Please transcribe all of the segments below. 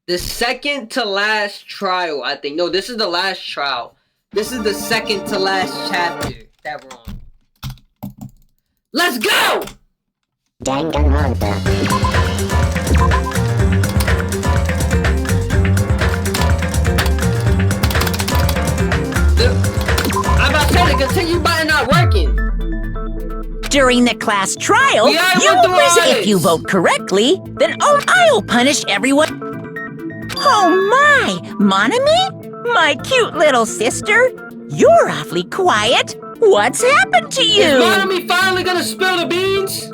The second to last trial, I think. No, this is the last trial. This is the second to last chapter that we're on. Let's go! Danganronpa. I'm about to say the continue button not working. During the class trial, if you vote correctly, then I'll punish everyone. Oh my, Monami? My cute little sister? You're awfully quiet. What's happened to you? Is Monami finally gonna spill the beans?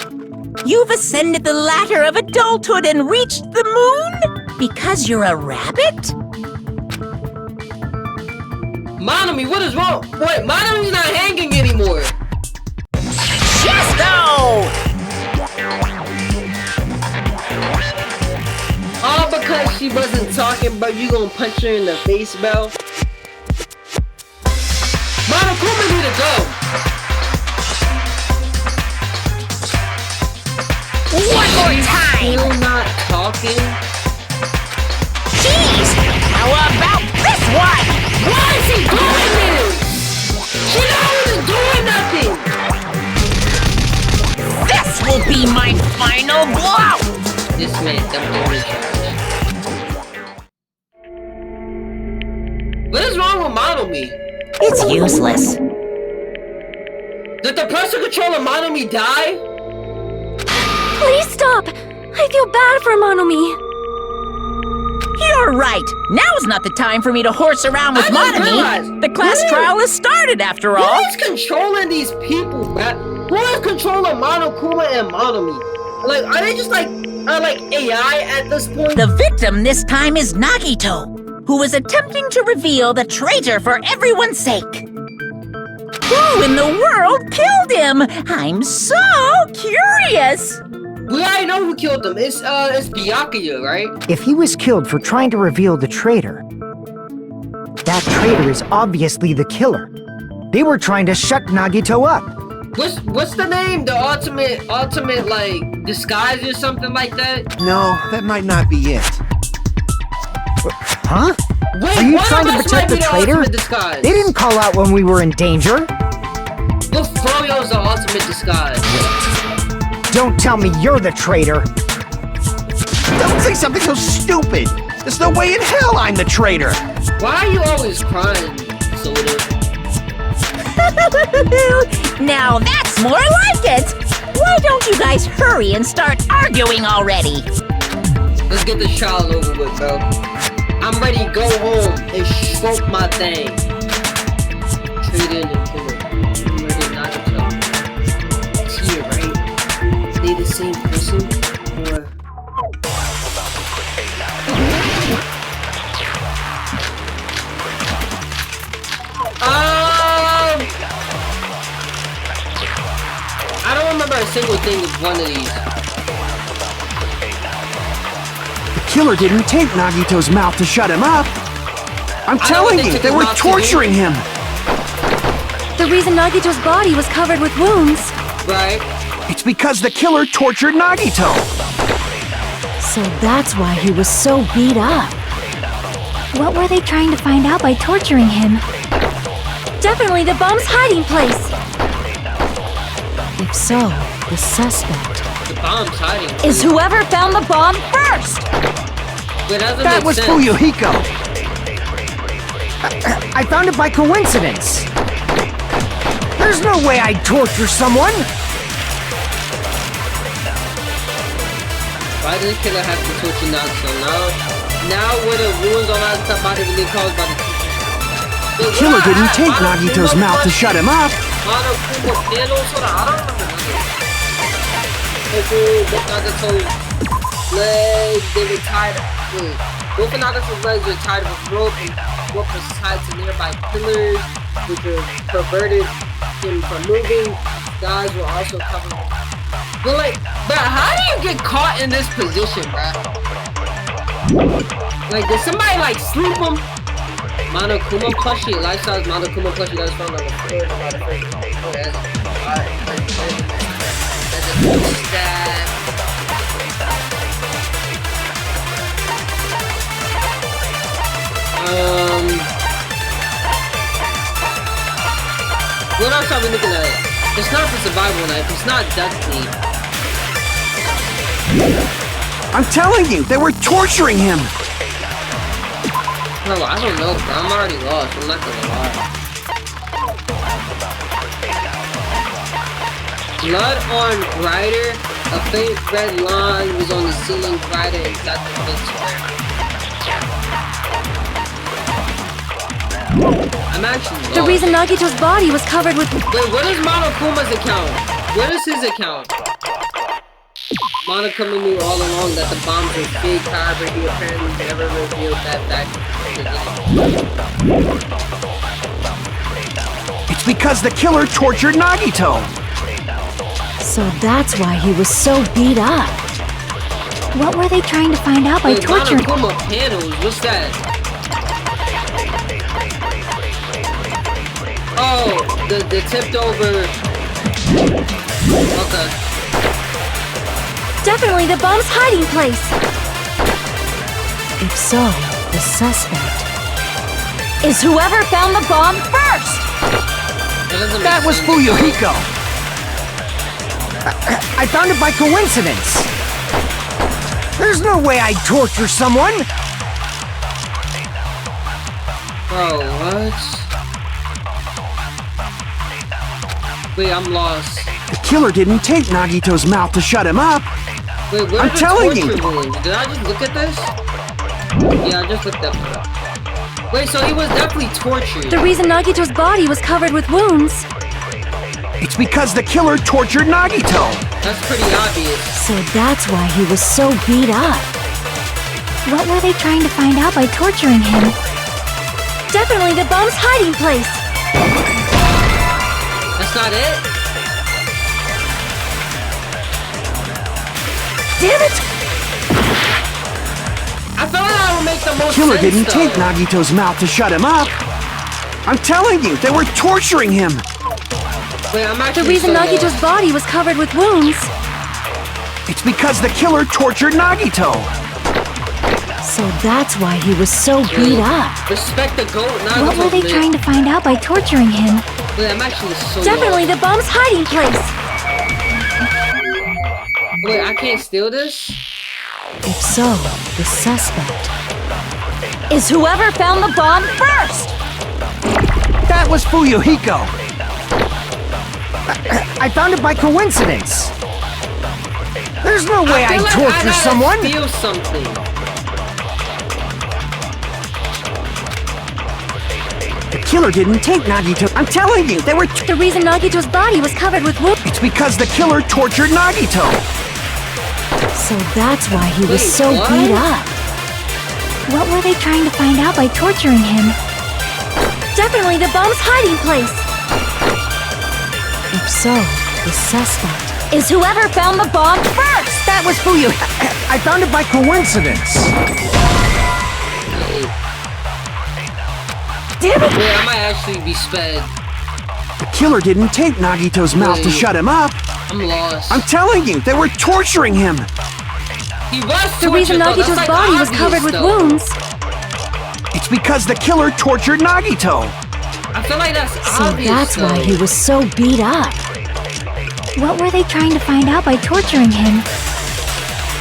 You've ascended the ladder of adulthood and reached the moon? Because you're a rabbit? Monami, what is wrong? Wait, Monami's not hanging anymore. Chesto! All because she wasn't talking, but you gonna punch her in the face, Belle? Monokuma need to go. One more time! Still not talking? Jeez! How about this one? Why is he doing this? She not even doing nothing! This will be my final blow! This man definitely trash. What is wrong with Monomi? It's useless. Did the person controlling Monomi die? Please stop! I feel bad for Monomi. You're right. Now's not the time for me to horse around with Monomi. The class trial has started, after all. Who is controlling these people, man? Who is controlling Monokuma and Monomi? Like, are they just like AI at this point? The victim this time is Nagito, who is attempting to reveal the traitor for everyone's sake. Who in the world killed him? I'm so curious. We already know who killed him. It's Byakuya, right? If he was killed for trying to reveal the traitor, that traitor is obviously the killer. They were trying to shut Nagito up. What's the name? The ultimate like disguise or something like that? No, that might not be it. Huh? Wait, Are you one trying of to us protect might be the traitor? ultimate disguise. They didn't call out when we were in danger. Well, Froyo's the ultimate disguise. Don't tell me you're the traitor. Don't say something so stupid! There's no way in hell I'm the traitor! Why are you always crying, Soda? Now that's more like it! Why don't you guys hurry and start arguing already? Let's get this trial over with, bro. I'm ready to go home and stroke my thing. Traitor and the killer. I'm ready not to tell. It's here, right? They the same person? Or... I don't remember a single thing with one of these. The killer didn't tape Nagito's mouth to shut him up! I'm telling you, they were torturing him! The reason Nagito's body was covered with wounds. Right? It's because the killer tortured Nagito! So that's why he was so beat up. What were they trying to find out by torturing him? Definitely the bomb's hiding place! If so, the suspect The bomb's hiding. is whoever found the bomb first! But That was Fuyuhiko! I found it by coincidence. There's no way I'd torture someone. Why did the killer have to torture Nagito? Now where the wounds on that body really caused by the The killer didn't tape Nagito's mouth to shut him up! Monokuma candles? Hold on, I don't remember. Nagito's legs, they were tied. Wait, both of Nagito's legs were tied with rope, and rope was tied to nearby pillars, which were perverted him from moving. Guys were also covered. But like, how do you get caught in this position, bruh? Like, did somebody like sleep him? Monokuma plushie, life-size Monokuma plushie that was found on the floor about a break. Oh, that's What else are we looking at? It's not the survival knife. It's not duct tape. I'm telling you, they were torturing him. No, I don't know, bro. I'm already lost. I'm not gonna lie. Blood on Rider. A faint red line was on the ceiling Rider inside the big square. I'm actually lost. The reason Nagito's body was covered with... Wait, what is Monokuma's account? What is his account? Monokuma knew all along that the bombs were fake, however, he apparently never revealed that fact. It's because the killer tortured Nagito. So that's why he was so beat up. What were they trying to find out by torturing... Monokuma panels, what's that? Oh, the tipped over... Okay. Definitely the bomb's hiding place! If so, the suspect is whoever found the bomb first! That was Fuyuhiko! I found it by coincidence! There's no way I'd torture someone! Bro, what? Wait, I'm lost. The killer didn't tape Nagito's mouth to shut him up. Wait, what I'm are the telling you. torture wounds? Did I just look at this? Yeah, I just looked at that. Wait, so he was definitely tortured. The reason Nagito's body was covered with wounds. It's because the killer tortured Nagito. That's pretty obvious. So that's why he was so beat up. What were they trying to find out by torturing him? Definitely the bomb's hiding place! That's not it? Damn it! I thought that would make the most Killer sense, didn't tape though. Nagito's mouth to shut him up. I'm telling you, they were torturing him. Wait, I'm The actually reason so Nagito's lost. body was covered with wounds. It's because the killer tortured Nagito. So that's why he was so beat up. Respect the goat, not What were they trying to find out by torturing him? Wait, I'm actually so Definitely the bomb's hiding place! lost. Wait, I can't steal this? If so, the suspect is whoever found the bomb first! That was Fuyuhiko! I found it by coincidence! There's no way I I'd feel like torture I gotta someone! steal something. The killer didn't tape Nagito. I'm telling you, they were... The reason Nagito's body was covered with wounds. It's because the killer tortured Nagito. So that's why he was Wait, so what? beat up. What were they trying to find out by torturing him? Definitely the bomb's hiding place! If so, the suspect is whoever found the bomb first! That was Fuyu. I found it by coincidence. Damn it! Wait, I might actually be sped. The killer didn't tape Nagito's mouth to Wait. shut him up. I'm lost. I'm telling you, they were torturing him. He was The reason tortured, though. Nagito's That's, like, body was obvious, covered with though. wounds. It's because the killer tortured Nagito. I feel like that's So obvious, that's why though. he was so beat up. What were they trying to find out by torturing him?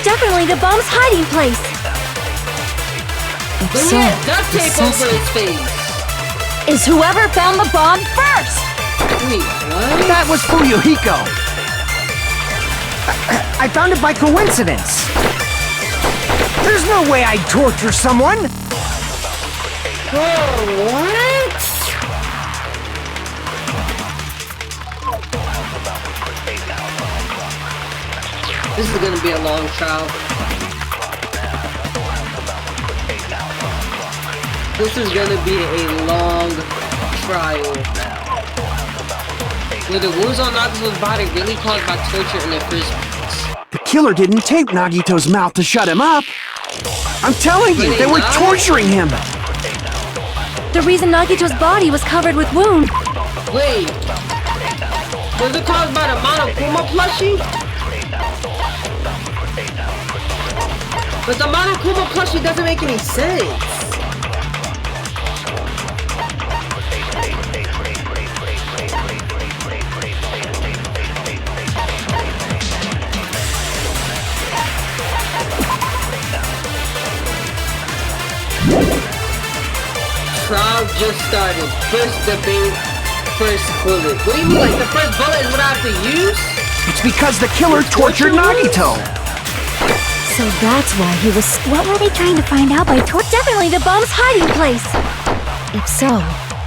Definitely the bomb's hiding place! If But he so, had duct the tape over his suspect face. is whoever found the bomb first! Wait, what? That was Fuyuhiko. I found it by coincidence. There's no way I'd torture someone! Bro, what? This is gonna be a long trial. This is gonna be a long trial. Were the wounds on Nagito's body really caused by torture in the first place? The killer didn't tape Nagito's mouth to shut him up. I'm telling you, they were torturing him. The reason Nagito's body was covered with wounds. Wait, was it caused by the Monokuma plushie? But the Monokuma plushie doesn't make any sense. trial just started. First debate, first bullet. What do you mean, like the first bullet is what I have to use? It's because the killer tortured Nagito. So that's why he was... What were they trying to find out by Definitely the bomb's hiding place. If so,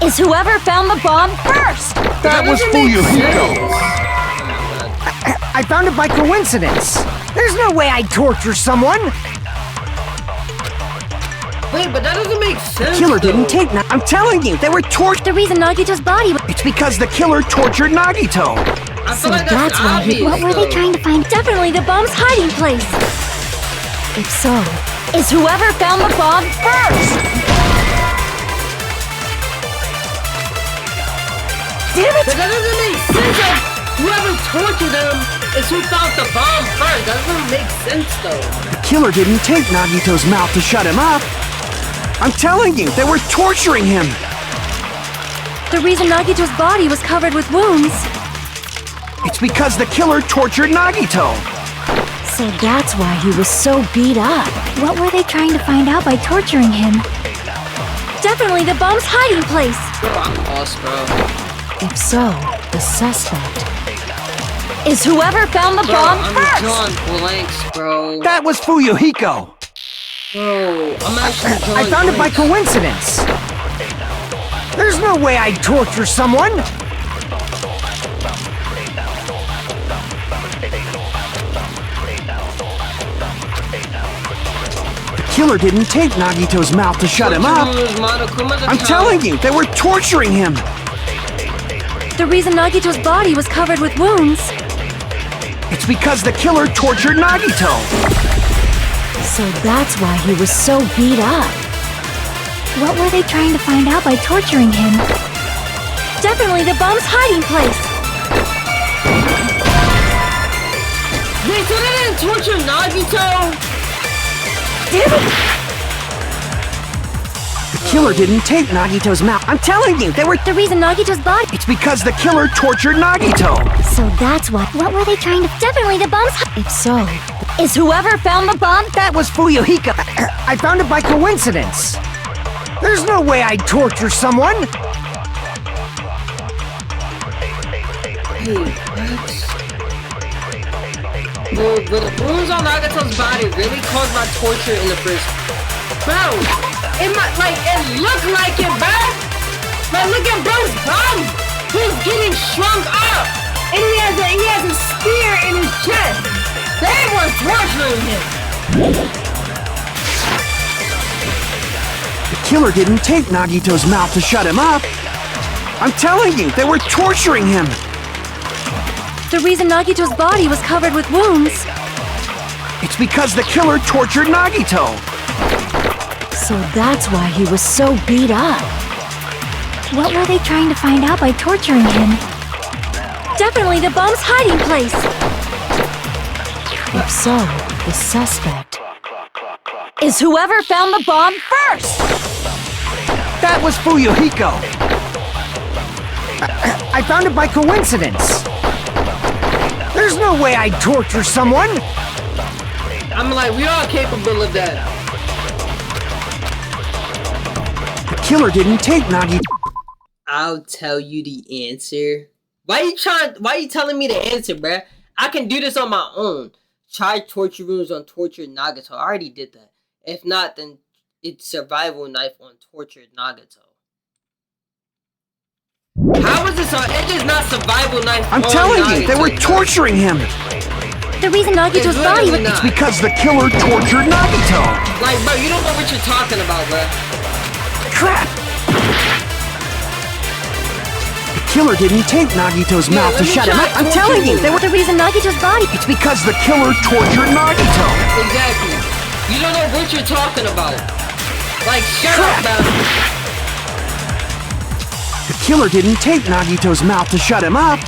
is whoever found the bomb first. That was Fuyuhiko. I found it by coincidence. There's no way I'd torture someone. Wait, but that doesn't make sense. The killer didn't take Nagito. I'm telling you, they were tortured. The reason Nagito's body was... It's because the killer tortured Nagito. I So feel like that's why obvious, What were they trying to find? Definitely the bomb's hiding place. If so, is whoever found the bomb first. Damn it! But that doesn't make sense. Like, whoever tortured them is who found the bomb first. That doesn't make sense, though. The killer didn't take Nagito's mouth to shut him up. I'm telling you, they were torturing him. The reason Nagito's body was covered with wounds. It's because the killer tortured Nagito. So that's why he was so beat up. What were they trying to find out by torturing him? Definitely the bomb's hiding place. Bro, I'm lost, bro. If so, the suspect is whoever found the bomb I'm first. drawing blanks, bro. That was Fuyuhiko. Bro, I'm actually drawing I found it by blanks. coincidence. There's no way I'd torture someone. The killer didn't take Nagito's mouth to shut him up. I'm telling you, they were torturing him. The reason Nagito's body was covered with wounds. It's because the killer tortured Nagito. So that's why he was so beat up. What were they trying to find out by torturing him? Definitely the bomb's hiding place. Wait, so they didn't torture Nagito? Damn it! The killer didn't take Nagito's mouth. I'm telling you, they were... The reason Nagito's body... It's because the killer tortured Nagito. So that's what... What were they trying to... Definitely the bomb's... If so, is whoever found the bomb... That was Fuyuhiko. I found it by coincidence. There's no way I'd torture someone. Hey, what? But the wounds on Nagato's body really caused my torture in the first... Bro, it looked like it, bro. Like, look at bro's body. He's getting shrunk up. And he has a spear in his chest. They were torturing him. The killer didn't take Nagito's mouth to shut him up. I'm telling you, they were torturing him. The reason Nagito's body was covered with wounds. It's because the killer tortured Nagito. So that's why he was so beat up. What were they trying to find out by torturing him? Definitely the bomb's hiding place. If so, the suspect is whoever found the bomb first. That was Fuyuhiko. I found it by coincidence. There's no way I'd torture someone. I'm like, we are capable of that. The killer didn't take Nagito. I'll tell you the answer. Why you telling me the answer, bruh? I can do this on my own. Try torture rooms on tortured Nagato. I already did that. If not, then it's survival knife on tortured Nagato. How is this on? It is not survival knife. I'm on telling Nagato, you, they were bro. torturing him. The reason Nagito's body was... It's because the killer tortured Nagito. Like, bro, you don't know what you're talking about, bruh. Crap! The killer didn't take Nagito's mouth to shut him up. I'm telling you, they were... The reason Nagito's body... It's because the killer tortured Nagito. Exactly. You don't know what you're talking about. Like, shut up, man. The killer didn't take Nagito's mouth to shut him up.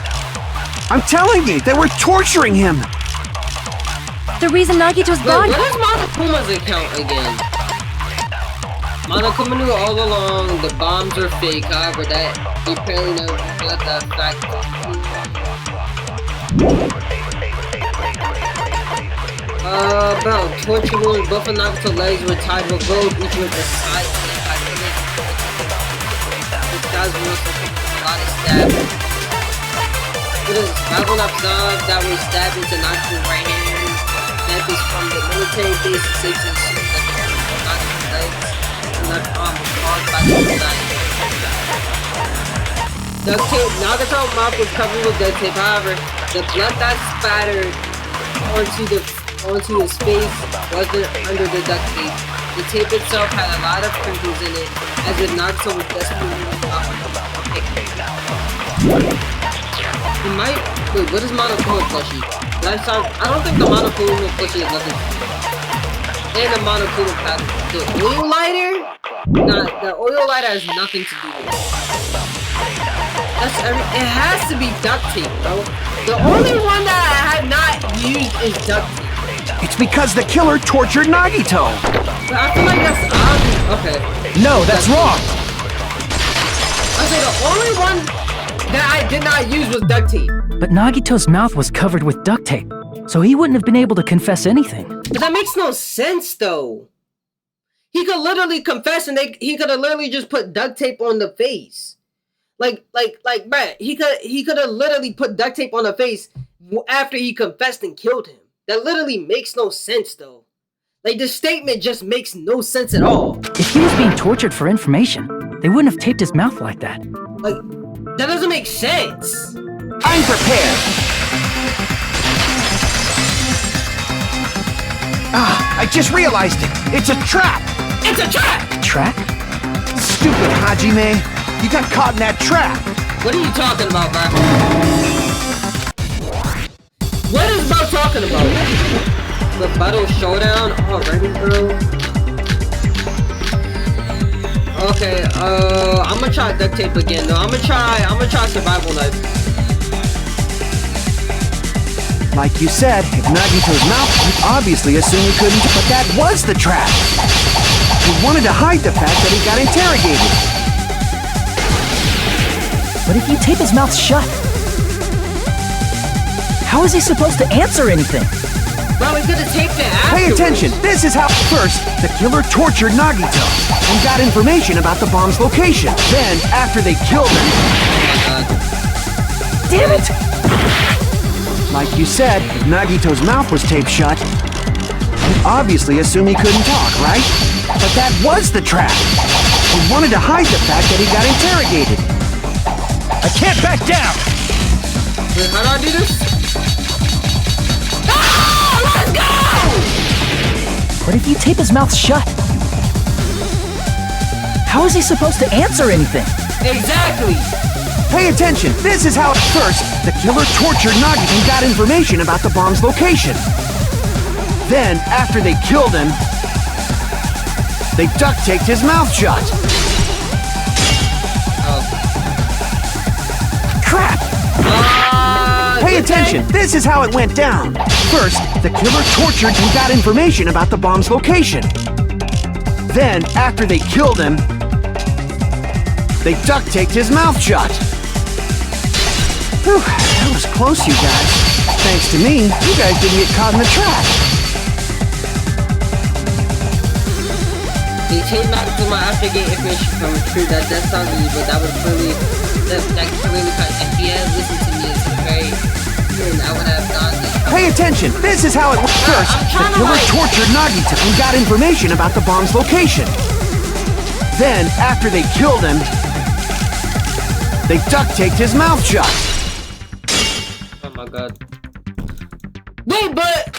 I'm telling you, they were torturing him. The reason Nagito's Wait, body... what is Monokuma's account again? Monokuma knew all along the bombs were fake, however, that he apparently never got that fact. Bro, torture wounds, both of Nagato's legs were tied with rope, each with the side. guys were also a lot of stabbing. It was survival episode that was stabbed into Nagito's right hand. That is from the military base to safety that Nagito's legs and left arm was caused by the design. Duct tape. Nagito's mouth was covered with duct tape. However, the blood that spattered onto his face wasn't under the duct tape. The tape itself had a lot of crinkles in it, as if Nagito was desperately He might. Wait, what is Monokuma plushie? Last time, I don't think the Monokuma plushie is nothing. And the Monokuma pack. The oil lighter? Nah, the oil lighter has nothing to do with it. It has to be duct tape, bro. The only one that I have not used is duct tape. It's because the killer tortured Nagito. But I feel like that's obvious. Okay. No, that's wrong. I say the only one that I did not use was duct tape. But Nagito's mouth was covered with duct tape, so he wouldn't have been able to confess anything. But that makes no sense, though. He could literally confess, and he could have literally just put duct tape on the face. Like, bruh, he could have literally put duct tape on the face after he confessed and killed him. That literally makes no sense, though. Like, this statement just makes no sense at all. If he was being tortured for information, they wouldn't have taped his mouth like that. Like, that doesn't make sense. I'm prepared. Ah, I just realized it. It's a trap. It's a trap! Trap? Stupid Hajime. You got caught in that trap. What are you talking about, bro? What is bro talking about? The battle showdown already, bro? Okay, I'm gonna try duct tape again. No, I'm gonna try survival knife. Like you said, if Nagito's mouth, you'd obviously assume he couldn't, but that was the trap. He wanted to hide the fact that he got interrogated. But if you tape his mouth shut, how is he supposed to answer anything? Bro, we could have taped it afterwards. Pay attention, this is how. First, the killer tortured Nagito and got information about the bomb's location. Then, after they killed him... Damn it! Like you said, if Nagito's mouth was taped shut, you'd obviously assume he couldn't talk, right? But that was the trap. He wanted to hide the fact that he got interrogated. I can't back down! Wait, how do I do this? Let's go! But if you tape his mouth shut, how is he supposed to answer anything? Exactly! Pay attention, this is how. First, the killer tortured Nagito and got information about the bomb's location. Then, after they killed him, they duct taped his mouth shut. Crap! Pay attention, this is how it went down. First, the killer tortured and got information about the bomb's location. Then, after they killed him, they duct taped his mouth shut. Whew, that was close, you guys. Thanks to me, you guys didn't get caught in the trap. They changed back to my aftergate information from true. That sounds really, but that would really, that can really cut. If he had listened to me, it's very, I would have done this. Pay attention, this is how it went. First, the killer tortured Nagito and got information about the bomb's location. Then, after they killed him, they duct taped his mouth shut. Oh my god. Wait, but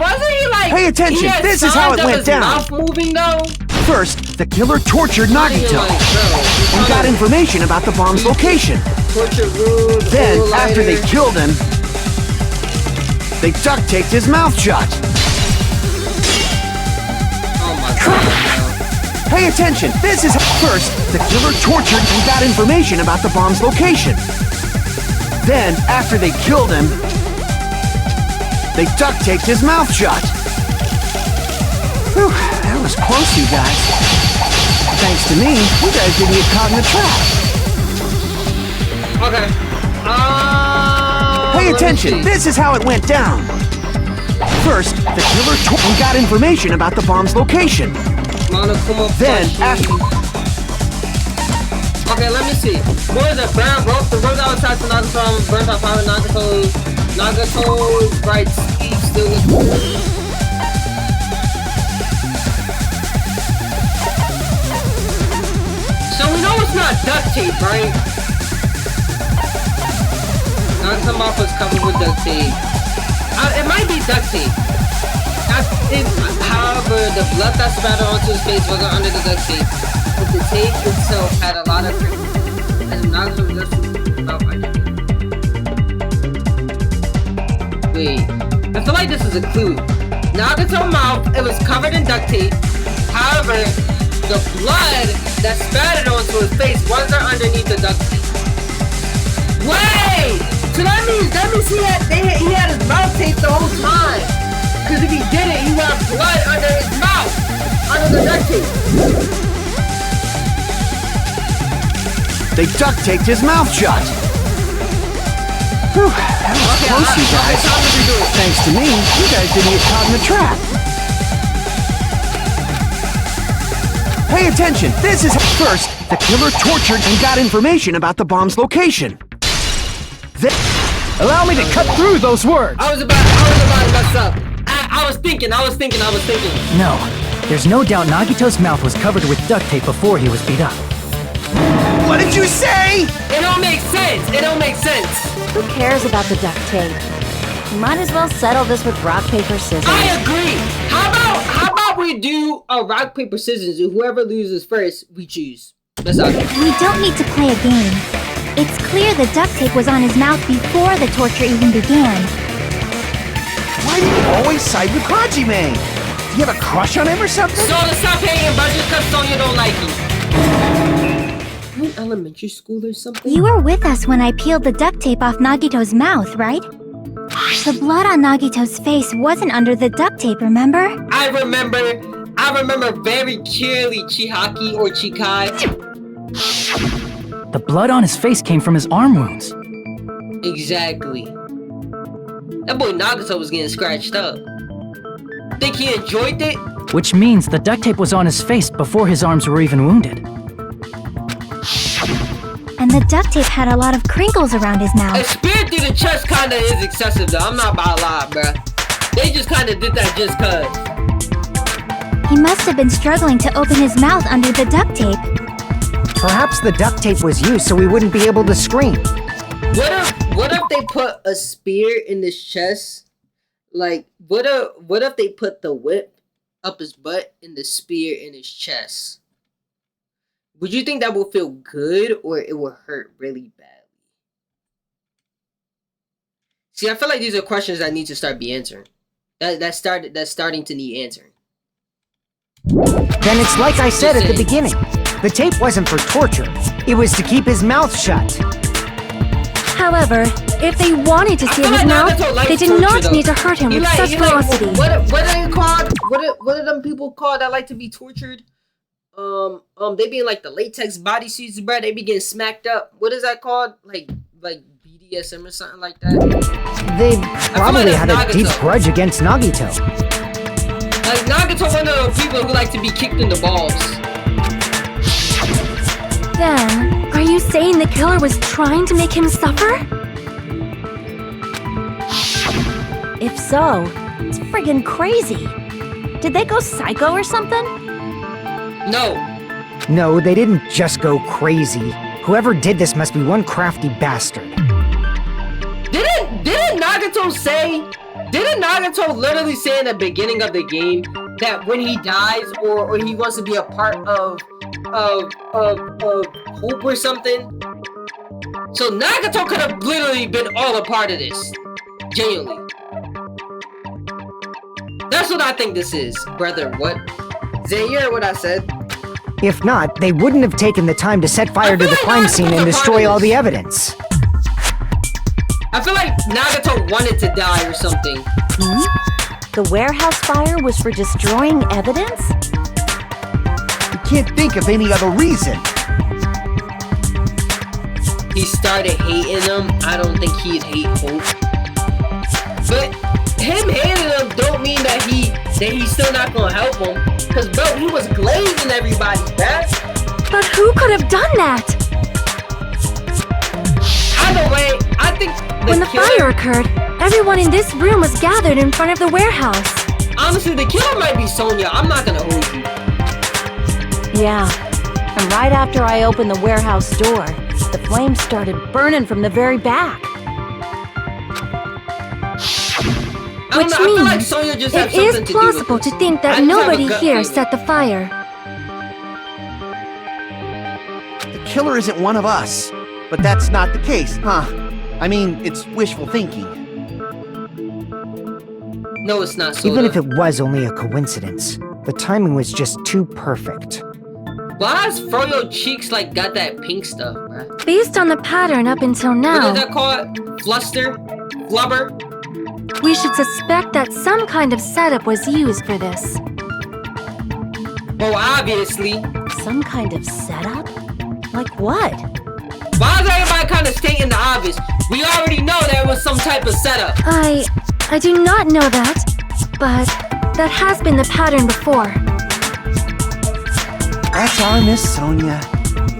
wasn't he like... Pay attention, this is how it went down. Mouth moving though? First, the killer tortured Nagito and got information about the bomb's location. Then, after they killed him, they duct taped his mouth shut. Oh my god. Pay attention, this is... First, the killer tortured and got information about the bomb's location. Then, after they killed him, they duct taped his mouth shut. Whew, that was close, you guys. Thanks to me, you guys didn't get caught in the trap. Okay. Pay attention, this is how it went down. First, the killer and got information about the bomb's location. Monokuma Then, plushie. Okay, let me see. What is it? Burn rope. The rope that was tied to Nagato burnt off power. Nagato's bright speed still is. So we know it's not duct tape, right? Nagato's mouth was covered with duct tape. It might be duct tape. However, the blood that spattered onto his face wasn't under the duct tape. But the tape itself had a lot of and Nagato was mouth. Wait, I feel like this is a clue. Nagato's mouth, it was covered in duct tape. However, the blood that spattered onto his face wasn't underneath the duct tape. Wait! So that means he had his mouth taped the whole time. Because if he didn't, he would have blood under his mouth. Under the duct tape. They duct taped his mouth shut. Whew, that was close, you guys. Thanks to me, you guys didn't get caught in the trap. Pay attention. This is first. The killer tortured and got information about the bomb's location. Allow me to cut through those words! I was about to mess up. I was thinking. No, there's no doubt Nagito's mouth was covered with duct tape before he was beat up. What did you say? It don't make sense. Who cares about the duct tape? Might as well settle this with rock, paper, scissors. I agree. How about we do a rock, paper, scissors, and whoever loses first, we choose. That's all. We don't need to play a game. It's clear the duct tape was on his mouth before the torture even began. Why do you always side with Hajime? Do you have a crush on him or something? So to stop paying budget because Sonya don't like you. You in elementary school or something? You were with us when I peeled the duct tape off Nagito's mouth, right? The blood on Nagito's face wasn't under the duct tape, remember? I remember very clearly, Chihaki or Chikai. The blood on his face came from his arm wounds. Exactly. That boy Nagato was getting scratched up. Think he enjoyed it? Which means the duct tape was on his face before his arms were even wounded. And the duct tape had a lot of crinkles around his mouth. A spear through the chest kinda is excessive though, I'm not about to lie, bruh. They just kinda did that just cuz. He must have been struggling to open his mouth under the duct tape. Perhaps the duct tape was used so he wouldn't be able to scream. What if they put a spear in his chest? Like, what if they put the whip up his butt and the spear in his chest? Would you think that would feel good or it would hurt really badly? See, I feel like these are questions that need to start be answered. That's starting to need answering. Then it's like I said at the beginning. The tape wasn't for torture. It was to keep his mouth shut. However, if they wanted to seal his mouth, they did not need to hurt him with such ferocity. What are they called? What are them people called that like to be tortured? They be in like the latex bodysuits, bro. They be getting smacked up. What is that called? Like BDSM or something like that? They probably had a deep grudge against Nagito. Like Nagato, one of those people who like to be kicked in the balls. Then, are you saying the killer was trying to make him suffer? If so, it's friggin' crazy. Did they go psycho or something? No, they didn't just go crazy. Whoever did this must be one crafty bastard. Didn't Nagato literally say in the beginning of the game that when he dies or he wants to be a part of Hope or something? So Nagato could have literally been all a part of this. Genuinely. That's what I think this is, brother. What? Zay, you heard what I said? If not, they wouldn't have taken the time to set fire to the crime scene and destroy all the evidence. I feel like Nagato wanted to die or something. The warehouse fire was for destroying evidence? You can't think of any other reason. He started hating him. I don't think he'd hate Hope. But him hating him don't mean that he's still not gonna help him. Cause bro, he was glazing everybody, man. But who could have done that? When the fire occurred, everyone in this room was gathered in front of the warehouse. Honestly, the killer might be Sonia. I'm not gonna hold you. Yeah. And right after I opened the warehouse door, the flames started burning from the very back. Which I feel like means Sonia just has it is something to do with plausible this. to think I that just have a nobody gut here feeling. set the fire. The killer isn't one of us. But that's not the case, huh? I mean, it's wishful thinking. No, it's not Soda. Even if it was only a coincidence, the timing was just too perfect. Why is Froyo cheeks like got that pink stuff, bruh? Based on the pattern up until What now, is that called? Fluster? Flubber? we should suspect that some kind of setup was used for this. Well, obviously. Some kind of setup? Like what? Why is everybody kind of stating the obvious? We already know there was some type of setup. I do not know that, but that has been the pattern before. That's our Miss Sonia.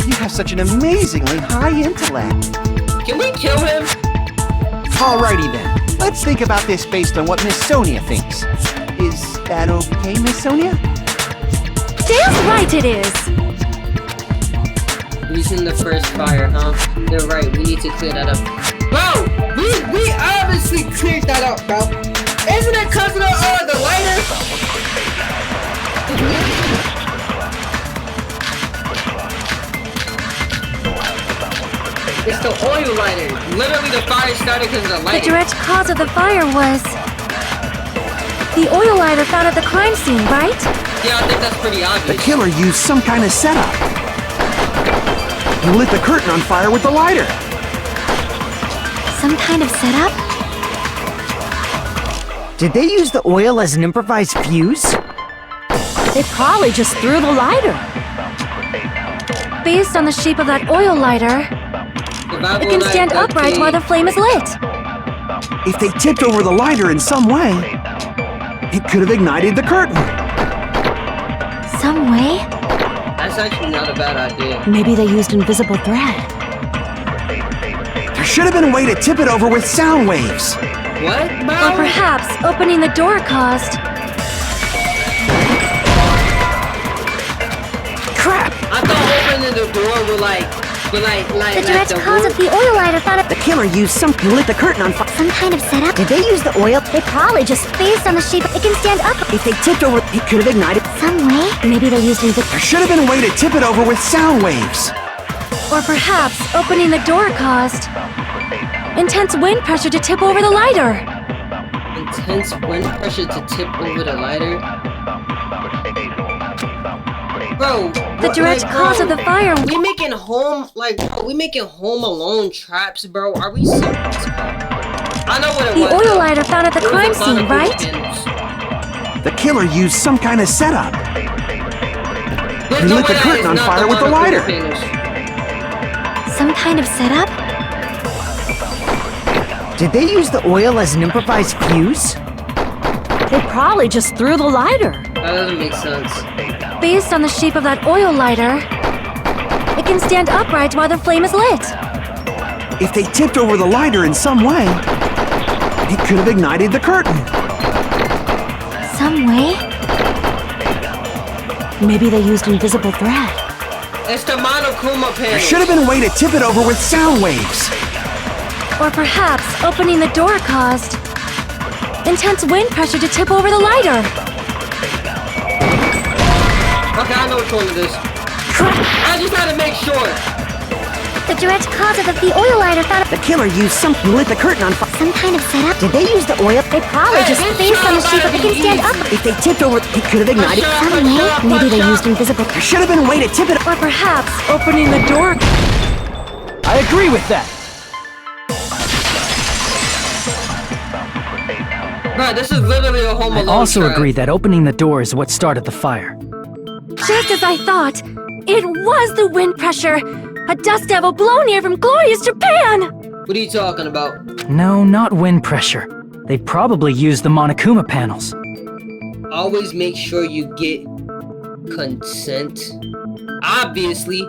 You have such an amazingly high intellect. Can we kill him? Alrighty then. Let's think about this based on what Miss Sonia thinks. Is that okay, Miss Sonia? Damn right it is! Using the first fire, huh? You're right, we need to clear that up. Bro, we obviously cleared that up, bro. Isn't it because of the lighter? It's the oil lighter. Literally the fire started because of the The lighter. direct cause of the fire was the oil lighter found at the crime scene, right? Yeah, I think that's pretty The obvious. killer used some kind of setup. He lit the curtain on fire with the lighter. Some kind of setup? Did they use the oil as an improvised fuse? They probably just threw the lighter. Based on the shape of that oil lighter, it can stand upright while the flame is lit. If they tipped over the lighter in some way, it could have ignited the curtain. Some way? That's actually not a bad idea. Maybe they used invisible thread. There should have been a way to tip it over with sound waves. What, Or bro? perhaps opening the door caused. Crap! I thought opening the door would The direct cause of the oil lighter found at The killer used something lit the curtain on fire. some kind of setup. Did they use the oil? They probably just based on the shape. It can stand up If they tipped over, it could have ignited. some way. Maybe they used invisible. There should have been a way to tip it over with sound waves. Or perhaps opening the door caused intense wind pressure to tip over the lighter. Intense wind pressure to tip over the lighter. Bro, The direct cause of the fire. We making home we making Home Alone traps, bro. Are we serious? I know what it The was. oil though. lighter found at the It was crime a lot scene, of right? panels. The killer used some kind of setup. There's He no lit way the that curtain is on not fire with the monochrome lighter. panels. Some kind of setup? Did they use the oil as an improvised fuse? They probably just threw the lighter. That doesn't make sense. Based on the shape of that oil lighter, it can stand upright while the flame is lit. If they tipped over the lighter in some way, it could have ignited the curtain. Some way? Maybe they used invisible thread. It's the monokuma panel. There should have been a way to tip it over with sound waves. Or perhaps opening the door caused intense wind pressure to tip over the lighter. Okay, I know which one it is. I just had to make sure. The direct cause of the oil lighter found The killer used something lit the curtain on fire. some kind of setup. Did they use the oil? They probably just this based on the shot shape of might it can be stand easy. up. If they tipped over, it could have ignited. Some way? Maybe they used invisible. There should have been a way to tip it. Or perhaps opening the door. I agree with that. Bro, this is literally a Home I Alone also trap. agree that opening the door is what started the fire. Just as I thought, it was the wind pressure. A dust devil blown here from glorious Japan. What are you talking about? No, not wind pressure. They probably used the Monokuma panels. Always make sure you get consent. Obviously.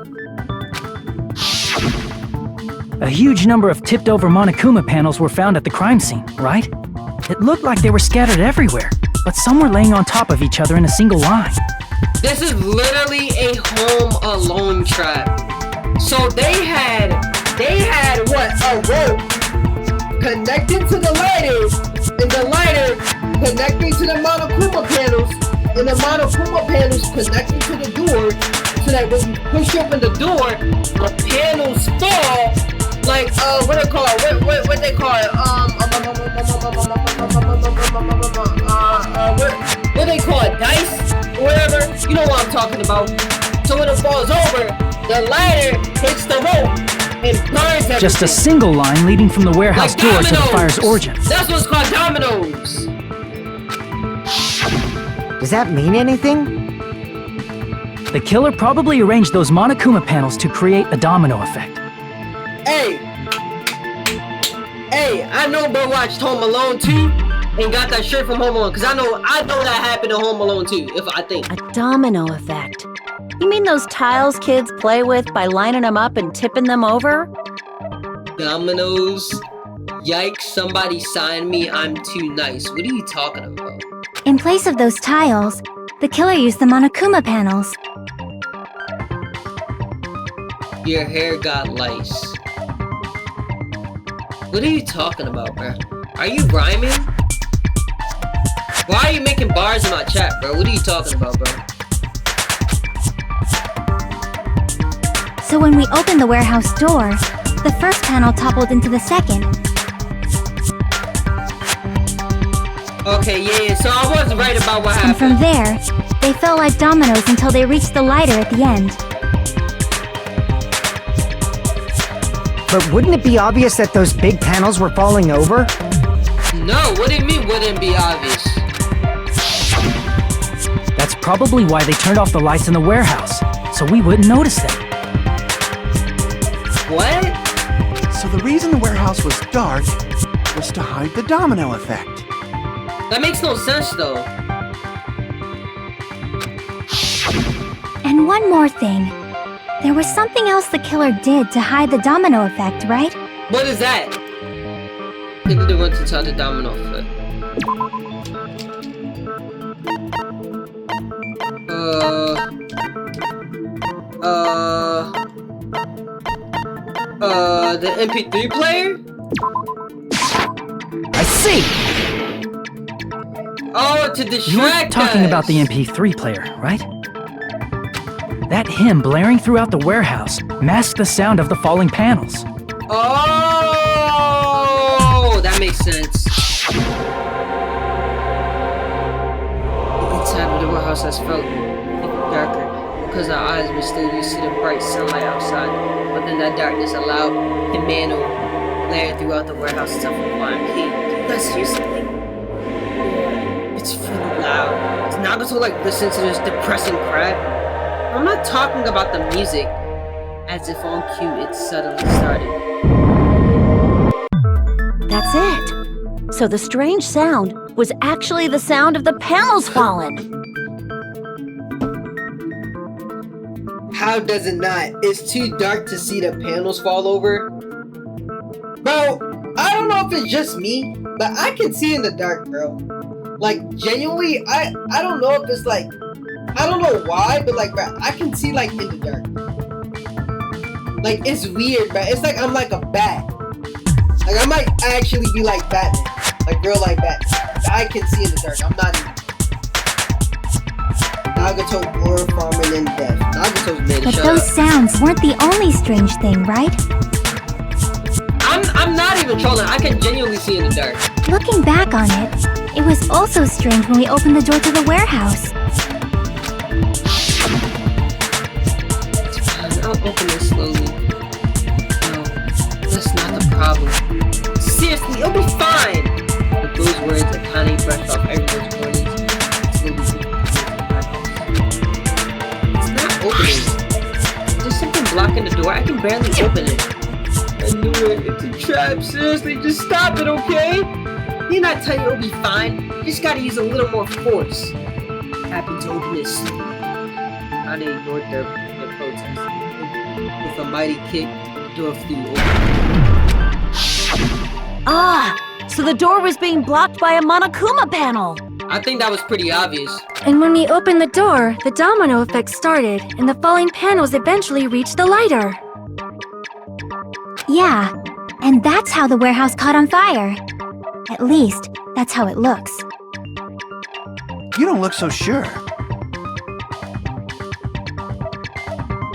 A huge number of tipped-over Monokuma panels were found at the crime scene, right? It looked like they were scattered everywhere, but some were laying on top of each other in a single line. This is literally a Home Alone trap. So they had what? A rope connected to the lighter, and the lighter connecting to the Monokuma panels, and the Monokuma panels connecting to the door, so that when you push open the door, the panels fall. Like what they call it? What they call it? What they call it? Dice or whatever. You know what I'm talking about. So when it falls over, the lighter hits the rope and burns everything. Just a single line leading from the warehouse like door to the dominoes. fire's origin. That's what's called dominoes. Does that mean anything? The killer probably arranged those Monokuma panels to create a domino effect. Hey, I know bro watched Home Alone 2 and got that shirt from Home Alone, because I know that happened in Home Alone 2, if I think. A domino effect. You mean those tiles kids play with by lining them up and tipping them over? Dominoes? Yikes, somebody sign me, I'm too nice. What are you talking about? In place of those tiles, the killer used the Monokuma panels. Your hair got lice. What are you talking about, bro? Are you rhyming? Why are you making bars in my chat, bro? What are you talking about, bro? So when we opened the warehouse door, the first panel toppled into the second. Okay, yeah, so I was right about what And happened. from there, they fell like dominoes until they reached the lighter at the end. But wouldn't it be obvious that those big panels were falling over? No, what do you mean wouldn't be obvious? That's probably why they turned off the lights in the warehouse, so we wouldn't notice them. What? So the reason the warehouse was dark was to hide the domino effect. That makes no sense, though. And one more thing. There was something else the killer did to hide the domino effect, right? What is that? They want to tell the domino effect. The MP3 player? I see! Oh, to distract You're talking us. about the MP3 player, right? That hymn blaring throughout the warehouse masked the sound of the falling panels. Oh, that makes sense. The inside of the warehouse has felt even darker because our eyes were still used to the bright sunlight outside. But then that darkness allowed the mantle glare throughout the warehouse to flying heat. Do you guys hear something? Yeah, it's really loud. Is Nagato like listening to this depressing crap? I'm not talking about the music. As if on cue, it suddenly started. That's it. So the strange sound was actually the sound of the panels falling. How does it not? It's too dark to see the panels fall over. Bro, I don't know if it's just me, but I can see in the dark, bro. Like, genuinely, I don't know if it's like, I don't know why, but like, bro, I can see like in the dark. Like, it's weird, bro. It's like I'm like a bat. Like, I might actually be like Batman. Like, real like Batman. I can see in the dark. I'm not even. Nagato more farmer than death. Nagato's made But it. those sounds weren't the only strange thing, right? I'm not even trolling. I can genuinely see in the dark. Looking back on it, it was also strange when we opened the door to the warehouse. I'll open it slowly. No, that's not the problem. Seriously, it'll be fine. With those words, a tiny breath off everyone's warnings. It's not opening. There's something blocking the door. I can barely open it. I knew it. It's a trap. Seriously, just stop it, okay? Didn't I tell you it'll be fine? You just gotta use a little more force. Happened to open it slowly. How they ignored their protest. With a mighty kick, the door flew open. Ah, so the door was being blocked by a Monokuma panel. I think that was pretty obvious. And when we opened the door, the domino effect started, and the falling panels eventually reached the lighter. Yeah, and that's how the warehouse caught on fire. At least, that's how it looks. You don't look so sure.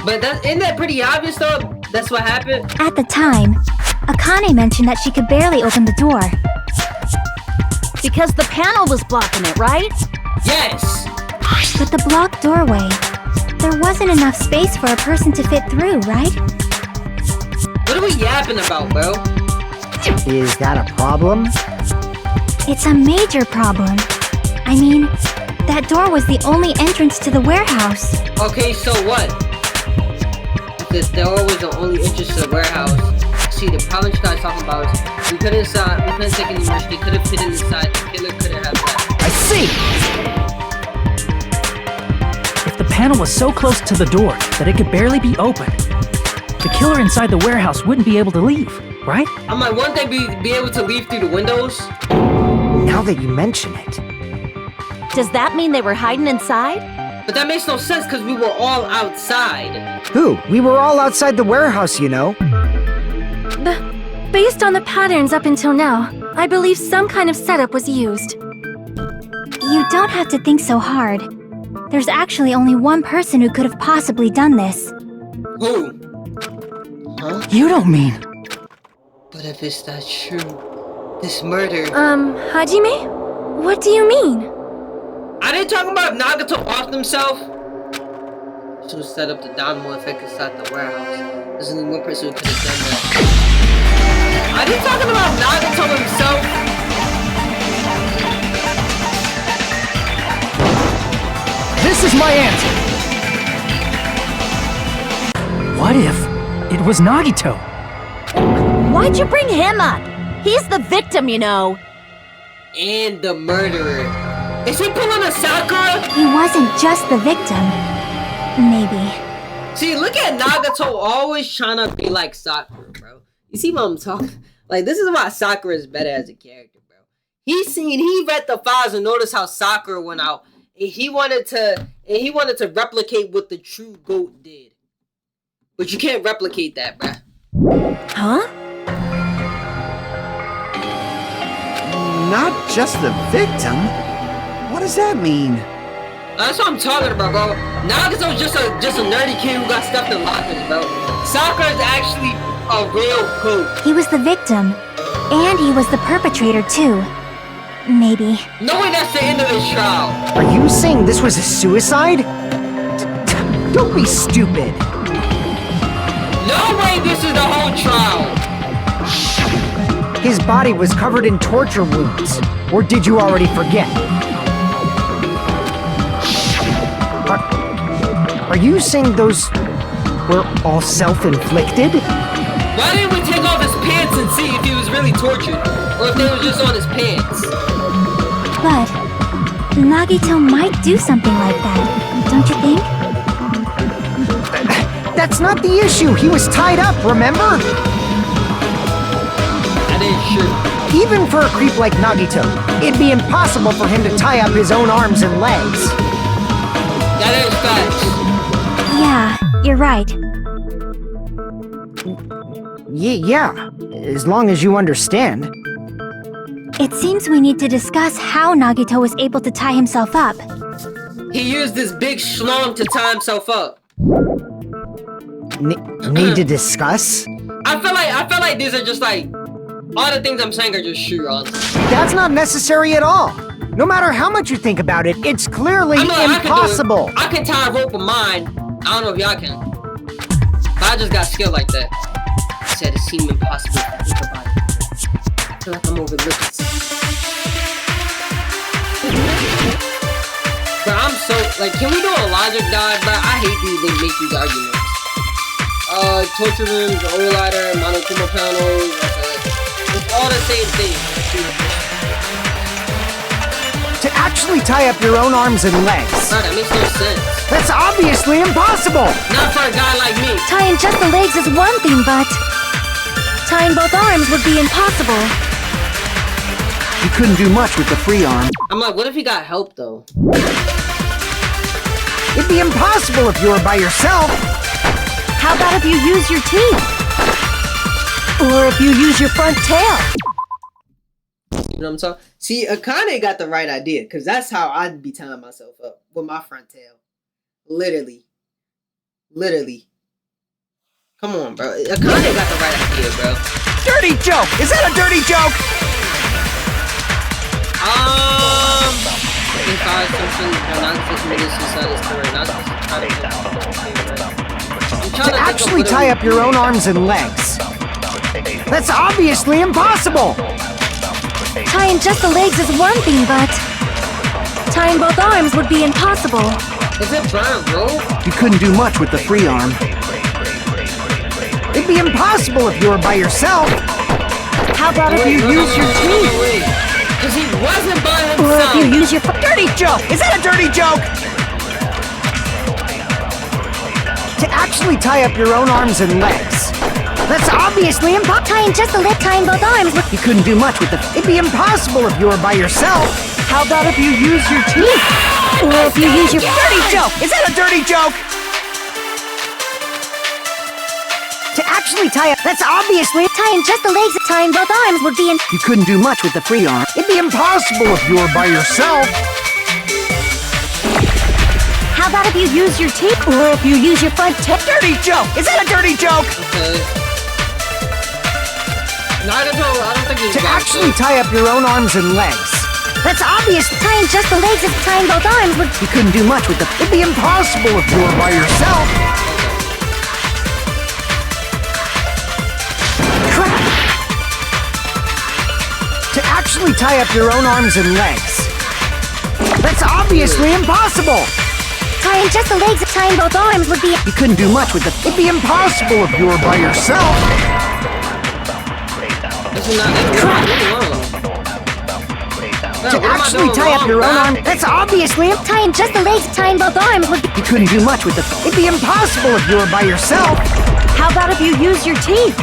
But isn't that pretty obvious though? That's what happened? At the time, Akane mentioned that she could barely open the door. Because the panel was blocking it, right? Yes! But the blocked doorway, there wasn't enough space for a person to fit through, right? What are we yapping about, bro? Is that a problem? It's a major problem. I mean, that door was the only entrance to the warehouse. Okay, so what? If the door was the only entrance to the warehouse. See, the problem she started talking about is we couldn't take any risk. They could have fit inside. The killer couldn't have that. I see! If the panel was so close to the door that it could barely be opened, the killer inside the warehouse wouldn't be able to leave, right? I'm like, wouldn't they be able to leave through the windows? Now that you mention it. Does that mean they were hiding inside? But that makes no sense because we were all outside. Who? We were all outside the warehouse, you know. Based on the patterns up until now, I believe some kind of setup was used. You don't have to think so hard. There's actually only one person who could have possibly done this. Who? Huh? You don't mean... But if it's not true, this murder... Hajime? What do you mean? I didn't talk about Nagato off himself. To set up the domino effect inside the warehouse. There's only one person who could have done that. Are they talking about Nagato himself? This is my answer! What if it was Nagito? Why'd you bring him up? He's the victim, you know. And the murderer. Is he pulling a Sakura? He wasn't just the victim. Maybe. See, look at Nagato always trying to be like Sakura, bro. You see what I'm talking? Like, this is why Sakura is better as a character, bro. He read the files and noticed how Sakura went out. And he wanted to replicate what the true GOAT did. But you can't replicate that, bro. Huh? Not just the victim? What does that mean? That's what I'm talking about, bro. Nagato's just a nerdy kid who got stuffed in lockers, bro. Sakura's actually a real GOAT. He was the victim. And he was the perpetrator, too. Maybe. No way that's the end of this trial. Are you saying this was a suicide? Don't be stupid. No way this is the whole trial. His body was covered in torture wounds. Or did you already forget? Are you saying those were all self-inflicted? Why didn't we take off his pants and see if he was really tortured? Or if they were just on his pants? But Nagito might do something like that, don't you think? That's not the issue. He was tied up, remember? That ain't true. Even for a creep like Nagito, it'd be impossible for him to tie up his own arms and legs. That ain't facts. Yeah, you're right. Yeah, as long as you understand. It seems we need to discuss how Nagito was able to tie himself up. He used this big schlong to tie himself up. Need to discuss? I feel like these are just like all the things I'm saying are just true, honestly. That's not necessary at all. No matter how much you think about it, it's clearly impossible. I can tie a rope of mine. I don't know if y'all can. But I just got skill like that. I said it seemed impossible to think about it. I feel like I'm overlooking something. But I'm so, like, can we do a logic dive? But I hate they make these arguments. Torture rooms, oil lighter, Monokuma panels, it's all the same thing. To actually tie up your own arms and legs. Bro, that makes no sense. That's obviously impossible! Not for a guy like me. Tying just the legs is one thing, but tying both arms would be impossible. You couldn't do much with the free arm. I'm like, what if he got help though? It'd be impossible if you were by yourself. How about if you use your teeth? Or if you use your front tail? You know what I'm talking? See, Akane got the right idea, because that's how I'd be tying myself up with my front tail. Literally. Come on, bro. Akane got the right idea, bro. Dirty joke! Is that a dirty joke? In five assumptions, Nagato committed suicide is correct. To actually tie up your own arms and legs. That's obviously impossible! Tying just the legs is one thing, but tying both arms would be impossible. Is it burnt rope? You couldn't do much with the free arm. It'd be impossible if you were by yourself. How about if you use your teeth? Because he wasn't by Or if himself. you use your Dirty joke! Is that a dirty joke? To actually tie up your own arms and legs. That's obviously impossible. Tying just the leg, tying both arms would... You couldn't do much with the... It'd be impossible if you were by yourself. How about if you use your teeth? Or if you use your... Dirty joke! Is that a dirty joke? To actually tie up... That's obviously... Tying just the legs, tying both arms would be... You couldn't do much with the free arm. It'd be impossible if you were by yourself. How about if you use your teeth? Or if you use your front tail? Dirty joke! Is that a dirty joke? Okay. Nagato, I don't think he's To actually tie up your own arms and legs. That's obvious. Tying just the legs is tying both arms would... You couldn't do much with the... It'd be impossible if you were by yourself. Crap! To actually tie up your own arms and legs. That's obviously impossible. Tying just the legs, tying both arms would be... You couldn't do much with the... It'd be impossible if you were by yourself. This is not To actually tie up your own arm. That's obviously... Tying just the legs, tying both arms would be... You couldn't do much with the... It'd be impossible if you were by yourself. How about if you use your teeth?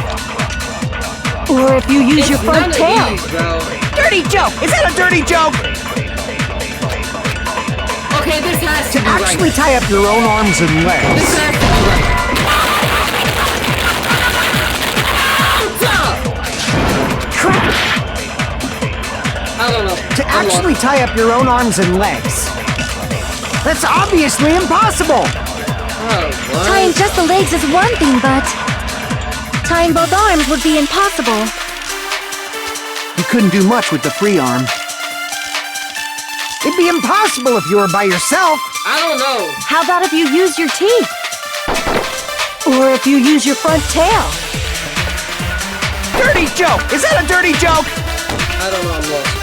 Or if you use your front tail? Dirty joke! Is that a dirty joke? Okay, this has to To be actually right. tie up your own arms and This legs. has to be right. Crap! I don't know. To actually tie up your own arms and legs. That's obviously impossible. Tying just the legs is one thing, but tying both arms would be impossible. You couldn't do much with the free arm. It'd be impossible if you were by yourself. I don't know. How about if you use your teeth? Or if you use your front tail? Dirty joke! Is that a dirty joke? I don't know. I'm lost.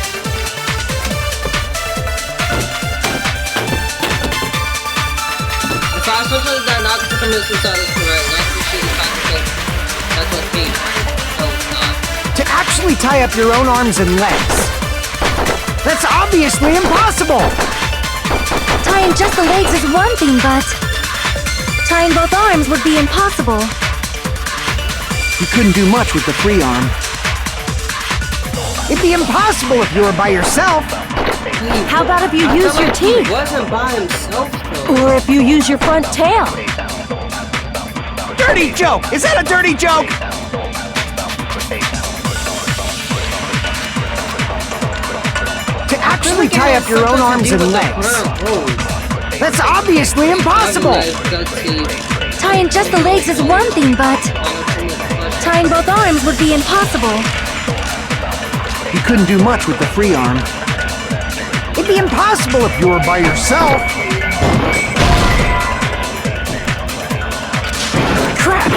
If I assumption that Nagato commits suicide is correct, Nagato should attack himself. That's okay. No, it's not. To actually tie up your own arms and legs. That's obviously impossible. Tying just the legs is one thing, but tying both arms would be impossible. You couldn't do much with the free arm. It'd be impossible if you were by yourself. How about if you I use feel your like he teeth? wasn't by himself though. Or if you use your front tail? Dirty joke! Is that a dirty joke? To actually tie up your own arms and legs. That's obviously impossible. Tying just the legs is one thing, but tying both arms would be impossible. You couldn't do much with the free arm. It'd be impossible if you were by yourself. Crap!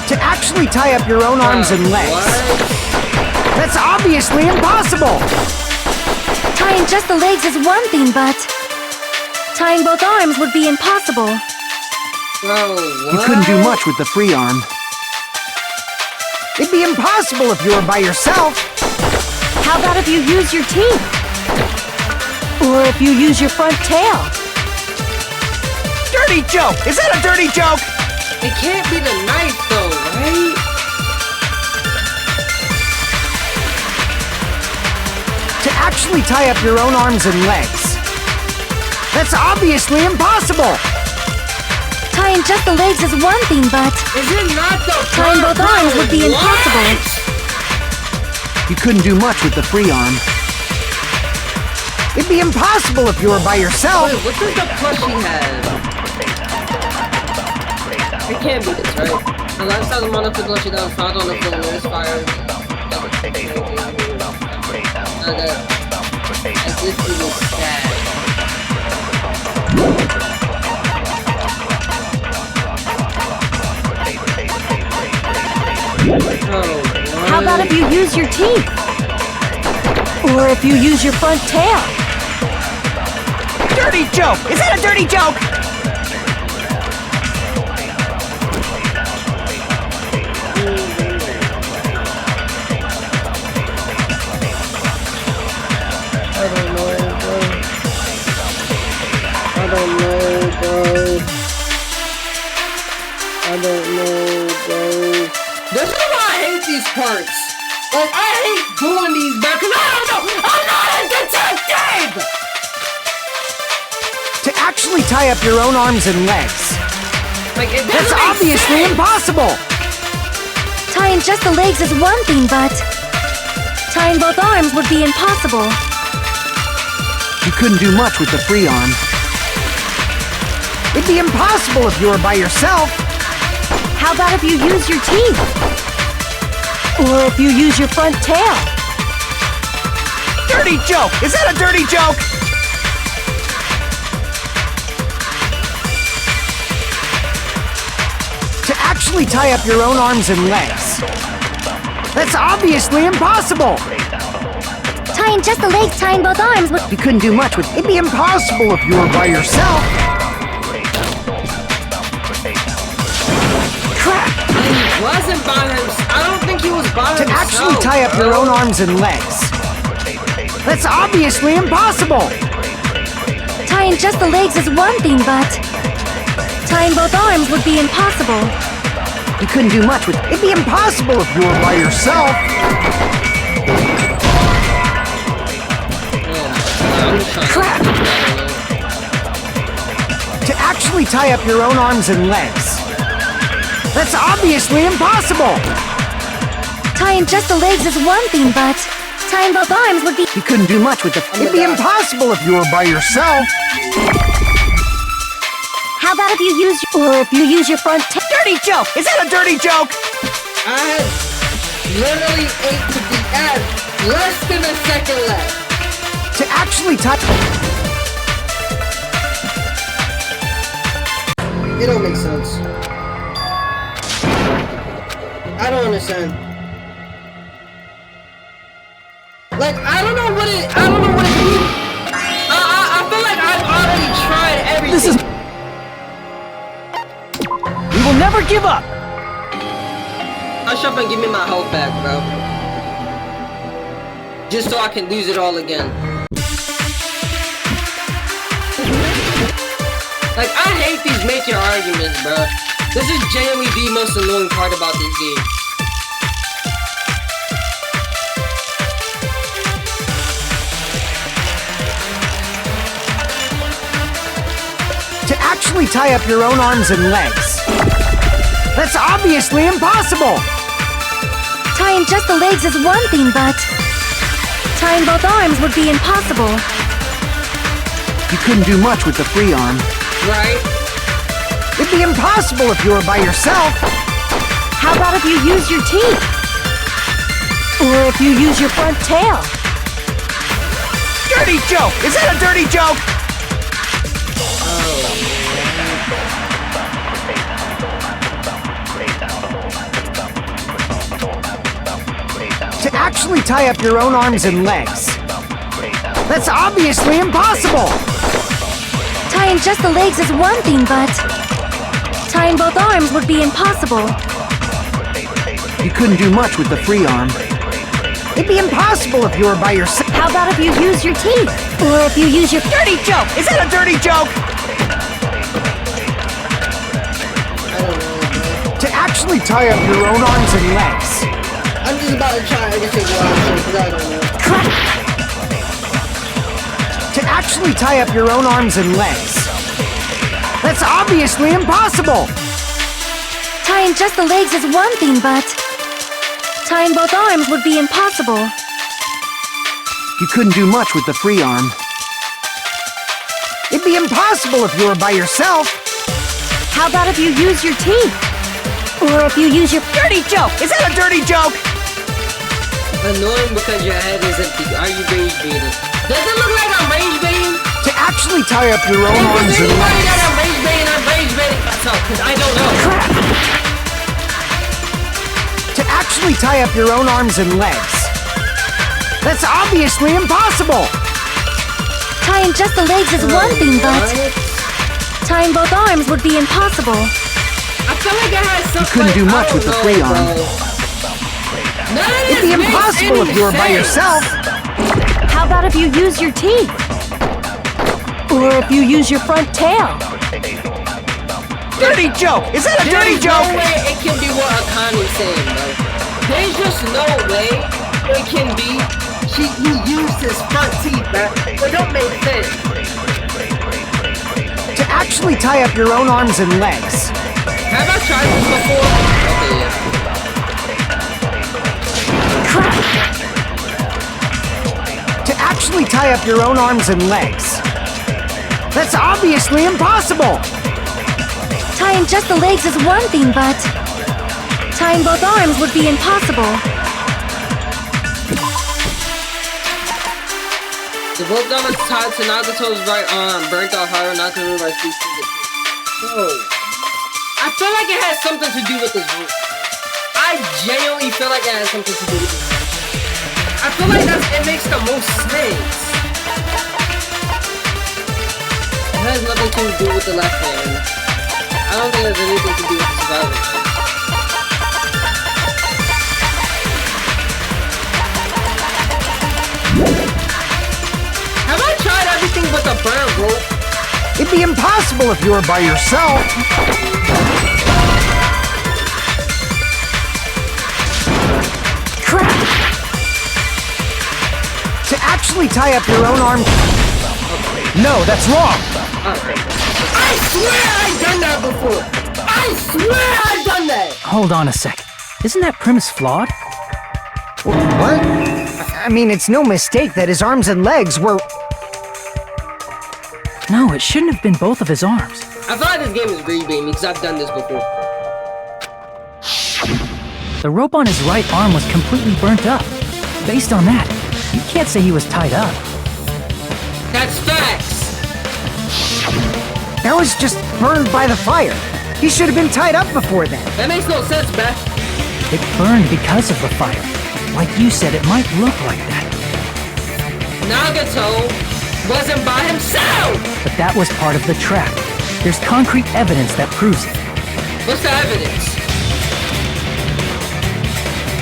To actually tie up your own arms and legs. That's obviously impossible. Tying just the legs is one thing, but tying both arms would be impossible. Bro, You couldn't do much with the free arm. It'd be impossible if you were by yourself. How about if you use your teeth? Or if you use your front tail. Dirty joke! Is that a dirty joke? It can't be the knife though, right? To actually tie up your own arms and legs. That's obviously impossible! Tying just the legs is one thing, but Is it not the tying both arms would be impossible. You couldn't do much with the free arm. It'd be impossible if you were by yourself! Wait, what does the plushie have? It can't be this, right? The lifestyle of Monica plushie that was found on the floor when it was fired. As if it was sad. How about if you use your teeth? Or if you use your front tail? Dirty joke! Is that a dirty joke? I don't know, bro. This is why I hate these parts. Like, I hate doing these, bro, because I don't know. I'm not a detective! To actually tie up your own arms and legs. Like, it That's doesn't make obviously sense. impossible! Tying just the legs is one thing, but tying both arms would be impossible. You couldn't do much with the free arm. It'd be impossible if you were by yourself! How about if you use your teeth? Or if you use your front tail? Dirty joke! Is that a dirty joke? To actually tie up your own arms and legs. That's obviously impossible! Tying just the legs, tying both arms would... You couldn't do much with... It'd be impossible if you were by yourself! Crap! He wasn't by himself. I don't think he was by To himself. actually tie up your own arms and legs. That's obviously impossible! Tying just the legs is one thing, but tying both arms would be impossible. You couldn't do much with... It'd be impossible if you were by yourself! Crap! To actually tie up your own arms and legs. That's obviously impossible! Tying just the legs is one thing, but tying both arms would be... You couldn't do much with the... It'd be impossible if you were by yourself! How about if you use... Or if you use your front tail? Dirty joke! Is that a dirty joke? I had literally 8 to the end. Less than a second left. To actually tie... It don't make sense. I don't understand. Like, I don't know what it means. I feel like I've already tried everything. This is... We will never give up! Hush up and give me my health back, bro. Just so I can lose it all again. Like, I hate these make your arguments, bro. This is genuinely the most annoying part about this game. To actually tie up your own arms and legs. That's obviously impossible! Tying just the legs is one thing, but tying both arms would be impossible. You couldn't do much with the free arm. Right? It'd be impossible if you were by yourself! How about if you use your teeth? Or if you use your front tail? Dirty joke! Is that a dirty joke? To actually tie up your own arms and legs. That's obviously impossible! Tying just the legs is one thing, but tying both arms would be impossible. You couldn't do much with the free arm. It'd be impossible if you were by yourself. How about if you use your teeth? Or if you use your Dirty joke! Is that a dirty joke? To actually tie up your own arms and legs. I'm just about to try everything because I don't know. To actually tie up your own arms and legs. That's obviously impossible! Tying just the legs is one thing, but tying both arms would be impossible. You couldn't do much with the free arm. It'd be impossible if you were by yourself. How about if you use your teeth? Or if you use your... Dirty joke! Is that a dirty joke? Annoying because your head is empty. Are you rage baiting? Does it look like I'm rage baiting? To actually tie up your own If arms there's and anybody that legs. I'm rage baiting myself because I don't know. To actually tie up your own arms and legs. That's obviously impossible! Tying just the legs is one thing, but tying both arms would be impossible. I feel like I had something. You couldn't do much with the free arm. It'd be impossible if you were by yourself. How about if you use your teeth? Or if you use your front tail? Dirty joke! Is that a dirty There's joke? no way it can be what Akane's saying, bro. There's just no way it can be. He used his front teeth, bro. It don't make sense. To actually tie up your own arms and legs. Have I tried this before? Okay, yeah. To actually tie up your own arms and legs. That's obviously impossible! Tying just the legs is one thing, but tying both arms would be impossible. The both diamonds tied to Nagato's right arm burnt out Haru Nakaru by 3 fingertips. Bro, I feel like it has something to do with this root. I genuinely feel like it has something to do with this. I feel like it makes the most sense. It has nothing to do with the left hand. I don't think it has anything to do with the survival. Have I tried everything but the burn rope? It'd be impossible if you were by yourself. To actually tie up your own arm. No, that's wrong. I swear I've done that before. I swear I've done that. Hold on a sec. Isn't that premise flawed? What? I mean, it's no mistake that his arms and legs were... No, it shouldn't have been both of his arms. I feel like this game is rage baiting me because I've done this before. The rope on his right arm was completely burnt up. Based on that, you can't say he was tied up. That's facts. That was just burned by the fire. He should have been tied up before then. That makes no sense, Beth. It burned because of the fire. Like you said, it might look like that. Nagato wasn't by himself. But that was part of the trap. There's concrete evidence that proves it. What's the evidence?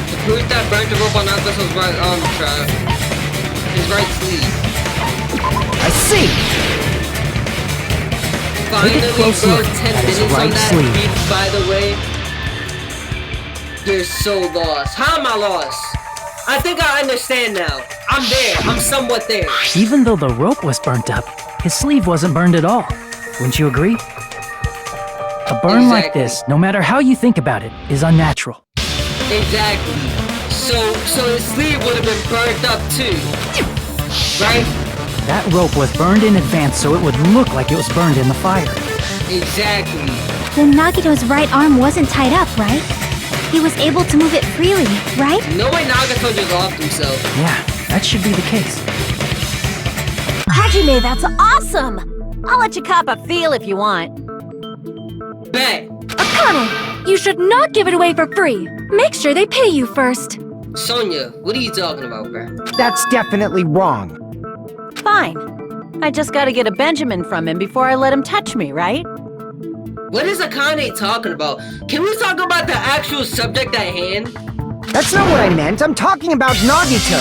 The proof that burnt the rope on Nagato's right arm trap. His right sleeve. I see. Finally, Take a close bro, look 10 at his minutes on right that sleeve. beat, by the way. You're so lost. How am I lost? I think I understand now. I'm there. I'm somewhat there. Even though the rope was burnt up, his sleeve wasn't burned at all. Wouldn't you agree? A burn like Exactly. this, no matter how you think about it, is unnatural. Exactly. So his sleeve would have been burned up too. Right? That rope was burned in advance so it would look like it was burned in the fire. Exactly. Then Nagito's right arm wasn't tied up, right? He was able to move it freely, right? No way Nagato just offed himself. Yeah, that should be the case. Hajime, that's awesome! I'll let you cop a feel if you want. Bet. Akane, you should not give it away for free. Make sure they pay you first. Sonya, what are you talking about, bruh? That's definitely wrong. Fine. I just gotta get a Benjamin from him before I let him touch me, right? What is Akane talking about? Can we talk about the actual subject at hand? That's not what I meant. I'm talking about Nagito.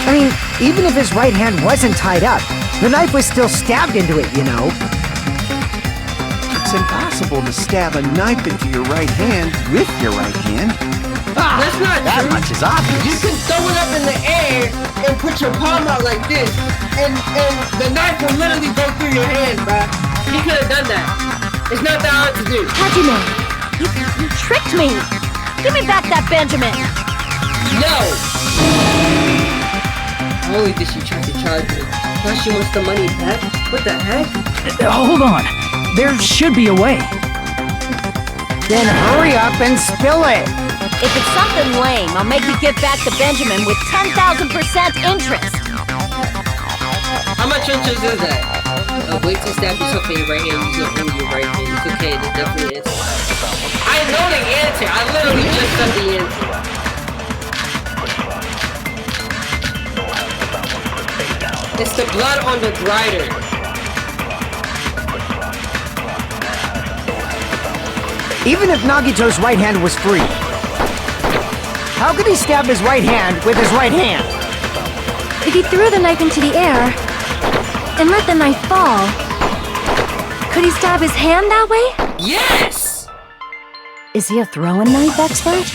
I mean, even if his right hand wasn't tied up, the knife was still stabbed into it, you know? It's impossible to stab a knife into your right hand with your right hand. That's not That true. much is obvious. You can throw it up in the air and put your palm out like this, and the knife will literally go through your hand, bruh. He could have done that. It's not that hard to do. Hajime, you tricked me. Give me back that Benjamin. No! Only did she try to charge me. Now she wants the money back? What the heck? Hold on. There should be a way. Then hurry up and spill it. If it's something lame, I'll make you give back the Benjamin with 10,000% interest. How much interest is that? Wait to stab yourself in your right hand. You don't hold your right hand. It's okay, there's definitely an answer. I know the answer. I literally just said the answer. It's the blood on the grider. Even if Nagito's right hand was free, how could he stab his right hand with his right hand? If he threw the knife into the air and let the knife fall, could he stab his hand that way? Yes! Is he a throwing knife expert?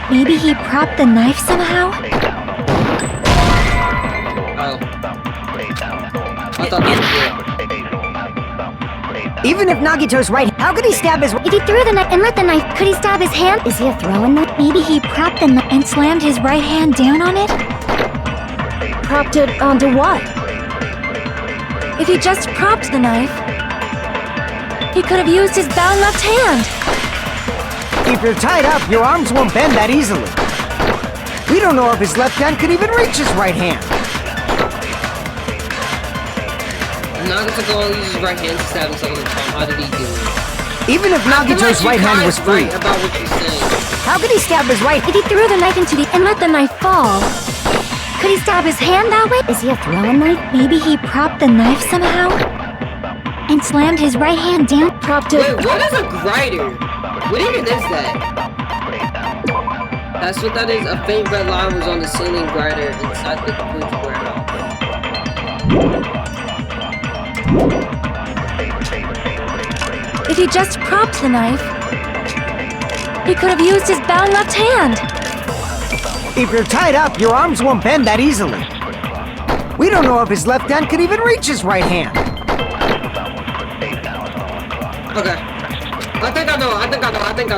Maybe he propped the knife somehow? Oh. I thought that was it. Even if Nagito's right, how could he stab his... If he threw the knife and let the knife, could he stab his hand? Is he a throwing knife? Maybe he propped the knife and slammed his right hand down on it? Propped it onto what? If he just propped the knife, he could have used his bound left hand. If you're tied up, your arms won't bend that easily. We don't know if his left hand could even reach his right hand. Nagito can only use his right hand to stab himself in the palm. How did he do it? Even if Nagito's right hand was free, Right about what you're saying. how could he stab his right... If he threw the knife into the and let the knife fall, could he stab his hand that way? Is he a throwing knife? Maybe he propped the knife somehow and slammed his right hand down. Propped it. Wait, what is a grider? What even is that? That's what that is. A faint red line was on the ceiling grider inside the goods warehouse. If he just propped the knife, he could have used his bound left hand. If you're tied up, your arms won't bend that easily. We don't know if his left hand could even reach his right hand. Okay. I think I know.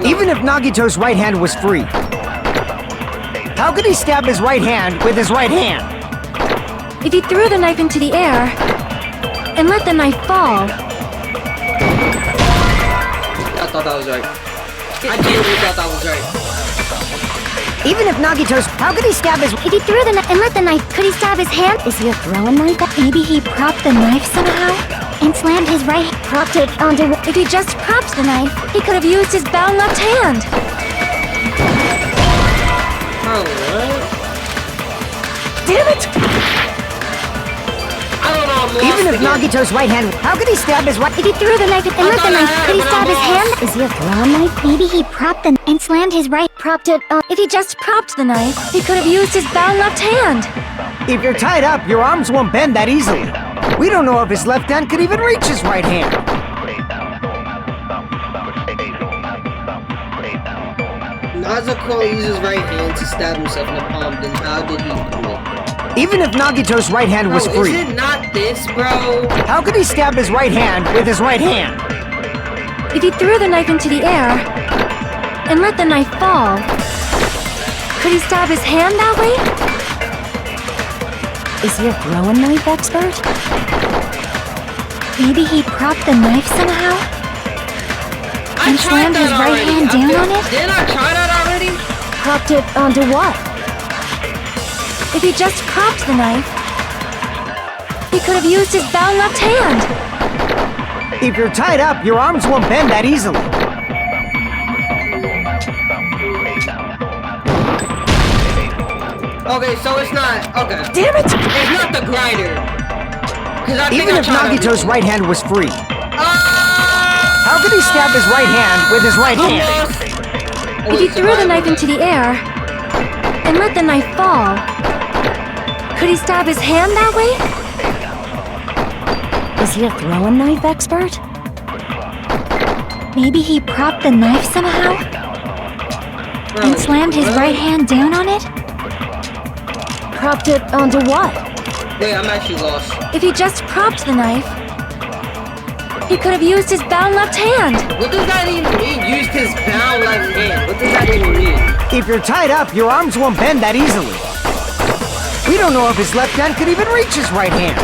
Even if Nagito's right hand was free, how could he stab his right hand with his right hand? If he threw the knife into the air and let the knife fall, I thought that was right. I genuinely thought that was right. Even if Nagito's... How could he stab his... if he threw the knife and let the knife, could he stab his hand? Is he a throwing knife? Maybe he propped the knife somehow and slammed his right hand, propped it onto... If he just propped the knife, he could have used his bound left hand. Oh, what? Damn it! I don't know, I'm lost Even if again. Nagito's right hand... How could he stab his right... If he threw the knife and let the thought I knife, had could he it, but stab I'm his hand? lost. Is he a throwing knife? Maybe he propped the and slammed his right, propped it on. If he just propped the knife, he could have used his bound left hand. If you're tied up, your arms won't bend that easily. We don't know if his left hand could even reach his right hand. Nazuko used his right hand to stab himself in the palm, then how did he do it? Even if Nagito's right hand was Bro, free, is it not this, bro? how could he stab his right hand with his right hand? If he threw the knife into the air and let the knife fall, could he stab his hand that way? Is he a throwing knife expert? Maybe he propped the knife somehow I and tried slammed his that right already. hand down on it? Didn't I try that already? Propped it onto what? If he just propped the knife, he could have used his bound left hand. If you're tied up, your arms won't bend that easily. Okay, so it's not. Okay. Damn it! It's not the grinder. 'Cause I think Even I if tried Nagito's everything. right hand was free, Ah! how could he stab his right hand with his right I'm hand? lost. If he threw the knife into the air and let the knife fall, could he stab his hand that way? Is he a throwing knife expert? Maybe he propped the knife somehow and slammed his right hand down on it? Propped it onto what? Wait, I'm actually lost. If he just propped the knife, he could have used his bound left hand. What does that even mean? Used his bound left hand. What does that even mean? If you're tied up, your arms won't bend that easily. We don't know if his left hand could even reach his right hand.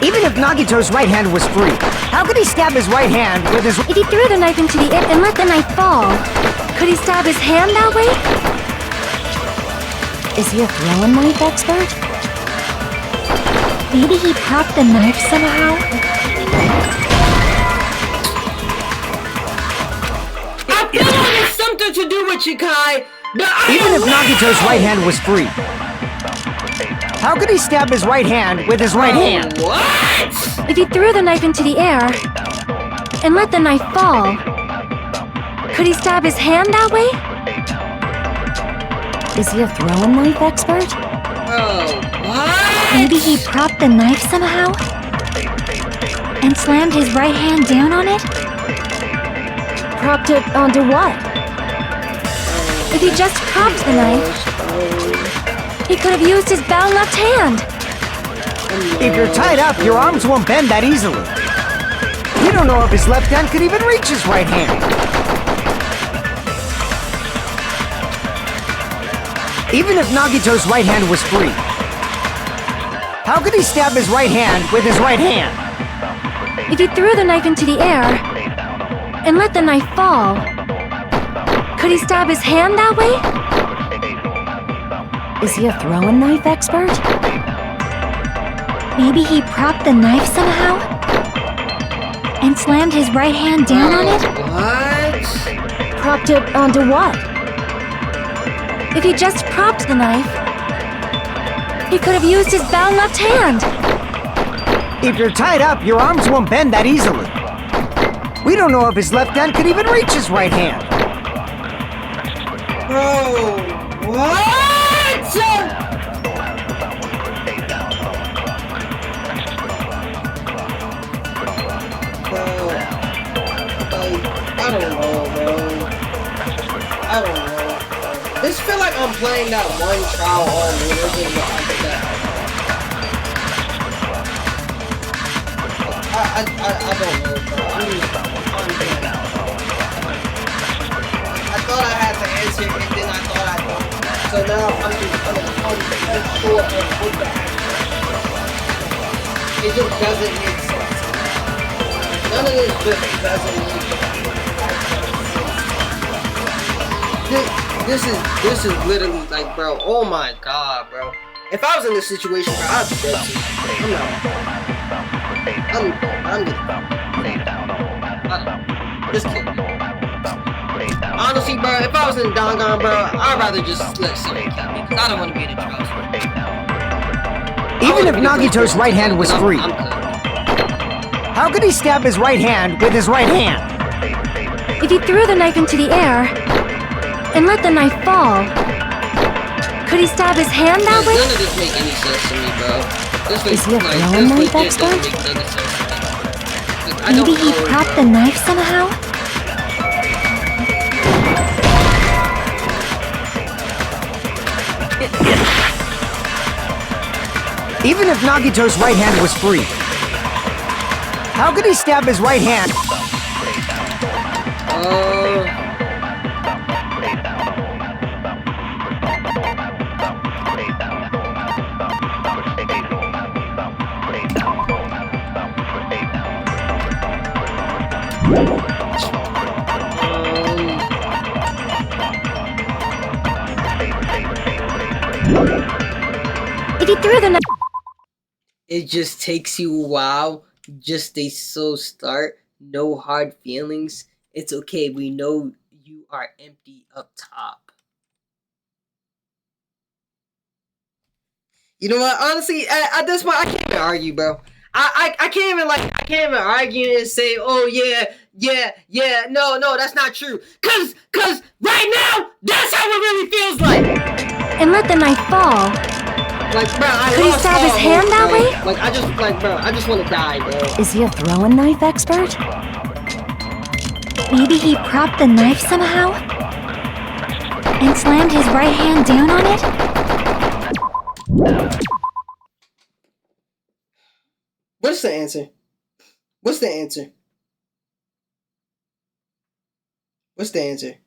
Even if Nagito's right hand was free, how could he stab his right hand with his... If he threw the knife into the air and let the knife fall, could he stab his hand that way? Is he a throwing knife expert? Maybe he propped the knife somehow? I feel like it's something to do with Shikai, but Even if Nagito's right hand was free, how could he stab his right hand with his right hand? What? If he threw the knife into the air and let the knife fall, could he stab his hand that way? Is he a throwing knife expert? Oh, what? Maybe he propped the knife somehow and slammed his right hand down on it? Propped it onto what? If he just propped the knife, he could have used his bound left hand. If you're tied up, your arms won't bend that easily. We don't know if his left hand could even reach his right hand. Even if Nagito's right hand was free, how could he stab his right hand with his right hand? If he threw the knife into the air and let the knife fall, could he stab his hand that way? Is he a throwing knife expert? Maybe he propped the knife somehow and slammed his right hand down on it? What? Propped it onto what? If he just propped the knife, he could have used his bound left hand. If you're tied up, your arms won't bend that easily. We don't know if his left hand could even reach his right hand. Bro, what? I don't know, bro. I don't know. This feel like I'm playing that one trial all religion I don't know, bro. I thought I had the answer, and then I thought I don't. So now I'm unsure of what the answer is. It just doesn't make sense. None of this just doesn't make sense. This is literally like, bro, oh my god, bro. If I was in this situation, bro, I'd be dead too. I'm just kidding. Honestly, bro, if I was in Danganronpa, bro, I'd rather just let someone kill me, because I don't want to be in a trial. Even if Nagito's right hand was free, how could he stab his right hand with his right hand? If he threw the knife into the air and let the knife fall, could he stab his hand that way? None of this make any sense to me, bro. Is he a throwing knife expert? Maybe he propped the knife somehow? Even if Nagito's right hand was free, how could he stab his right hand? If he threw the knife... It just takes you a while. Just a slow start. No hard feelings. It's okay. We know you are empty up top. You know what? Honestly, at this point, I can't even argue, bro. I can't even argue and say, oh yeah, no, that's not true. Cause right now, that's how it really feels like. And let the knife fall. Like, bro, could he stab his hand that way? Like, I just want to die, bro. Is he a throwing knife expert? Maybe he propped the knife somehow? And slammed his right hand down on it? What's the answer? What's the answer? What's the answer?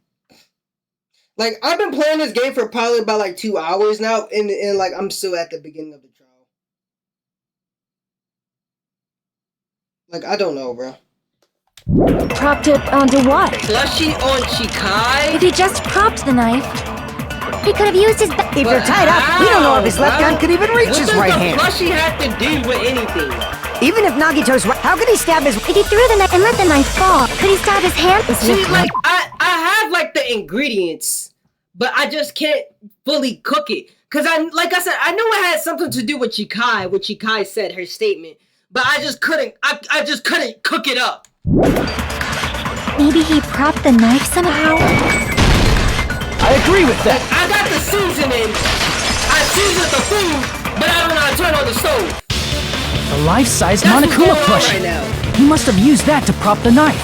Like, I've been playing this game for probably about like 2 hours now, and like I'm still at the beginning of the trial. Like, I don't know, bro. Propped it onto what? Plushie on Chikai? If he just propped the knife, he could have used his If you're tied up, we don't know if his left hand could even reach his right hand. What does the plushie have to do with anything? Even if Nagito's right, how could he stab his... If he threw the knife and let the knife fall, could he stab his hand? See, like, I have, like, the ingredients, but I just can't fully cook it. Because, like I said, I knew it had something to do with Chikai, what Chikai said, her statement. But I just couldn't, I just couldn't cook it up. Maybe he propped the knife somehow? I agree with that. I got the seasoning. I seasoned the food, but I don't know how to turn on the stove. The life-size Monokuma plushie. He must have used that to prop the knife.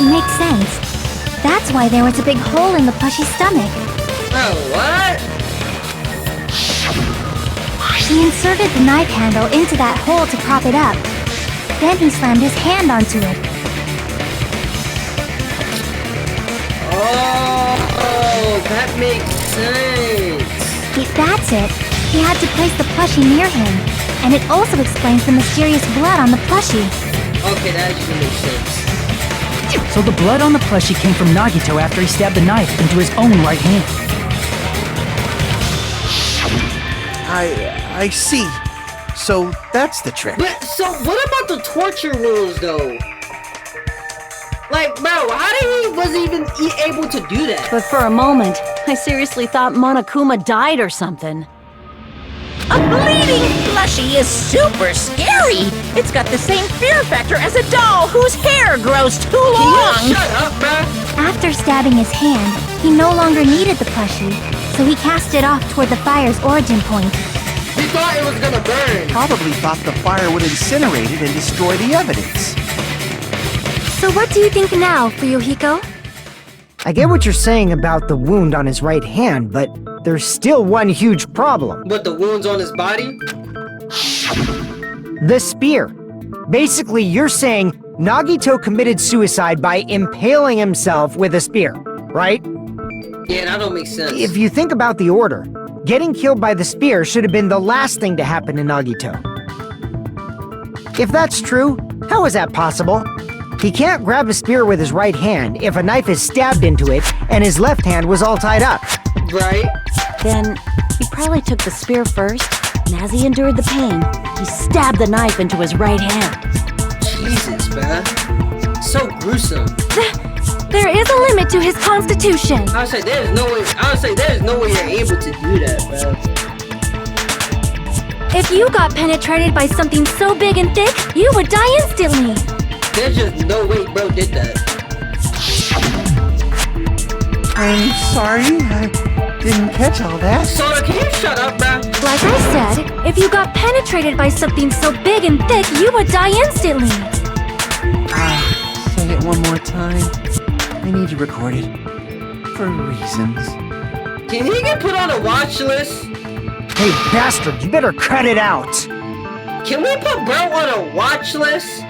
It makes sense. That's why there was a big hole in the plushie's stomach. Oh, what? He inserted the knife handle into that hole to prop it up. Then he slammed his hand onto it. Oh, that makes sense. If that's it, he had to place the plushie near him. And it also explains the mysterious blood on the plushie. Okay, that actually makes sense. So the blood on the plushie came from Nagito after he stabbed the knife into his own right hand. I see. So that's the trick. But, so what about the torture rules, though? Like, bro, how was he even able to do that? But for a moment, I seriously thought Monokuma died or something. A bleeding plushie is super scary. It's got the same fear factor as a doll whose hair grows too long. Can you shut up, bro? After stabbing his hand, he no longer needed the plushie, so he cast it off toward the fire's origin point. He thought it was gonna burn. Probably thought the fire would incinerate it and destroy the evidence. So what do you think now, Fuyuhiko? I get what you're saying about the wound on his right hand, but there's still one huge problem. What, the wounds on his body? The spear. Basically, you're saying Nagito committed suicide by impaling himself with a spear, right? Yeah, that don't make sense. If you think about the order, getting killed by the spear should have been the last thing to happen to Nagito. If that's true, how is that possible? He can't grab a spear with his right hand if a knife is stabbed into it and his left hand was all tied up. Right? Then, he probably took the spear first, and as he endured the pain, he stabbed the knife into his right hand. Jesus, man. So gruesome. There is a limit to his constitution. I would say there's no way you're able to do that, bro. If you got penetrated by something so big and thick, you would die instantly. There's just no way bro did that. I'm sorry, I didn't catch all that. Sora, can you shut up, bro? Like I said, if you got penetrated by something so big and thick, you would die instantly. Say it one more time. I need to record it. For reasons. Can he get put on a watch list? Hey, bastard, you better cut it out! Can we put bro on a watch list?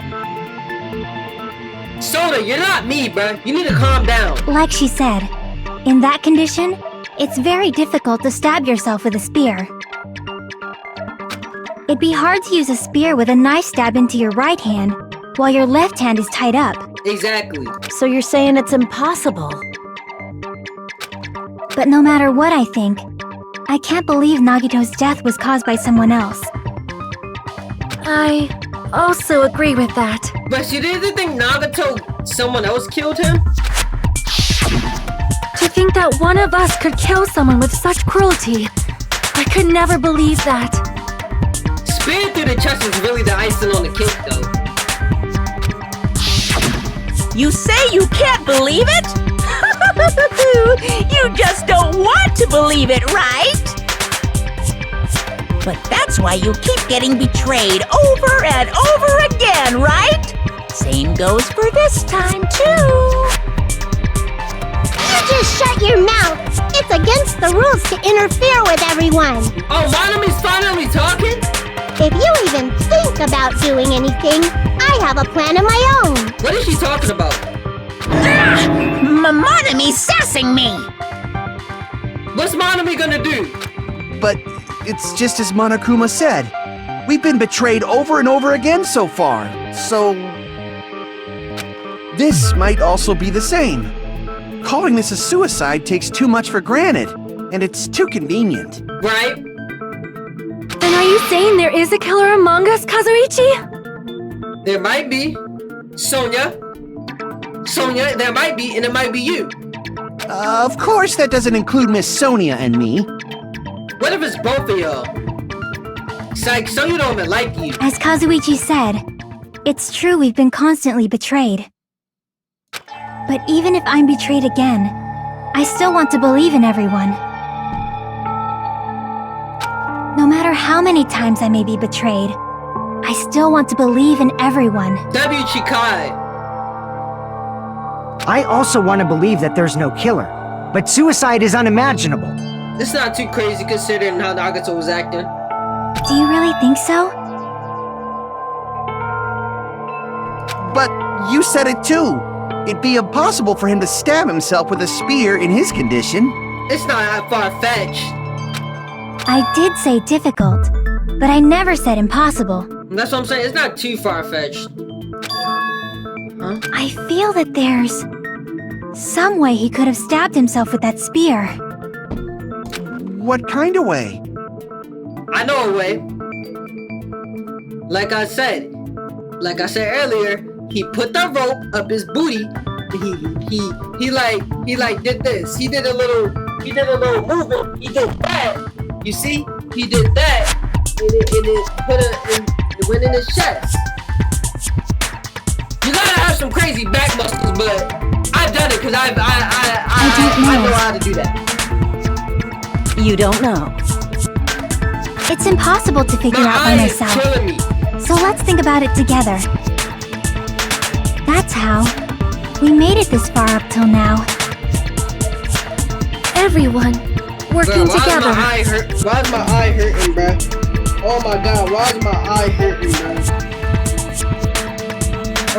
Soda, you're not me, bro. You need to calm down. Like she said, in that condition, it's very difficult to stab yourself with a spear. It'd be hard to use a spear with a knife stab into your right hand, while your left hand is tied up. Exactly. So you're saying it's impossible? But no matter what I think, I can't believe Nagito's death was caused by someone else. I also agree with that. But you didn't think Nagito, someone else killed him? To think that one of us could kill someone with such cruelty, I could never believe that. Spear through the chest trust is really the icing on the cake, though. You say you can't believe it? You just don't want to believe it, right? But that's why you keep getting betrayed over and over again, right? Same goes for this time, too. You just shut your mouth. It's against the rules to interfere with everyone. Oh, Monomi's finally talking? If you even think about doing anything, I have a plan of my own. What is she talking about? Monomi's sassing me! What's Monomi gonna do? But it's just as Monokuma said. We've been betrayed over and over again so far, so... This might also be the same. Calling this a suicide takes too much for granted, and it's too convenient. Right? Then are you saying there is a killer among us, Kazuichi? There might be. Sonia, there might be, and it might be you. Of course that doesn't include Miss Sonia and me. What if it's both of y'all? Psych, Sonia don't even like you. As Kazuichi said, it's true we've been constantly betrayed. But even if I'm betrayed again, I still want to believe in everyone. No matter how many times I may be betrayed, I still want to believe in everyone. W. Chikai. I also want to believe that there's no killer, but suicide is unimaginable. It's not too crazy considering how Nagato was acting. Do you really think so? But you said it too. It'd be impossible for him to stab himself with a spear in his condition. It's not that far-fetched. I did say difficult, but I never said impossible. That's what I'm saying, it's not too far-fetched. Huh? I feel that there's some way he could have stabbed himself with that spear. What kind of way? I know a way. Like I said earlier, he put the rope up his booty. He like did this. He did a little movement. He did that. You see? He did that, and it went in his chest. You gotta have some crazy back muscles, but I've done it because I know how to do that. You don't know. It's impossible to figure out by eye is myself. killing me. So let's think about it together. That's how we made it this far up till now. Everyone working together. Why is my eye hurting, bruh? Oh my god, why is my eye hurting, bruh?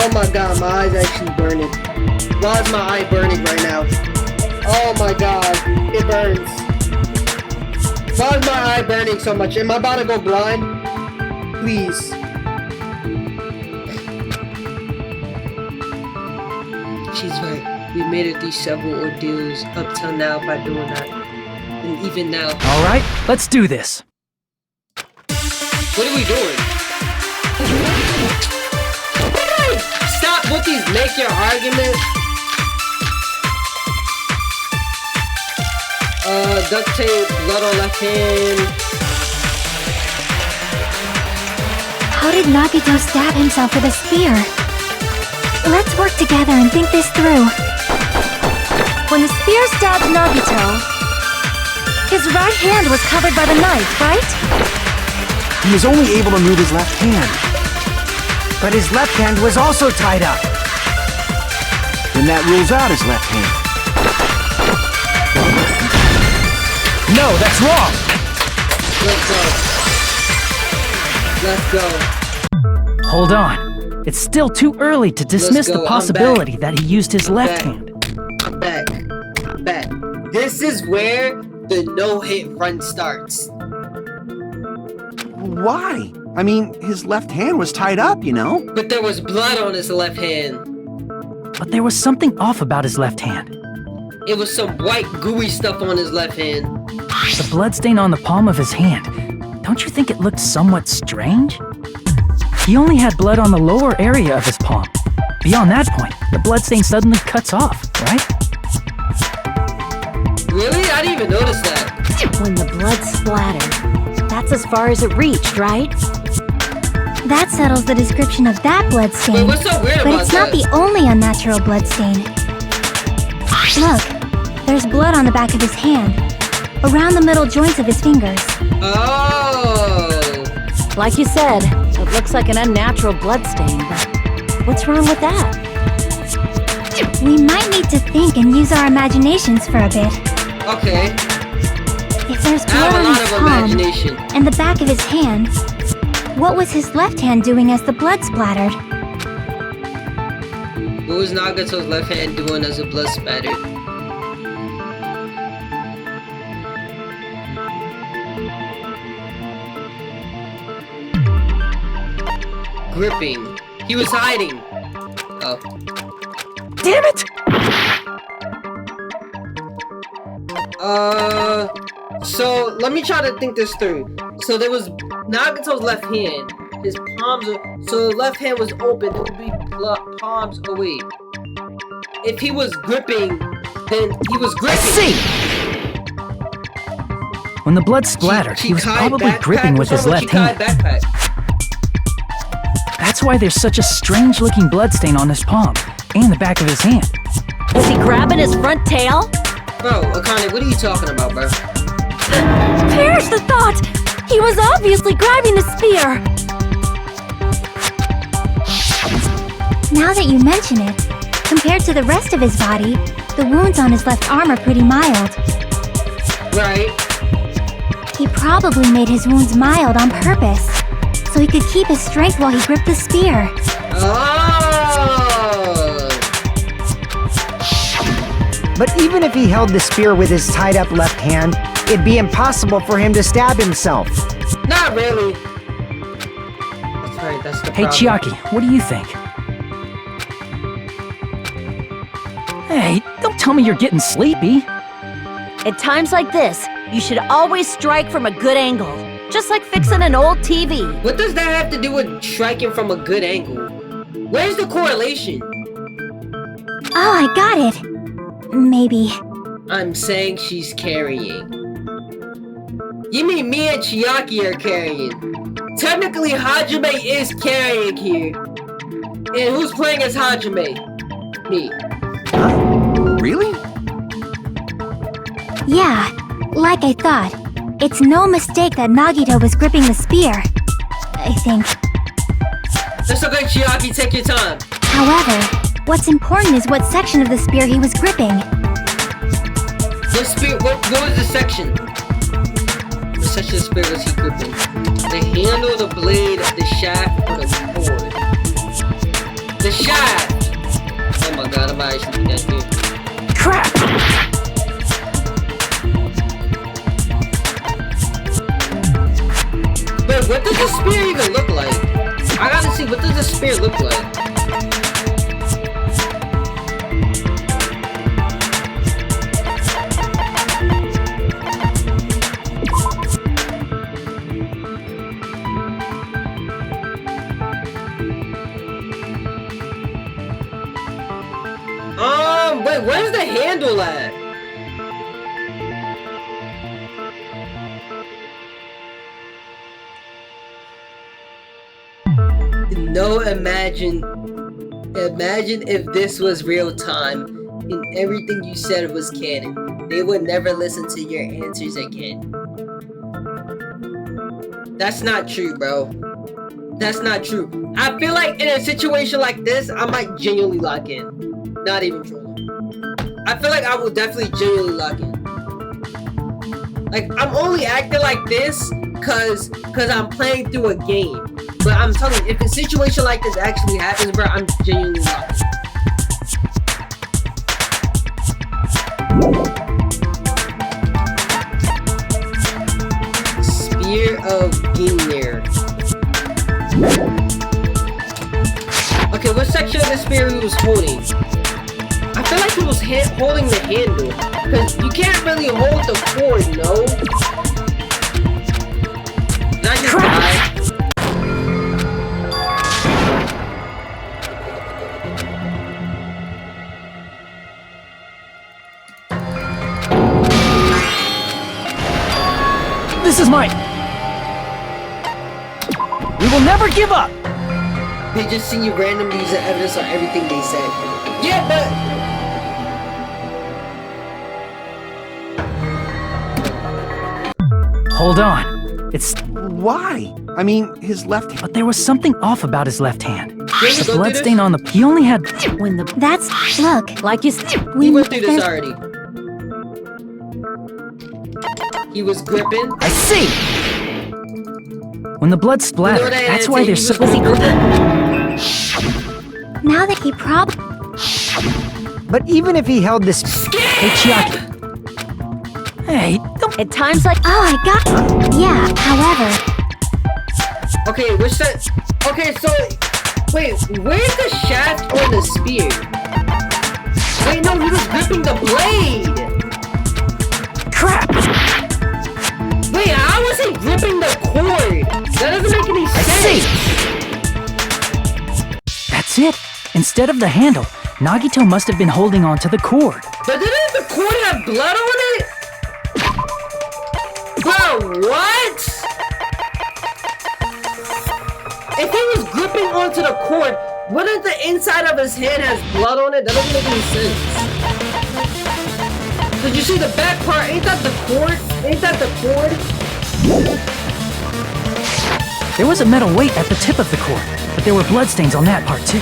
Oh my god, my eye's actually burning. Why is my eye burning right now? Oh my god, it burns. Why is my eye burning so much? Am I about to go blind? Please. She's right. We made it through several ordeals up till now by doing that. And even now. Alright, let's do this. What are we doing? Stop with these make your argument. Duct tape, blood on left hand. How did Nagito stab himself with a spear? Let's work together and think this through. When the spear stabbed Nagito, his right hand was covered by the knife, right? He was only able to move his left hand. But his left hand was also tied up. Then that rules out his left hand. No, that's wrong! Let's go. Hold on. It's still too early to dismiss the possibility that he used his left hand. I'm back. This is where the no-hit run starts. Why? I mean, his left hand was tied up, you know? But there was blood on his left hand. But there was something off about his left hand. It was some white gooey stuff on his left hand. The bloodstain on the palm of his hand. Don't you think it looked somewhat strange? He only had blood on the lower area of his palm. Beyond that point, the bloodstain suddenly cuts off, right? Really? I didn't even notice that. When the blood splattered, that's as far as it reached, right? That settles the description of that bloodstain. Wait, what's so weird But about it's not the only unnatural bloodstain. Look, there's blood on the back of his hand, around the middle joints of his fingers. Oh. Like you said, it looks like an unnatural bloodstain, but what's wrong with that? We might need to think and use our imaginations for a bit. Okay. If there's I have blood a on lot his of palm imagination. and the back of his hand, what was his left hand doing as the blood splattered? What was Nagato's left hand doing as the blood spattered? Gripping. He was hiding. Oh. Damn it! So let me try to think this through. So there was Nagato's left hand. His palms are, so the left hand was open, it would be palms away. If he was gripping, then he was gripping. See! When the blood splattered, he was probably gripping with his left hand. That's why there's such a strange-looking bloodstain on his palm and the back of his hand. Was he grabbing his front tail? Bro, Akane, what are you talking about, bro? Perish the thought! He was obviously grabbing the spear! Now that you mention it, compared to the rest of his body, the wounds on his left arm are pretty mild. Right. He probably made his wounds mild on purpose, so he could keep his strength while he gripped the spear. Oh! But even if he held the spear with his tied up left hand, it'd be impossible for him to stab himself. Not really. That's right, that's the Hey, problem. Chiaki, what do you think? Hey, don't tell me you're getting sleepy. At times like this, you should always strike from a good angle. Just like fixing an old TV. What does that have to do with striking from a good angle? Where's the correlation? Oh, I got it. Maybe. I'm saying she's carrying. You mean me and Chiaki are carrying? Technically, Hajime is carrying here. And who's playing as Hajime? Me. Huh? Really? Yeah, like I thought. It's no mistake that Nagito was gripping the spear. I think. That's okay, Chiaki, take your time. However, what's important is what section of the spear he was gripping. What spear? What was the section? What section of the spear was he gripping? The handle, the blade, the shaft, or the cord? The shaft! Oh my god, I might actually be that here. Crap! But what does the spear even look like? I gotta see, what does the spear look like? Wait, where's the handle at? No, imagine if this was real time and everything you said was canon. They would never listen to your answers again. That's not true, bro. That's not true. I feel like in a situation like this, I might genuinely lock in. Not even trolling. I feel like I will definitely genuinely lock in. Like, I'm only acting like this cause I'm playing through a game. But I'm telling you, if a situation like this actually happens, bro, I'm genuinely locked in. Spear of Gimnir. Okay, what section of the spear he was holding? I feel like he was holding the handle. Because you can't really hold the cord, no? Did I just die? This is my... will never give up! They just see you randomly using evidence on everything they said. Yeah, but... Hold on. It's... Why? I mean, his left hand. But there was something off about his left hand. Did The bloodstain on the... He only had... When the That's... Look, like you We went through this already. He was gripping. I see! When the blood splattered, that's why there's so... now that he probably... But even if he held this... Hey, Chiaki. Hey, don't... at times like Oh, I got... Yeah, however... Okay, which side? Okay, so... Wait, where's the shaft or the spear? Wait, no, he was gripping the blade! Crap! Wait, I wasn't gripping the cord! That doesn't make any sense! That's it. Instead of the handle, Nagito must have been holding on to the cord. But didn't the cord have blood on it? Bro, what? If he was gripping onto the cord, wouldn't the inside of his hand has blood on it? That doesn't make any sense. Did you see the back part? Ain't that the cord? Ain't that the cord? There was a metal weight at the tip of the cord, but there were bloodstains on that part too.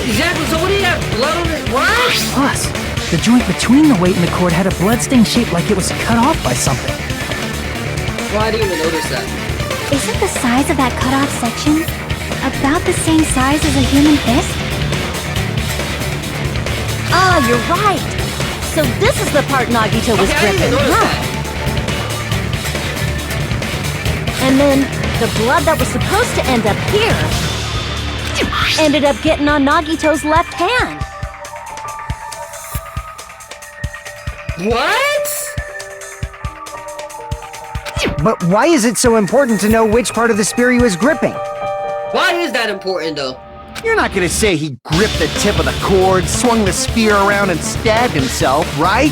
Exactly, so what do you have? Blood on it? What? Plus, the joint between the weight and the cord had a bloodstain shaped like it was cut off by something. Well, I didn't even notice that. Isn't the size of that cut-off section about the same size as a human fist? ah, you're right. So this is the part Nagito was Okay, I didn't even gripping, notice huh? that. And then the blood that was supposed to end up here ended up getting on Nagito's left hand. What? But why is it so important to know which part of the spear he was gripping? Why is that important, though? You're not gonna say he gripped the tip of the cord, swung the spear around, and stabbed himself, right?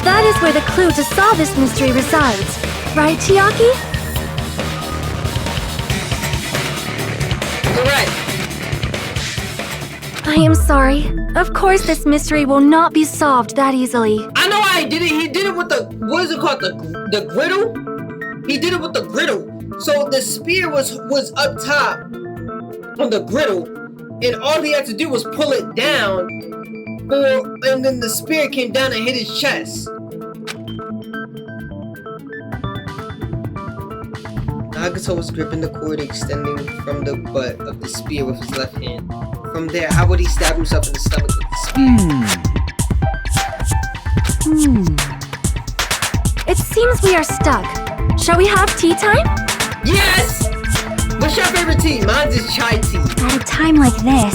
That is where the clue to solve this mystery resides. Right, Chiaki? Correct. I am sorry. Of course this mystery will not be solved that easily. I know I did it. He did it with the, what is it called? The griddle? He did it with the griddle. So the spear was up top on the griddle, and all he had to do was pull it down, and then the spear came down and hit his chest. Nagito was gripping the cord extending from the butt of the spear with his left hand. From there, how would he stab himself in the stomach with the spear? It seems we are stuck. Shall we have tea time? Yes! What's your favorite tea? Mine's is chai tea. At a time like this.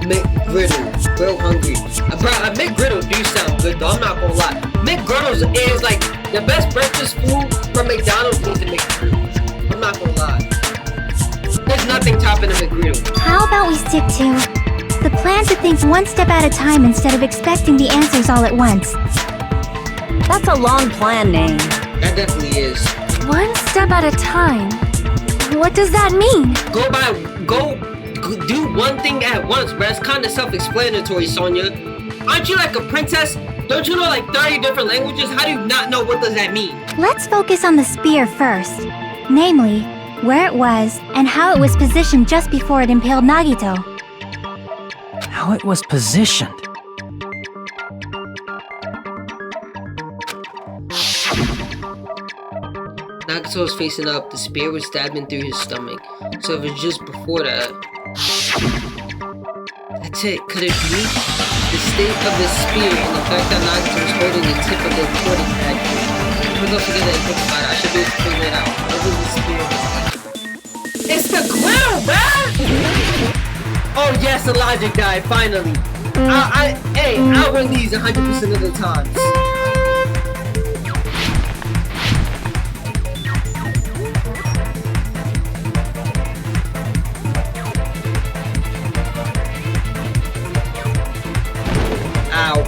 McGriddle. Real hungry. Bro, a McGriddle do sound good though, I'm not gonna lie. McGriddles is like the best breakfast food from McDonald's is the McGriddle. I'm not gonna lie. There's nothing topping a McGriddle. How about we stick to the plan to think one step at a time instead of expecting the answers all at once? That's a long plan name. That definitely is. One step at a time? What does that mean? Go do one thing at once, bro. It's kind of self-explanatory, Sonya. Aren't you like a princess? Don't you know like 30 different languages? How do you not know what does that mean? Let's focus on the spear first. Namely, where it was and how it was positioned just before it impaled Nagito. How it was positioned. Nagito was facing up. The spear was stabbing through his stomach. So it was just before that. That's it. Could it be? The state of the spear and the fact that Nagito was holding the tip of the recording pad. We're going to get that book about it. I should be able to figure it out. What was the spear? It's the griddle, man! Oh yes, the logic died, finally. I win these 100% of the times. Ow.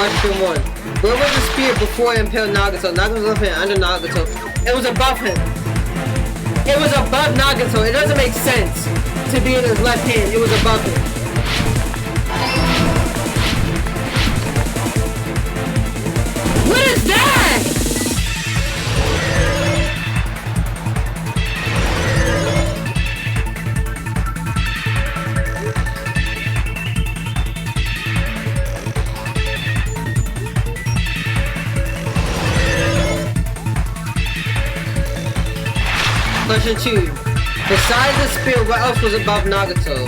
Question 1. Where was the spear before it impaled Nagato? Nagato's left hand under Nagato. It was above him. It was above Nagato. It doesn't make sense to be in his left hand. It was above him. What is that? Question 2. Besides the spear, what else was above Nagato?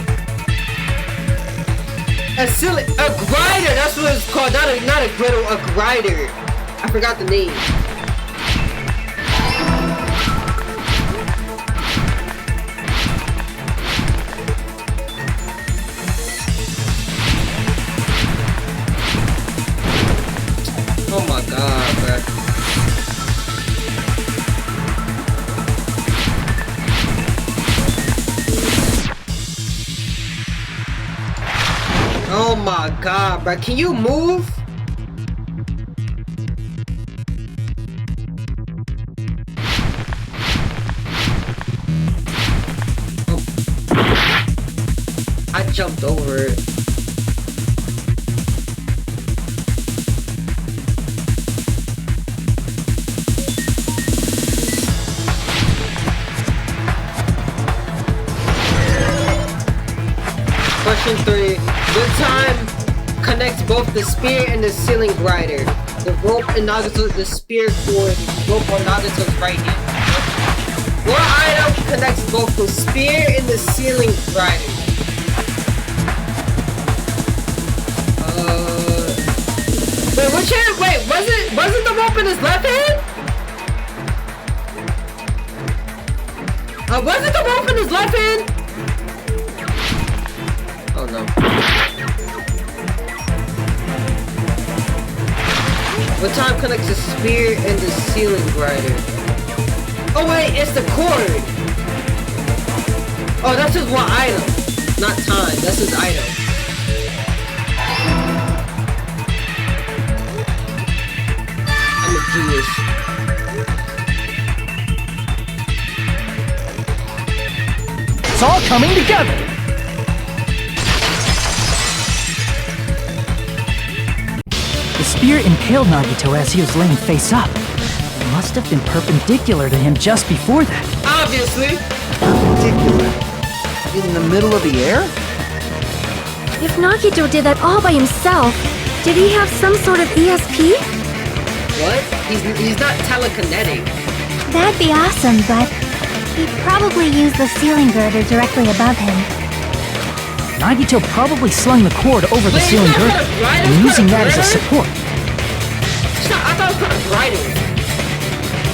A grider! That's what it's called. Not a griddle, a grider. I forgot the name. Oh my god, bruh. Oh my god, bro. Can you move? Oh. I jumped over it. Question 3. What time connects both the spear and the ceiling grider? The rope and Nagato's the spear cord, rope on Nagato's right hand. What item connects both the spear and the ceiling grider? Wait, which hand? Wait, wasn't the rope in his left hand? Wasn't the rope in his left hand? Oh no. What time connects the spear and the ceiling grider? Oh wait, it's the cord! Oh, that's just one item. Not time, that's his item. I'm a genius. It's all coming together! The spear impaled Nagito as he was laying face up. It must have been perpendicular to him just before that. Obviously! Perpendicular? In the middle of the air? If Nagito did that all by himself, did he have some sort of ESP? What? He's not telekinetic. That'd be awesome, but he'd probably use the ceiling girder directly above him. Nagito probably slung the cord over the ceiling girder and using that as a support. I thought it was called a grider.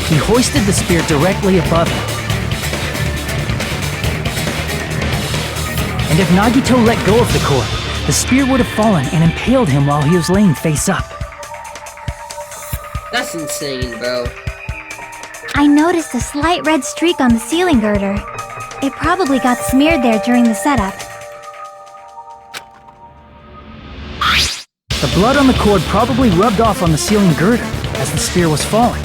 He hoisted the spear directly above him. And if Nagito let go of the cord, the spear would have fallen and impaled him while he was laying face up. That's insane, bro. I noticed a slight red streak on the ceiling girder. It probably got smeared there during the setup. The blood on the cord probably rubbed off on the ceiling girder as the spear was falling.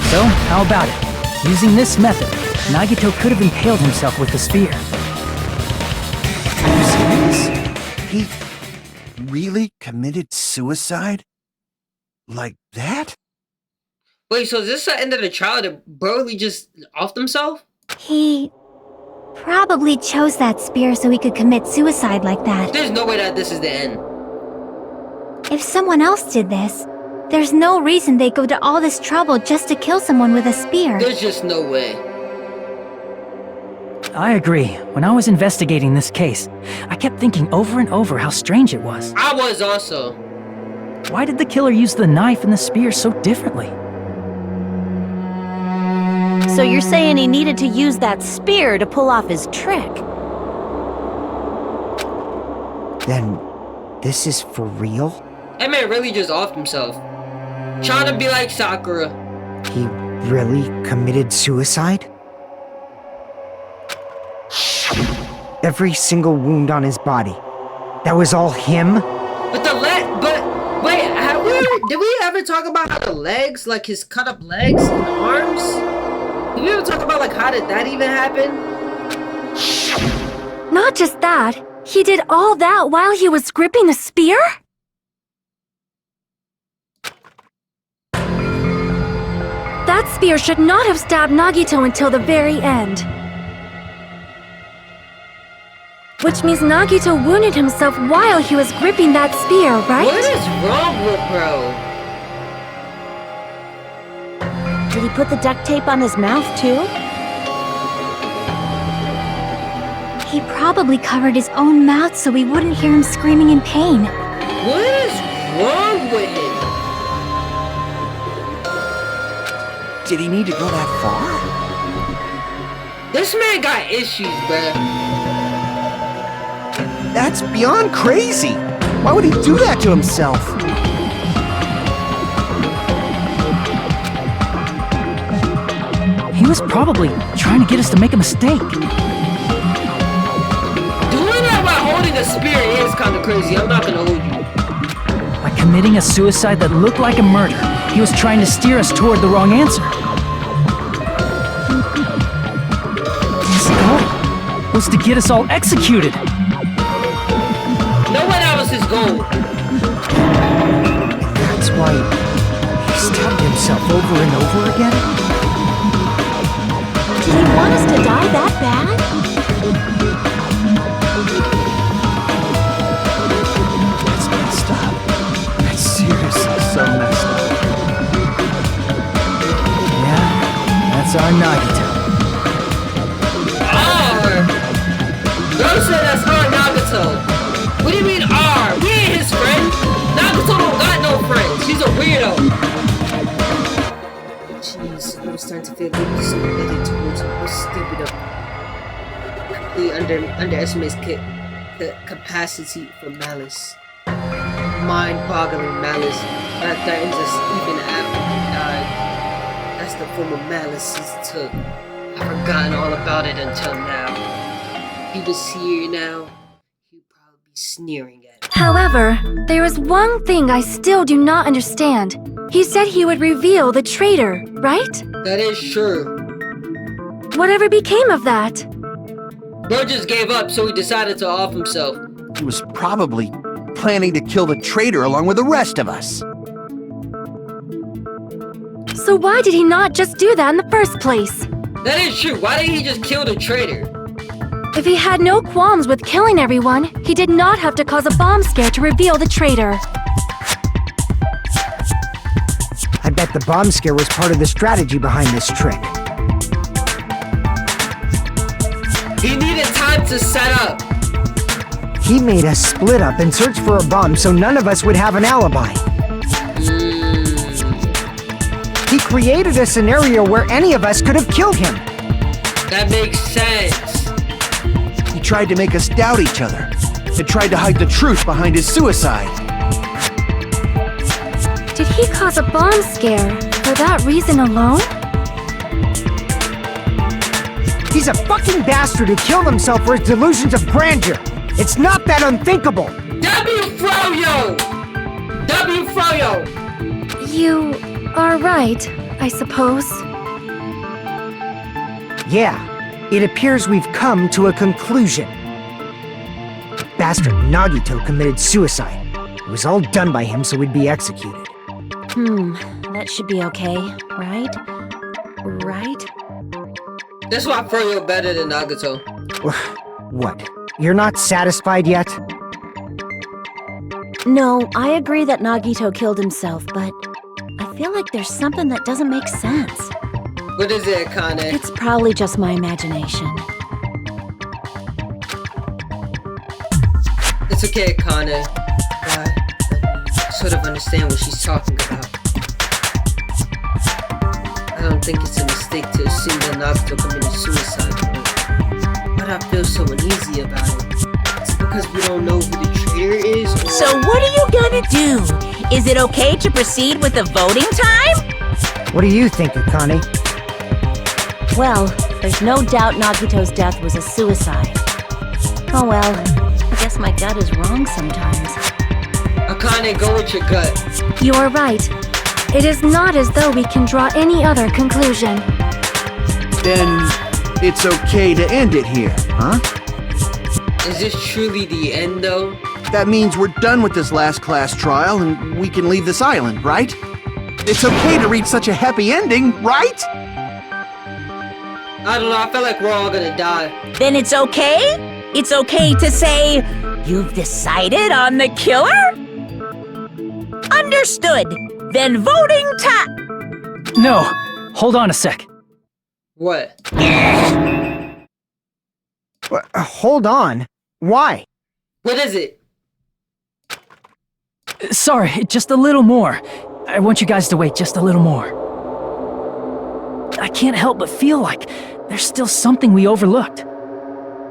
So, how about it? Using this method, Nagito could have impaled himself with the spear. Are you serious? He really committed suicide? Like that? Wait, so is this the end of the trial that Broly just offed himself? He probably chose that spear so he could commit suicide like that. There's no way that this is the end. If someone else did this, there's no reason they'd go to all this trouble just to kill someone with a spear. There's just no way. I agree. When I was investigating this case, I kept thinking over and over how strange it was. I was also. Why did the killer use the knife and the spear so differently? So you're saying he needed to use that spear to pull off his trick? Then, this is for real? That man really just offed himself. Trying to be like Sakura. He really committed suicide? Every single wound on his body, That was all him? But wait, did we ever talk about how the legs, like his cut up legs and arms? Did we ever talk about like how did that even happen? Not just that, he did all that while he was gripping the spear? That spear should not have stabbed Nagito until the very end. Which means Nagito wounded himself while he was gripping that spear, right? What is wrong with bro? Did he put the duct tape on his mouth too? He probably covered his own mouth so we wouldn't hear him screaming in pain. What is wrong with him? Did he need to go that far? This man got issues, bruh. That's beyond crazy. Why would he do that to himself? He was probably trying to get us to make a mistake. Doing that while holding a spear is kind of crazy. I'm not gonna hold you. By committing a suicide that looked like a murder, he was trying to steer us toward the wrong answer. His goal was to get us all executed. No one else is gold. That's why he stabbed himself over and over again? Did he want us to die that bad? That's messed up. That's seriously so messed up. Yeah, that's our Nagito. Bro said that's our Nagato. What do you mean R? We ain't his friend. Nagato don't got no friends. He's a weirdo. Jeez, I was starting to feel really sympathetic towards him. How stupid of him. Completely underestimates the capacity for malice. Mind-boggling malice that threatens us even after we died. That's the form of malice he took. I've forgotten all about it until now. If he was here now, he'd probably be sneering at me. However, there is one thing I still do not understand. He said he would reveal the traitor, right? That is true. Whatever became of that? Bro just gave up, so he decided to off himself. He was probably planning to kill the traitor along with the rest of us. So why did he not just do that in the first place? That is true. Why didn't he just kill the traitor? If he had no qualms with killing everyone, he did not have to cause a bomb scare to reveal the traitor. I bet the bomb scare was part of the strategy behind this trick. He needed time to set up. He made us split up and search for a bomb so none of us would have an alibi. He created a scenario where any of us could have killed him. That makes sense. He tried to make us doubt each other. He tried to hide the truth behind his suicide. Did he cause a bomb scare for that reason alone? He's a fucking bastard who killed himself for his delusions of grandeur. It's not that unthinkable. W Froyo! W Froyo! You are right, I suppose. Yeah, it appears we've come to a conclusion. Bastard Nagito committed suicide. It was all done by him so we'd be executed. That should be okay, right? Right? That's why Froyo better than Nagato. What? You're not satisfied yet? No, I agree that Nagito killed himself, but I feel like there's something that doesn't make sense. What is it, Kane? It's probably just my imagination. It's okay, Kane. I sort of understand what she's talking about. I don't think it's a mistake to assume that Nagato committed suicide, but I feel so uneasy about it. It's because we don't know who the traitor is, or... So what are you gonna do? Is it okay to proceed with the voting time? What do you think, Akane? Well, there's no doubt Nagito's death was a suicide. Oh well, I guess my gut is wrong sometimes. Akane, go with your gut. You're right. It is not as though we can draw any other conclusion. Then it's okay to end it here, huh? Is this truly the end, though? That means we're done with this last class trial and we can leave this island, right? It's okay to reach such a happy ending, right? I don't know, I feel like we're all gonna die. Then it's okay? It's okay to say, you've decided on the killer? Understood. Then voting time. No, hold on a sec. What? Hold on. Why? What is it? Sorry, just a little more. I want you guys to wait just a little more. I can't help but feel like there's still something we overlooked.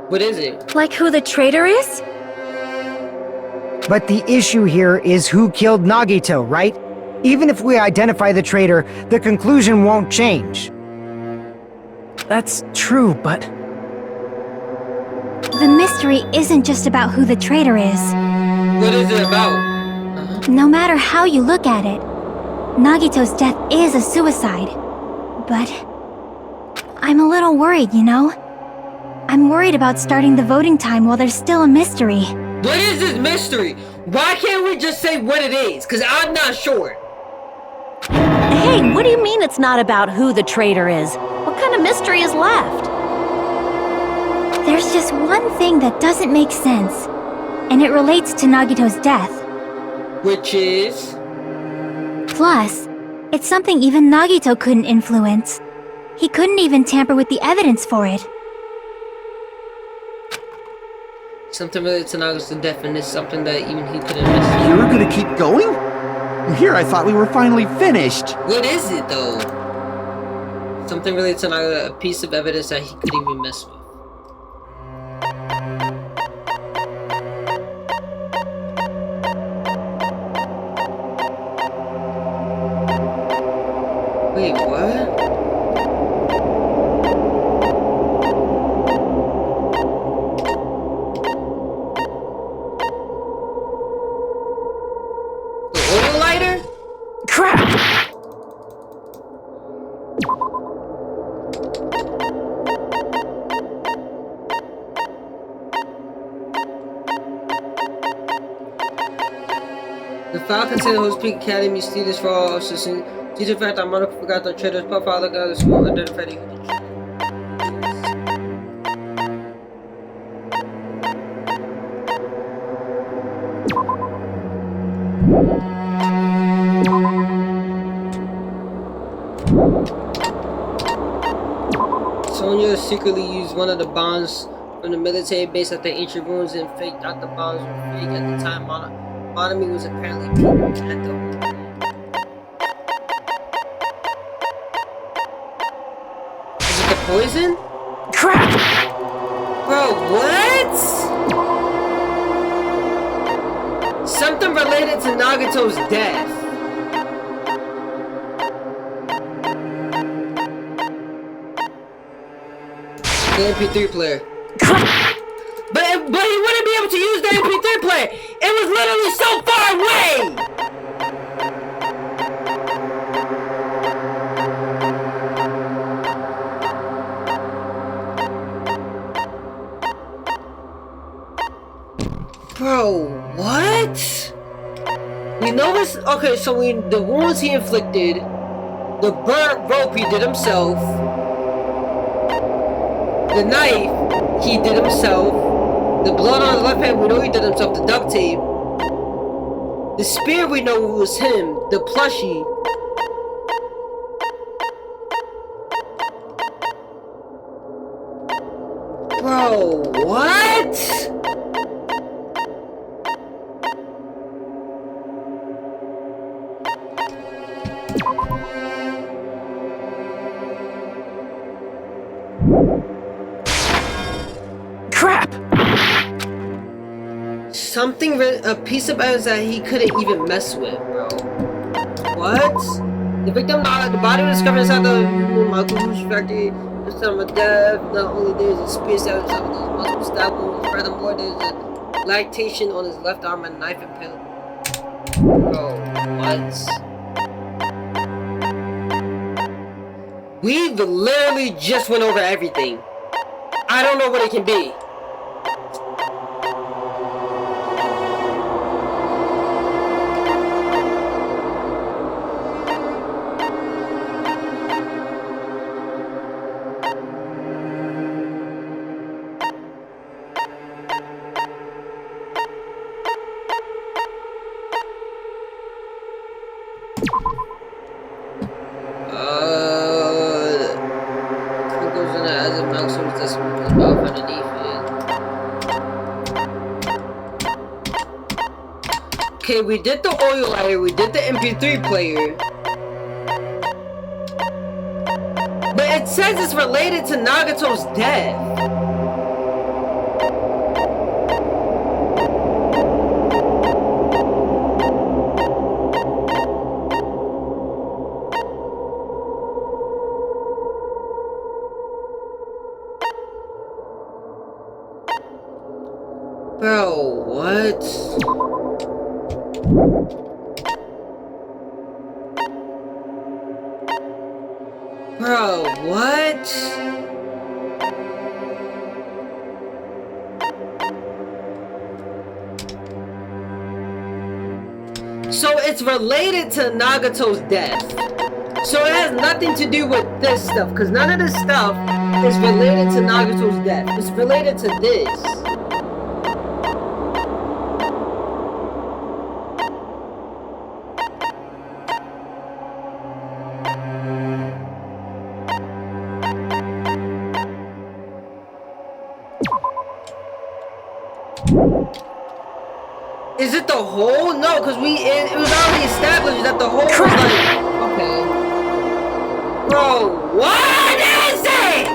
What is it? Like who the traitor is? But the issue here is who killed Nagito, right? Even if we identify the traitor, the conclusion won't change. That's true, but The mystery isn't just about who the traitor is. What is it about? No matter how you look at it, Nagito's death is a suicide. But I'm a little worried, you know? I'm worried about starting the voting time while there's still a mystery. What is this mystery? Why can't we just say what it is? Because I'm not sure. Hey, what do you mean it's not about who the traitor is? What kind of mystery is left? There's just one thing that doesn't make sense, and it relates to Nagito's death. Which is? Plus, it's something even Nagito couldn't influence. He couldn't even tamper with the evidence for it. Something related to Nagito's death, and it's something that even he couldn't miss. You were gonna keep going? Here I thought we were finally finished. What is it, though? Something related to Nagito, a piece of evidence that he couldn't even mess with. Wait, what? The oil lighter? crap! The file contains Host Peak Academy students for all officers. Due to the fact that Monica forgot the traitor's profile, look at the school identified who the traitor is. Sonya secretly used one of the bombs from the military base at the ancient ruins and faked out the bombs were fake at the time. Monami was apparently peeping at the Is it the poison? Crap! Bro, what? Something related to Nagito's death. The MP3 player. But he wouldn't be able to use the MP3 player. It was literally so far away. Bro, what? We know it's okay. So the wounds he inflicted, the burnt rope he did himself. The knife, he did himself. The blood on his left hand, we know he did himself. The duct tape. The spear, we know it was him. The plushie. Bro, what? Crap! Something, a piece of evidence that he couldn't even mess with, bro. What? The victim, the body was discovered inside the Makubushi factory. This time of death, not only there's a spear stab inside of those multiple stab wounds, furthermore, there's a lactation on his left arm and knife and pill. Bro, what? We literally just went over everything. I don't know what it can be. Okay, we did the oil lighter, we did the MP3 player. But it says it's related to Nagato's death. Bro, what? Bro, what? So it's related to Nagato's death. So it has nothing to do with this stuff, because none of this stuff is related to Nagato's death. It's related to this. Is it the hole? No, because it was already established that the hole was like, okay. Bro, what is it?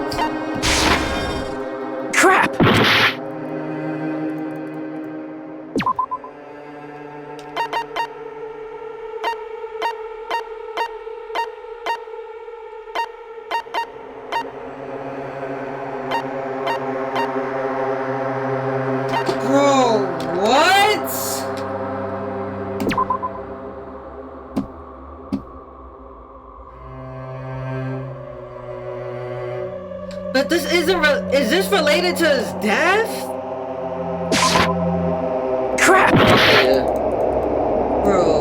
Crap! Bro, what? But this isn't is this related to his death? Crap! Okay. Bro.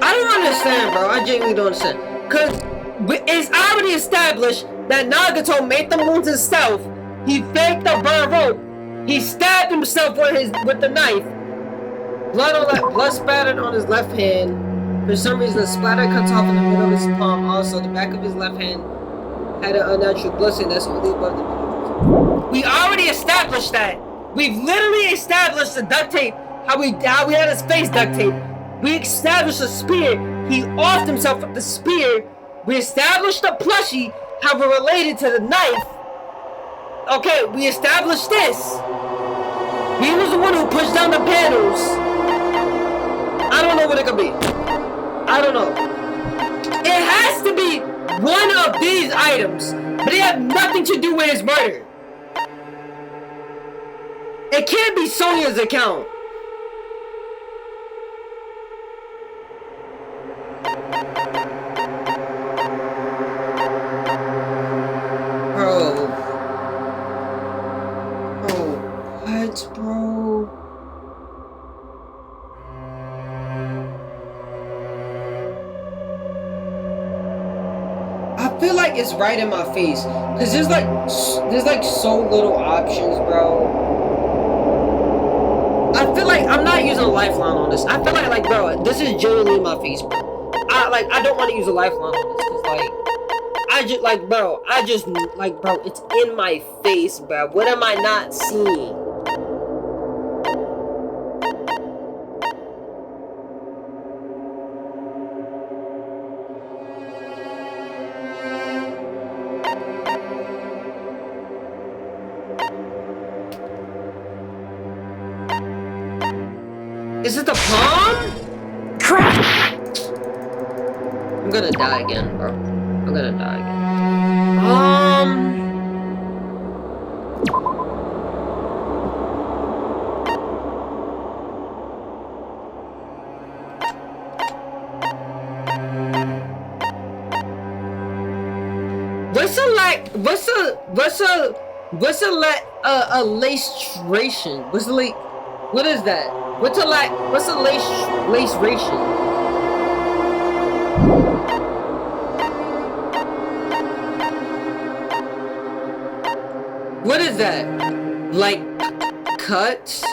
I don't understand, bro. I genuinely don't understand. Cause it's already established that Nagato made the wounds himself. He faked the burn rope. He stabbed himself with the knife. Blood spattered on his left hand. For some reason, the splatter cuts off in the middle of his palm. Also, the back of his left hand had an unnatural blood stain that's only above the middle. We already established that. We've literally established the duct tape. How we had his face duct tape. We established the spear. He offed himself with the spear. We established the plushie, how we're related to the knife. Okay, we established this. He was the one who pushed down the panels. I don't know what it could be. I don't know. It has to be one of these items, but it had nothing to do with his murder. It can't be Sonya's account. Bro. I feel like it's right in my face, cause there's like so little options, bro. I feel like I'm not using a lifeline on this. I feel like bro, this is genuinely in my face, bro. I don't want to use a lifeline on this, cause bro, it's in my face, bro. What am I not seeing? Is it the palm? Crap! I'm gonna die again, bro. I'm gonna die again. What's a lacration? What is that? What's a lacration? What is that? Like cuts?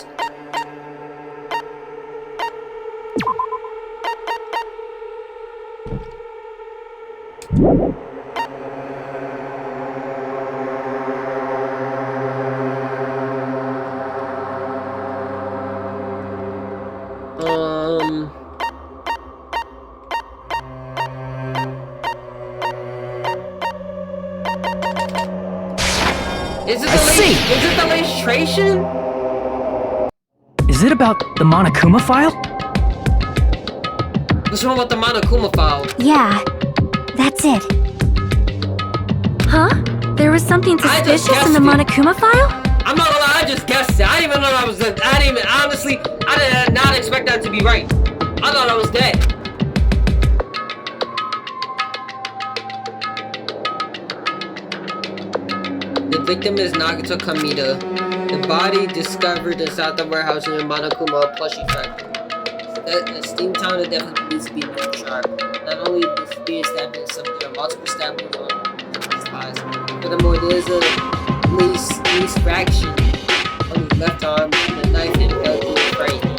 Is it the lacration? Is it about the Monokuma file? What's wrong with the Monokuma file? Yeah, that's it. Huh? There was something suspicious in the Monokuma file? I'm not gonna lie, I just guessed it. I didn't even know I did not expect that to be right. I thought I was dead. The victim is Nagito Kamita. The body discovered inside the warehouse in the Monokuma plushie factory. The steam town definitely needs to be more sharp. Not only is being stabbed in some, there are multiple stab wounds on his thighs. Furthermore, there is a loose fraction on his left arm and a knife and belt to his right hand.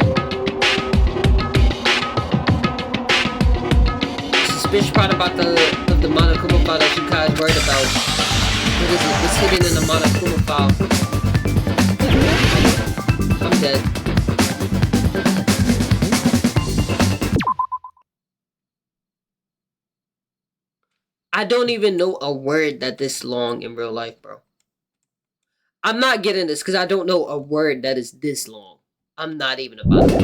The suspicious part about the Monokuma file that Shikai is worried about. What is it? It's hidden in the Monokuma file. I'm dead. I don't even know a word that this long in real life, bro. I'm not getting this because I don't know a word that is this long. I'm not even about it.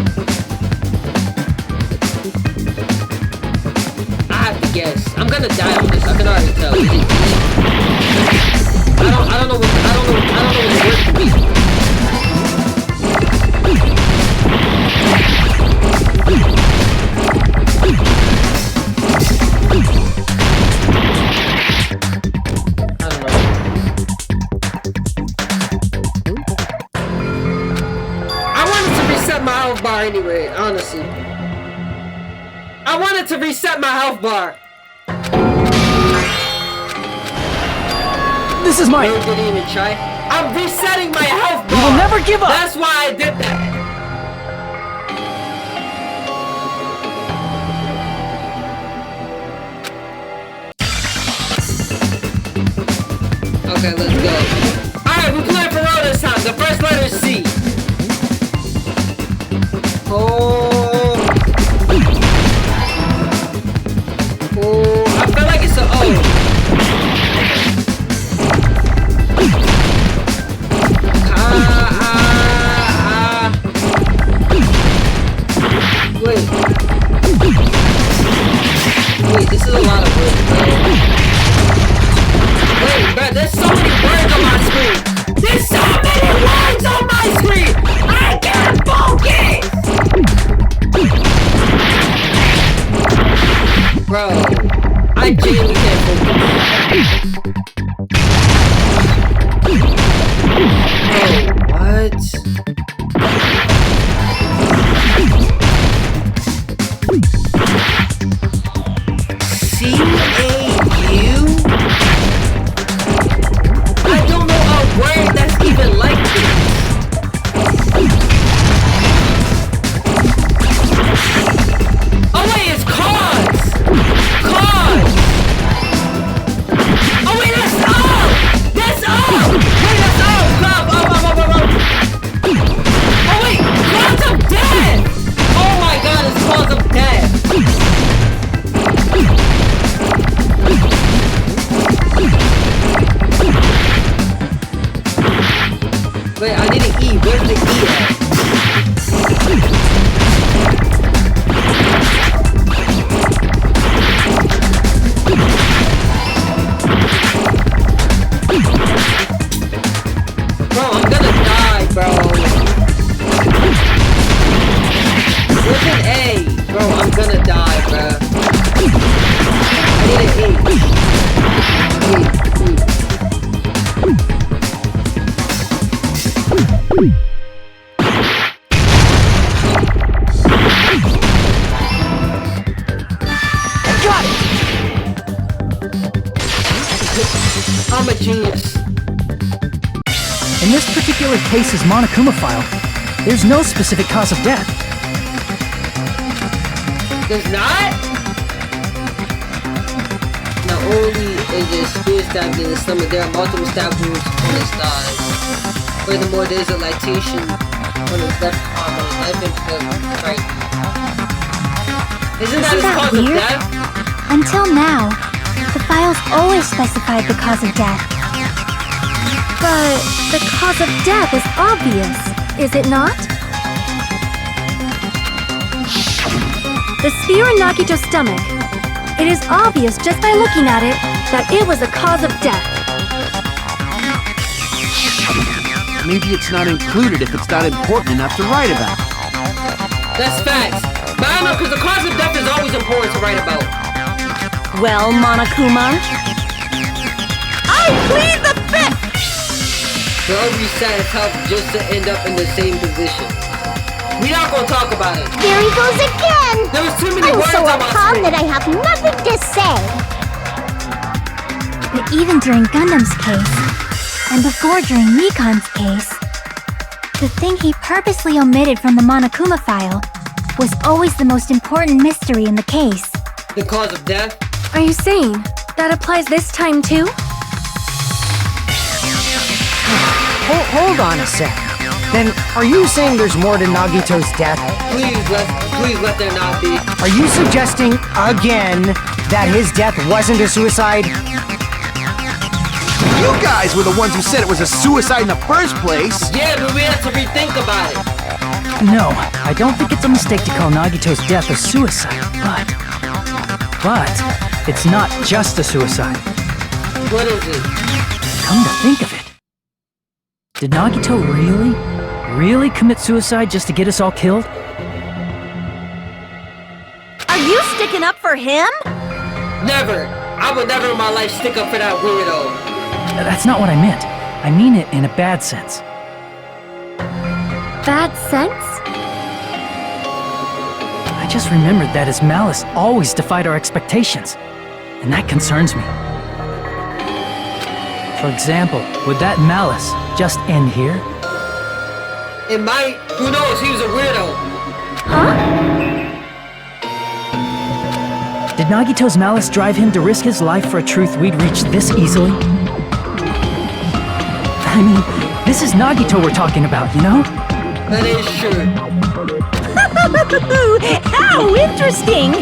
I have to guess. I'm gonna die on this. I can already tell. I don't know what the word could be. My health bar anyway, honestly. I wanted to reset my health bar. This is my... No, didn't even try. I'm resetting my health bar. You will never give up. That's why I did that. Okay, let's go. Alright, we're playing for real this time. The first letter is C. Oh, I feel like it's a O. Wait, this is a lot of words, bro. Wait, bro, there's so many words on my screen. There's so many words on my screen. a genius. In this particular case's Monokuma file, there's no specific cause of death. There's not? Not only is there spear stabbed in his stomach, there are multiple stab wounds on his thighs. Furthermore, there's a litation on his left arm and a knife in the right. Isn't that his cause of death? Until now, the files always specified the cause of death. But the cause of death is obvious, is it not? The spear in Nagito's stomach. It is obvious just by looking at it that it was a cause of death. Maybe it's not included if it's not important enough to write about. That's facts. But I don't know, because the cause of death is always important to write about. Well, Monokuma, I plead the fifth! They'll reset his health just to end up in the same position. We're not gonna talk about it. There he goes again! There was too many I'm words so on my calm screen. that I have nothing to say. But even during Gundam's case, and before during Mikan's case, the thing he purposely omitted from the Monokuma file was always the most important mystery in the case. The cause of death? Are you saying that applies this time too? Hold on a sec. Then, are you saying there's more to Nagito's death? Please let there not be. Are you suggesting, again, that his death wasn't a suicide? You guys were the ones who said it was a suicide in the first place. Yeah, but we have to rethink about it. No, I don't think it's a mistake to call Nagito's death a suicide, but it's not just a suicide. What is it? Come to think of it, did Nagito really commit suicide just to get us all killed? are you sticking up for him? Never. I would never in my life stick up for that weirdo. That's not what I meant. I mean it in a bad sense. Bad sense? I just remembered that his malice always defied our expectations, and that concerns me. For example, would that malice just end here? It might. Who knows? He was a weirdo. Did Nagito's malice drive him to risk his life for a truth we'd reach this easily? I mean, this is Nagito we're talking about, you know? That is true. How interesting!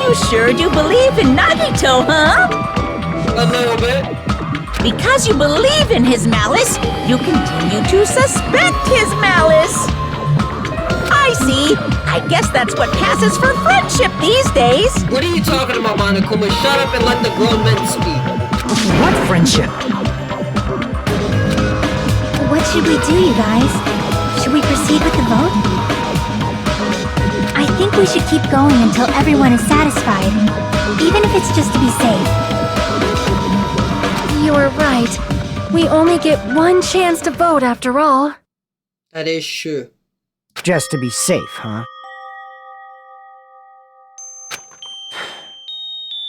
You sure do believe in Nagito, huh? A little bit. Because you believe in his malice, you continue to suspect his malice. I see. I guess that's what passes for friendship these days. What are you talking about, Monokuma? Shut up and let the grown men speak. What friendship? What should we do, you guys? Should we proceed with the vote? I think we should keep going until everyone is satisfied, even if it's just to be safe. You're right. We only get one chance to vote after all. That is true. Just to be safe, huh?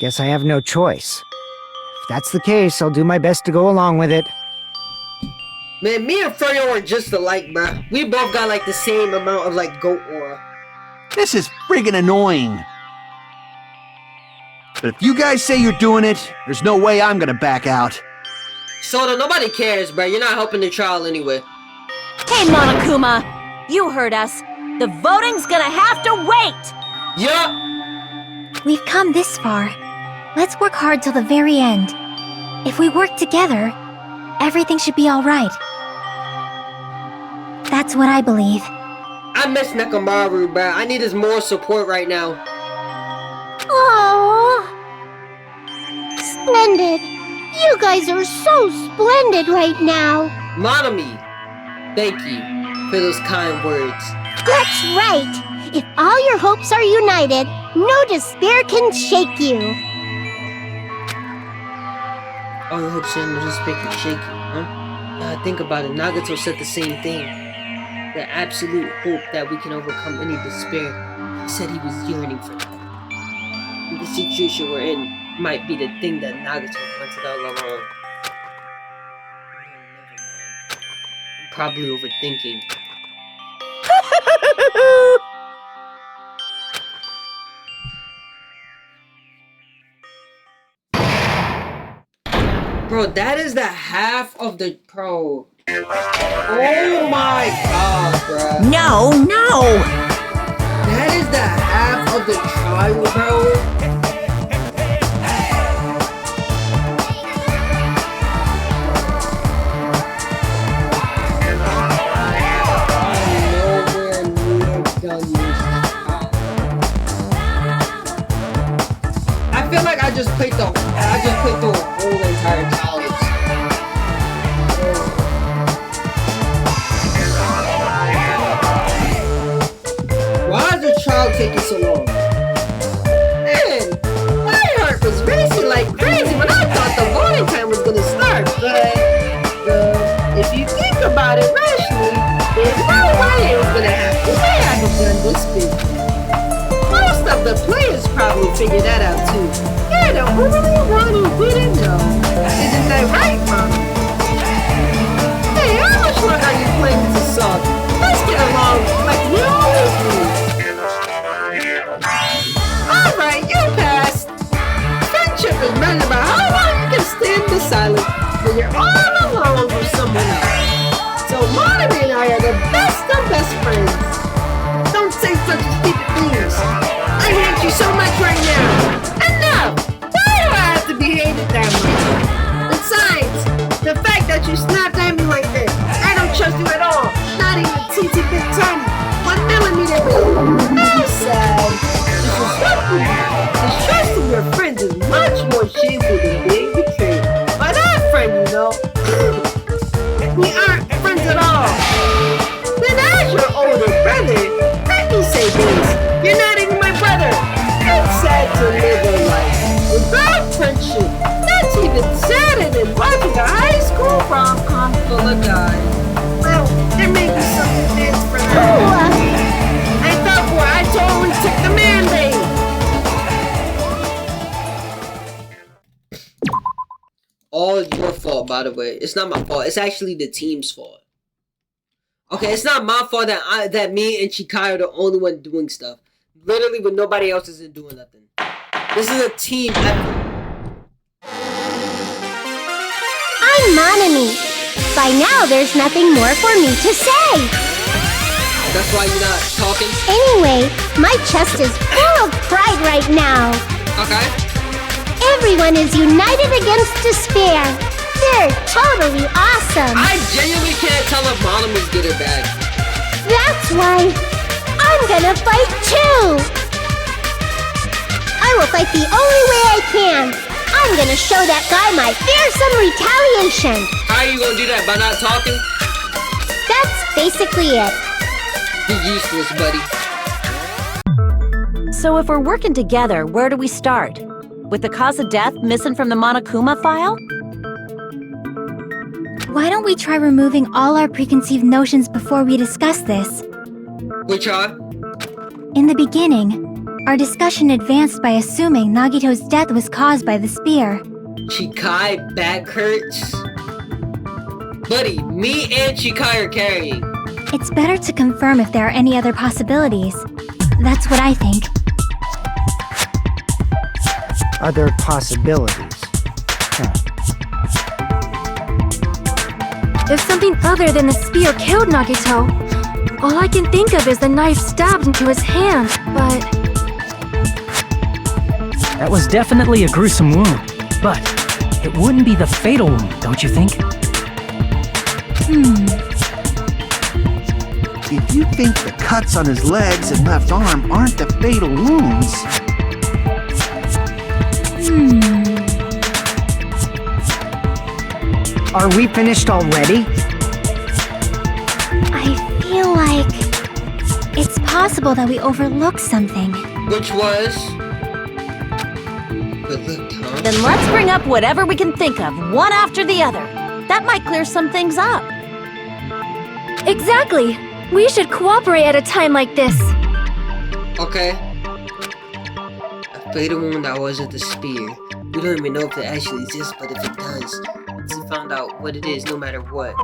Guess I have no choice. If that's the case, I'll do my best to go along with it. Man, me and Froyo are just alike, bruh. We both got like the same amount of like goat aura. This is friggin' annoying. But if you guys say you're doing it, there's no way I'm gonna back out. Soda, nobody cares, bruh. You're not helping the trial anyway. Hey, Monokuma, you heard us. The voting's gonna have to wait. Yup. We've come this far. Let's work hard till the very end. If we work together, everything should be alright. That's what I believe. I miss Nekomaru, bruh. I need his more support right now. Aww. Splendid. You guys are so splendid right now. Monami, thank you for those kind words. That's right. If all your hopes are united, no despair can shake you. All your hopes and just make it shaky, huh? Think about it. Nagato said the same thing. The absolute hope that we can overcome any despair. He said he was yearning for that. The situation we're in might be the thing that Nagato wanted all along. probably overthinking. Bro, that is the half of the pro. Oh my god, bro. No, no! That is the half of the trial, bro. I feel like I just played the whole entire challenge. Why is the trial taking so long? Man, my heart was racing like crazy when I thought the voting time was gonna start. But if you think about it rationally, there's no way it was gonna happen. The way I have done this big. Most of the players probably figured that out too. You're the only one who didn't know. Isn't that right, Mom? Hey, how much longer are you playing this song? Let's get along like we always do. Alright, you passed. Friendship is measured by how long you can stand the silence when you're all alone with someone else. So Monabi and I are the best of best friends. Don't say such stupid things. I hate you so much right now. Enough! Why do I have to be hated that much? Besides, the fact that you snapped at me like this, I don't trust you at all. Not even teensy bit tiny. 1 millimeter really. How sad. Distrusting your friends is much more shameful than being betrayed by that friend, you know. We aren't friends at all. Then as your older brother, let me say this. You're not even my brother. It's sad to live a life without friendship. That's even sadder than watching a high school rom-com full of guys. Well, there may be something dance for that. I thought for I totally took the mandate. All your fault, by the way. It's not my fault. It's actually the team's fault. Okay, it's not my fault that me and Chikai are the only one doing stuff. Literally, when nobody else isn't doing nothing. This is a team effort. I'm Monami. By now, there's nothing more for me to say. That's why you're not talking? Anyway, my chest is full of pride right now. Okay. Everyone is united against despair. They're totally awesome. I genuinely can't tell if Monami's good or bad. That's why I'm gonna fight too. I will fight the only way I can. I'm gonna show that guy my fearsome retaliation. How are you gonna do that? By not talking? That's basically it. You're useless, buddy. So if we're working together, where do we start? With the cause of death missing from the Monokuma file? Why don't we try removing all our preconceived notions before we discuss this? Which are? In the beginning, our discussion advanced by assuming Nagito's death was caused by the spear. Chikai back hurts? Buddy, me and Chikai are carrying. It's better to confirm if there are any other possibilities. That's what I think. Other possibilities. If something other than the spear killed Nagito, all I can think of is the knife stabbed into his hand, but... That was definitely a gruesome wound, but it wouldn't be the fatal wound, don't you think? If you think the cuts on his legs and left arm aren't the fatal wounds... Are we finished already? I feel like... it's possible that we overlooked something. Which was? Overlooked, huh? Then let's bring up whatever we can think of, one after the other. That might clear some things up. Exactly! We should cooperate at a time like this. Okay. A fatal wound that wasn't the spear. We don't even know if it actually exists, but if it does, once we found out what it is, no matter what.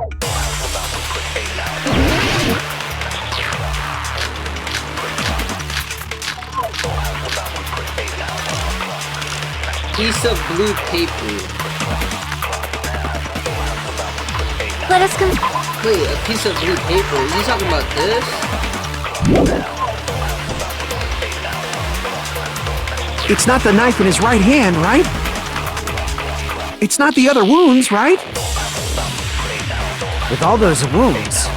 Piece of blue paper. Let us Wait, a piece of blue paper? Are you talking about this? It's not the knife in his right hand, right? It's not the other wounds, right? With all those wounds,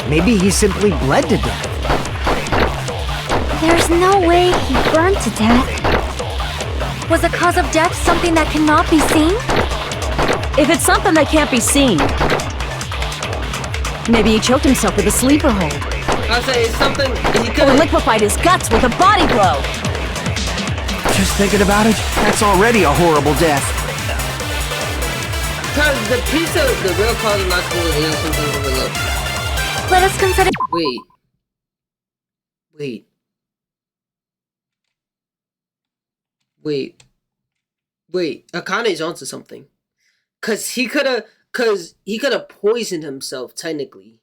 maybe he simply bled to death. There's no way he burned to death. Was the cause of death something that cannot be seen? If it's something that can't be seen, maybe he choked himself with a sleeper hold. I'll say it's something he Or could liquefied his guts with a body blow. Just thinking about it, that's already a horrible death. because the piece of the real cause of not school is something overlooked. Let us consider. Wait. Akane's onto something. Cause he could have poisoned himself technically.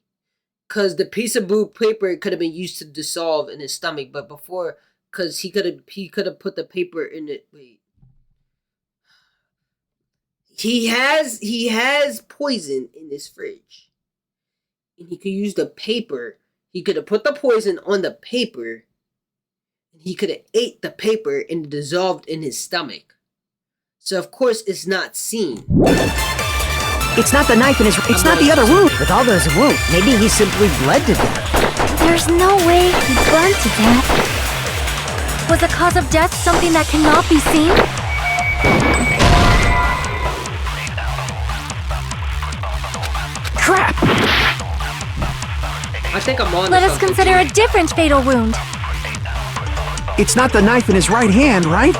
Cause the piece of blue paper could have been used to dissolve in his stomach, but before, cause he could have put the paper in it. Wait. He has poison in his fridge. And he could use the paper. He could have put the poison on the paper. And he could have ate the paper and dissolved in his stomach. So of course it's not seen. It's not the knife in his... It's not the other wound. With all those wounds, maybe he simply bled to death. There's no way he burned to death. Was the cause of death something that cannot be seen? Crap! I think I'm on. Let us consider a different fatal wound. It's not the knife in his right hand, right?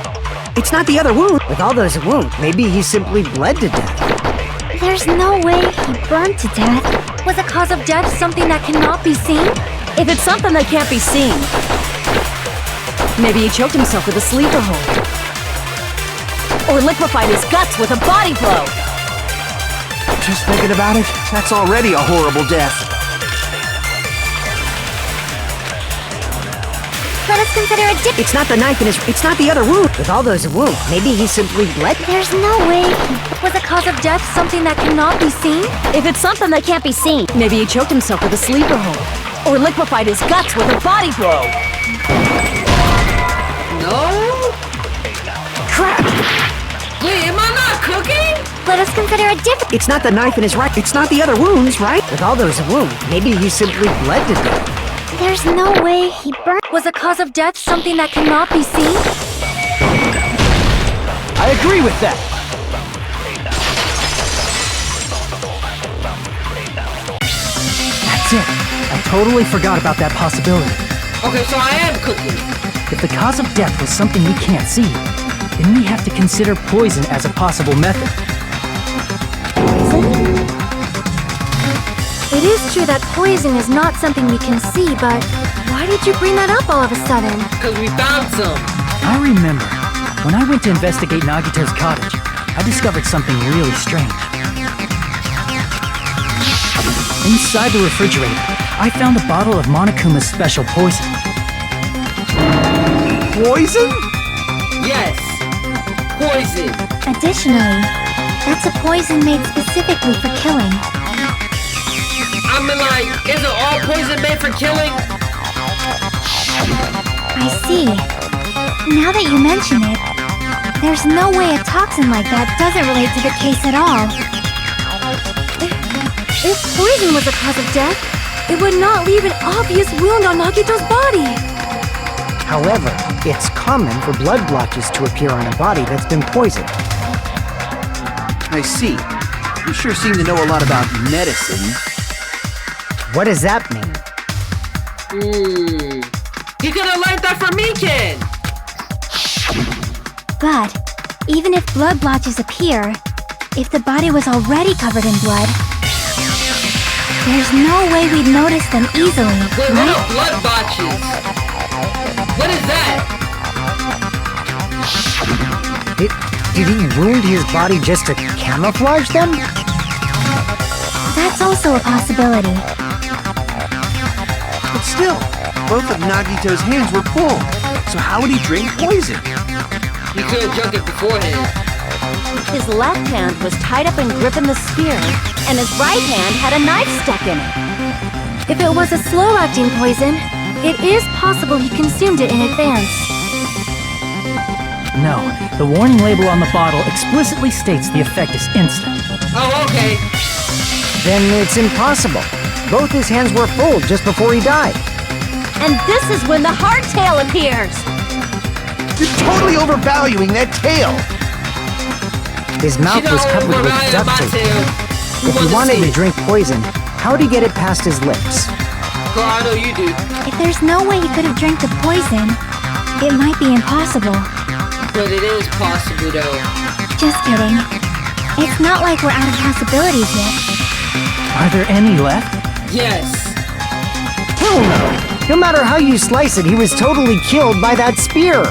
It's not the other wound. With all those wounds, maybe he simply bled to death. There's no way he burned to death. Was the cause of death something that cannot be seen? If it's something that can't be seen, maybe he choked himself with a sleeper hold. Or liquefied his guts with a body blow. Just thinking about it, that's already a horrible death. Let us consider a different... It's not the knife in his... It's not the other wound. With all those wounds, maybe he simply bled. There's no way he... Was the cause of death something that cannot be seen? If it's something that can't be seen, maybe he choked himself with a sleeper hold. Or liquefied his guts with a body blow. No? Crap! Wait, am I not cooking? Let us consider a different... It's not the knife in his right... It's not the other wounds, right? With all those wounds, maybe he simply bled to death. There's no way he burned... Was the cause of death something that cannot be seen? I agree with that. That's it. I totally forgot about that possibility. Okay, so I am cooking. If the cause of death was something we can't see, then we have to consider poison as a possible method. It is true that poison is not something we can see, but why did you bring that up all of a sudden? Because we found some. I remember, when I went to investigate Nagito's cottage, I discovered something really strange. Inside the refrigerator, I found a bottle of Monokuma's special poison. Poison? Yes. Poison. Additionally, that's a poison made specifically for killing. I mean, like, is it all poison made for killing? I see. Now that you mention it, there's no way a toxin like that doesn't relate to the case at all. If poison was the cause of death, it would not leave an obvious wound on Nagito's body. However, it's common for blood blotches to appear on a body that's been poisoned. I see. You sure seem to know a lot about medicine. What does that mean? You could have learned that from me, kid! But, even if blood blotches appear, if the body was already covered in blood, there's no way we'd notice them easily, Wait, what right? are blood blotches? What is that? Did he wound his body just to camouflage them? That's also a possibility. But still, both of Nagito's hands were full. So how would he drink poison? He could have drunk it beforehand. His left hand was tied up and gripping the spear, and his right hand had a knife stuck in it. If it was a slow-acting poison, it is possible he consumed it in advance. No, the warning label on the bottle explicitly states the effect is instant. Oh, okay. Then it's impossible. Both his hands were full just before he died. And this is when the hardtail appears! You're totally overvaluing that tail! His mouth was covered with duct tape. If he wanted to drink poison, how'd he get it past his lips? Well, I know you do. If there's no way he could have drank the poison, it might be impossible. But it is possible, though. Just kidding. It's not like we're out of possibilities yet. Are there any left? Yes. Hell no! No matter how you slice it, he was totally killed by that spear!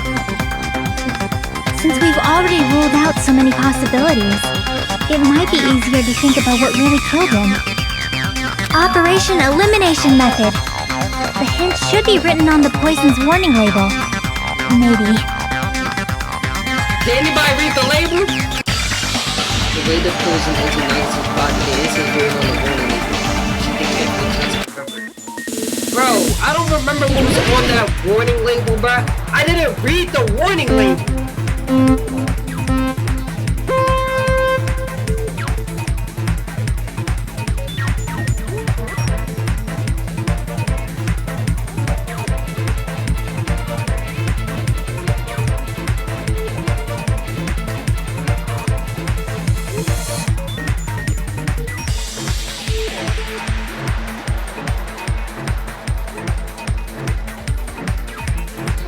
Since we've already ruled out so many possibilities, it might be easier to think about what really killed him. Operation Elimination Method. The hint should be written on the poison's warning label. Maybe. Did anybody read the label? The way the poison enters Nagito's body, the instant written on the warning label. Bro, I don't remember what was on that warning label, bro. I didn't read the warning label.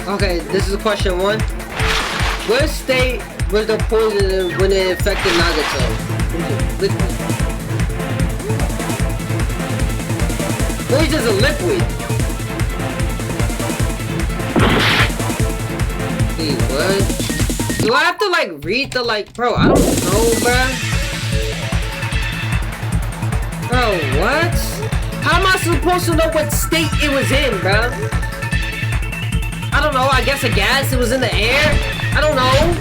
Okay, this is question 1. What state was the poison in when it affected Nagito? Liquid. Poison's a liquid. Wait, what? Do I have to like read the bro, I don't know, bro. Bro, what? How am I supposed to know what state it was in, bro? I don't know, I guess a gas, it was in the air? I don't know.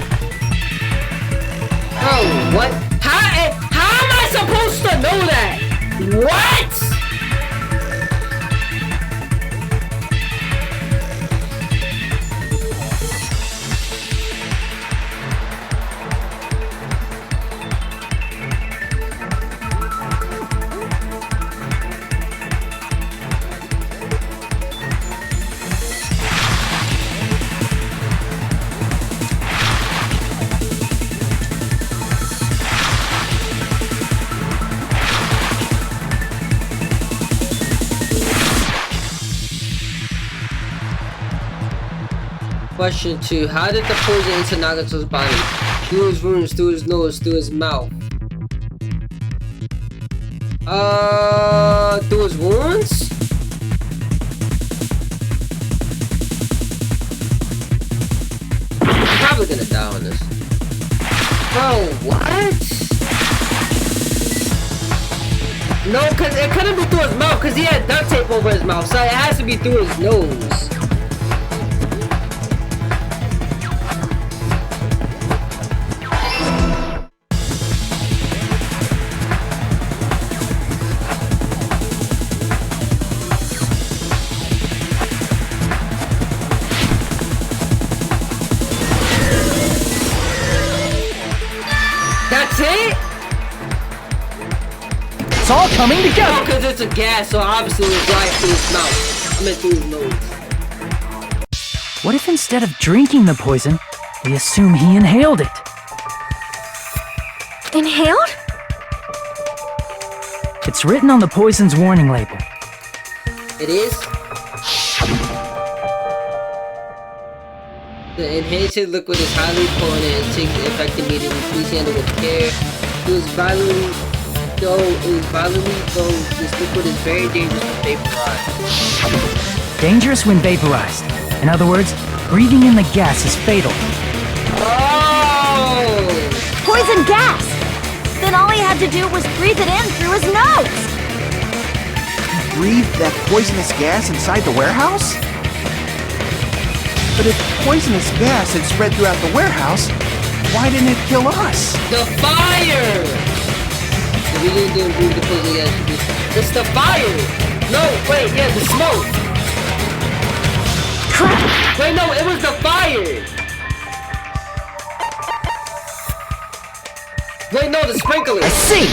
Oh, what? How am I supposed to know that? What? Question 2. How did the poison enter Nagito's body? Through his wounds, through his nose, through his mouth. Through his wounds? I'm probably gonna die on this. Bro, what? No, cause it couldn't be through his mouth, cause he had duct tape over his mouth, so it has to be through his nose. That's it? It's all coming together! No, because it's a gas, so obviously it's right through his mouth. I meant through his nose. What if instead of drinking the poison, we assume he inhaled it? Inhaled? It's written on the poison's warning label. It is? The inhaled liquid is highly potent and takes effect immediately. Please handle with care. This liquid is very dangerous when vaporized. Dangerous when vaporized. In other words, breathing in the gas is fatal. Oh! Poison gas! Then all he had had to do was breathe it in through his nose. Breathe that poisonous gas inside the warehouse? But if poisonous gas had spread throughout the warehouse, why didn't it kill us? The fire! We didn't breathe the poison gas. It's the fire! No, wait, yeah, the smoke! Crap! Wait, no, it was the fire! Wait, no, the sprinklers! I see!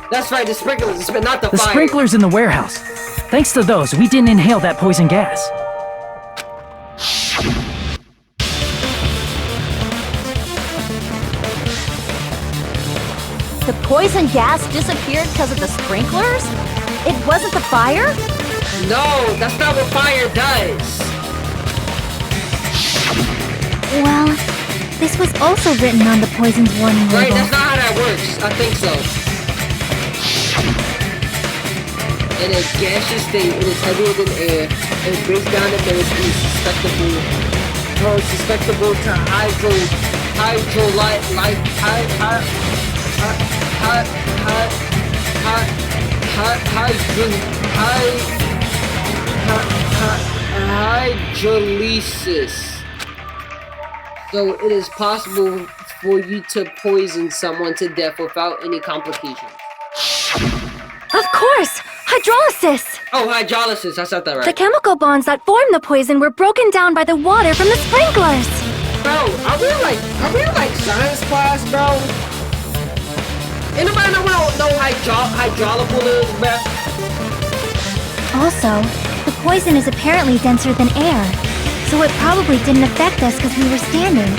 That's right, the sprinklers, not the fire. The sprinklers in the warehouse. Thanks to those, we didn't inhale that poison gas. The poison gas disappeared because of the sprinklers? It wasn't the fire? No, that's not what fire does. Well, this was also written on the poison's warning label. Right, that's not how that works. I think so. In a gaseous state, it is heavier than air, and it breaks down the mass and is susceptible to hydrolysis. So it is possible for you to poison someone to death without any complications. Of course! Hydrolysis! Oh, hydrolysis. I said that right. The chemical bonds that formed the poison were broken down by the water from the sprinklers. Bro, are we like science class, bro? Anybody know hydraulical is, bro? Also, the poison is apparently denser than air, so it probably didn't affect us because we were standing.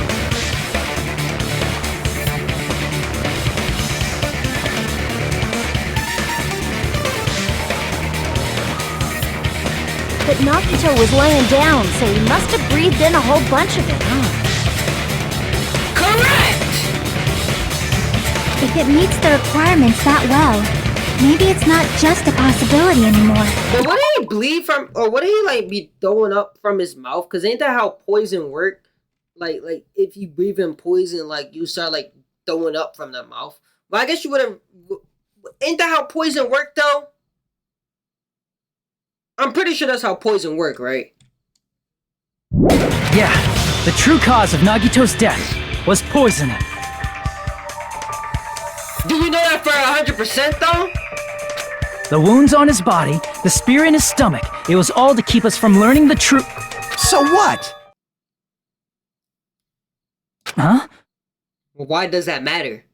But Nagito was laying down, so he must have breathed in a whole bunch of it, huh? Correct! If it meets the requirements that well, maybe it's not just a possibility anymore. But wouldn't he bleed from, or wouldn't he like be throwing up from his mouth? Cause ain't that how poison work? Like if you breathe in poison, like you start like throwing up from the mouth. Well, I guess you wouldn't. Ain't that how poison work though? I'm pretty sure that's how poison work, right? Yeah, the true cause of Nagito's death was poisoning. Do you know that for 100% though? The wounds on his body, the spear in his stomach, it was all to keep us from learning the truth. So what? Huh? Well, why does that matter?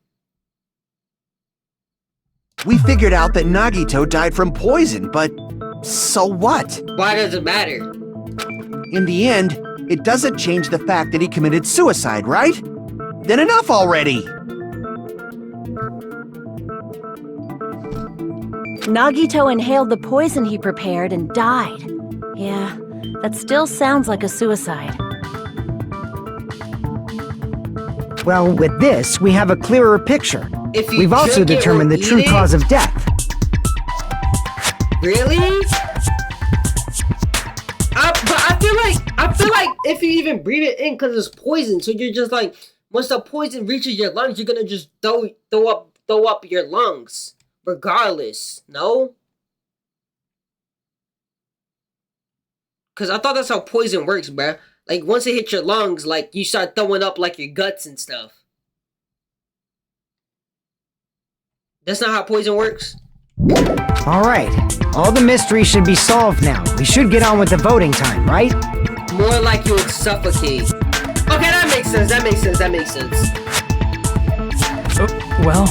We figured out that Nagito died from poison, but so what? Why does it matter? In the end, it doesn't change the fact that he committed suicide, right? Then enough already! Nagito inhaled the poison he prepared and died. Yeah, that still sounds like a suicide. Well, with this, we have a clearer picture. If you We've also drink it or determined the eat true it? cause of death. Really? But I feel like if you even breathe it in, because it's poison, so you're just like, once the poison reaches your lungs, you're gonna just throw up your lungs, regardless. No? Because I thought that's how poison works, bruh. Like once it hits your lungs, like you start throwing up like your guts and stuff. That's not how poison works. Alright, all the mysteries should be solved now. We should get on with the voting time, right? More like you would suffocate. Okay, that makes sense. That makes sense. Well,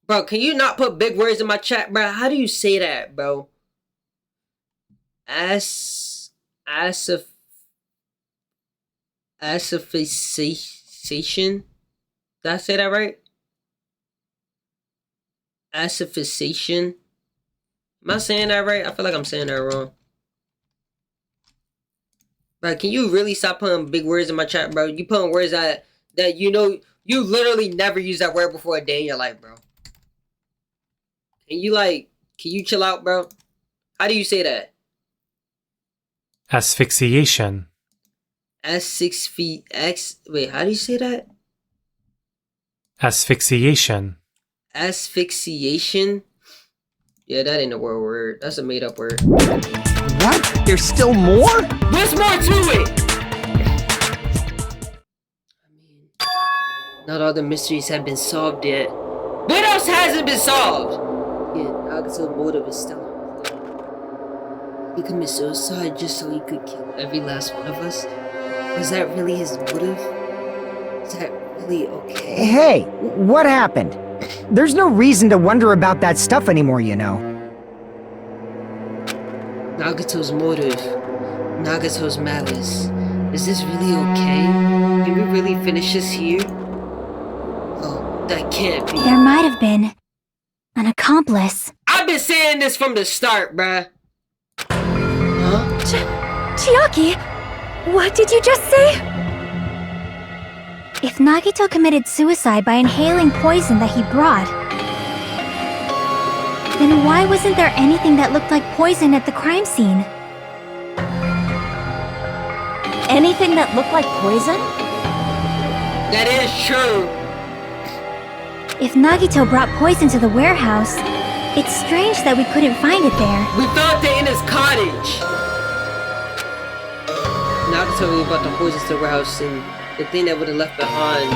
Bro, can you not put big words in my chat, bro? How do you say that, bro? Asphyxiation? Did I say that right? Asphyxiation? Am I saying that right? I feel like I'm saying that wrong. Bro, can you really stop putting big words in my chat, bro? You putting words that you know, you literally never used that word before a day in your life, bro. Can you chill out, bro? How do you say that? Asphyxiation. Wait, how do you say that? Asphyxiation. Asphyxiation? Yeah, that ain't a real word. That's a made-up word. What? There's still more? There's more to it! I mean, not all the mysteries have been solved yet. What else hasn't been solved? Yeah, Nagato's motive is still unclear. He committed suicide just so he could kill every last one of us? Was that really his motive? Is that really okay? Hey, what happened? There's no reason to wonder about that stuff anymore, you know. Nagato's motive. Nagato's malice. Is this really okay? Can we really finish this here? Oh, that can't be. There might have been an accomplice. I've been saying this from the start, bruh. Huh? Chiaki, what did you just say? If Nagito committed suicide by inhaling poison that he brought, then why wasn't there anything that looked like poison at the crime scene? Anything that looked like poison? That is true. If Nagito brought poison to the warehouse, it's strange that we couldn't find it there. We found it in his cottage. Nagito really brought the poison to the warehouse, and the thing that would have left behind,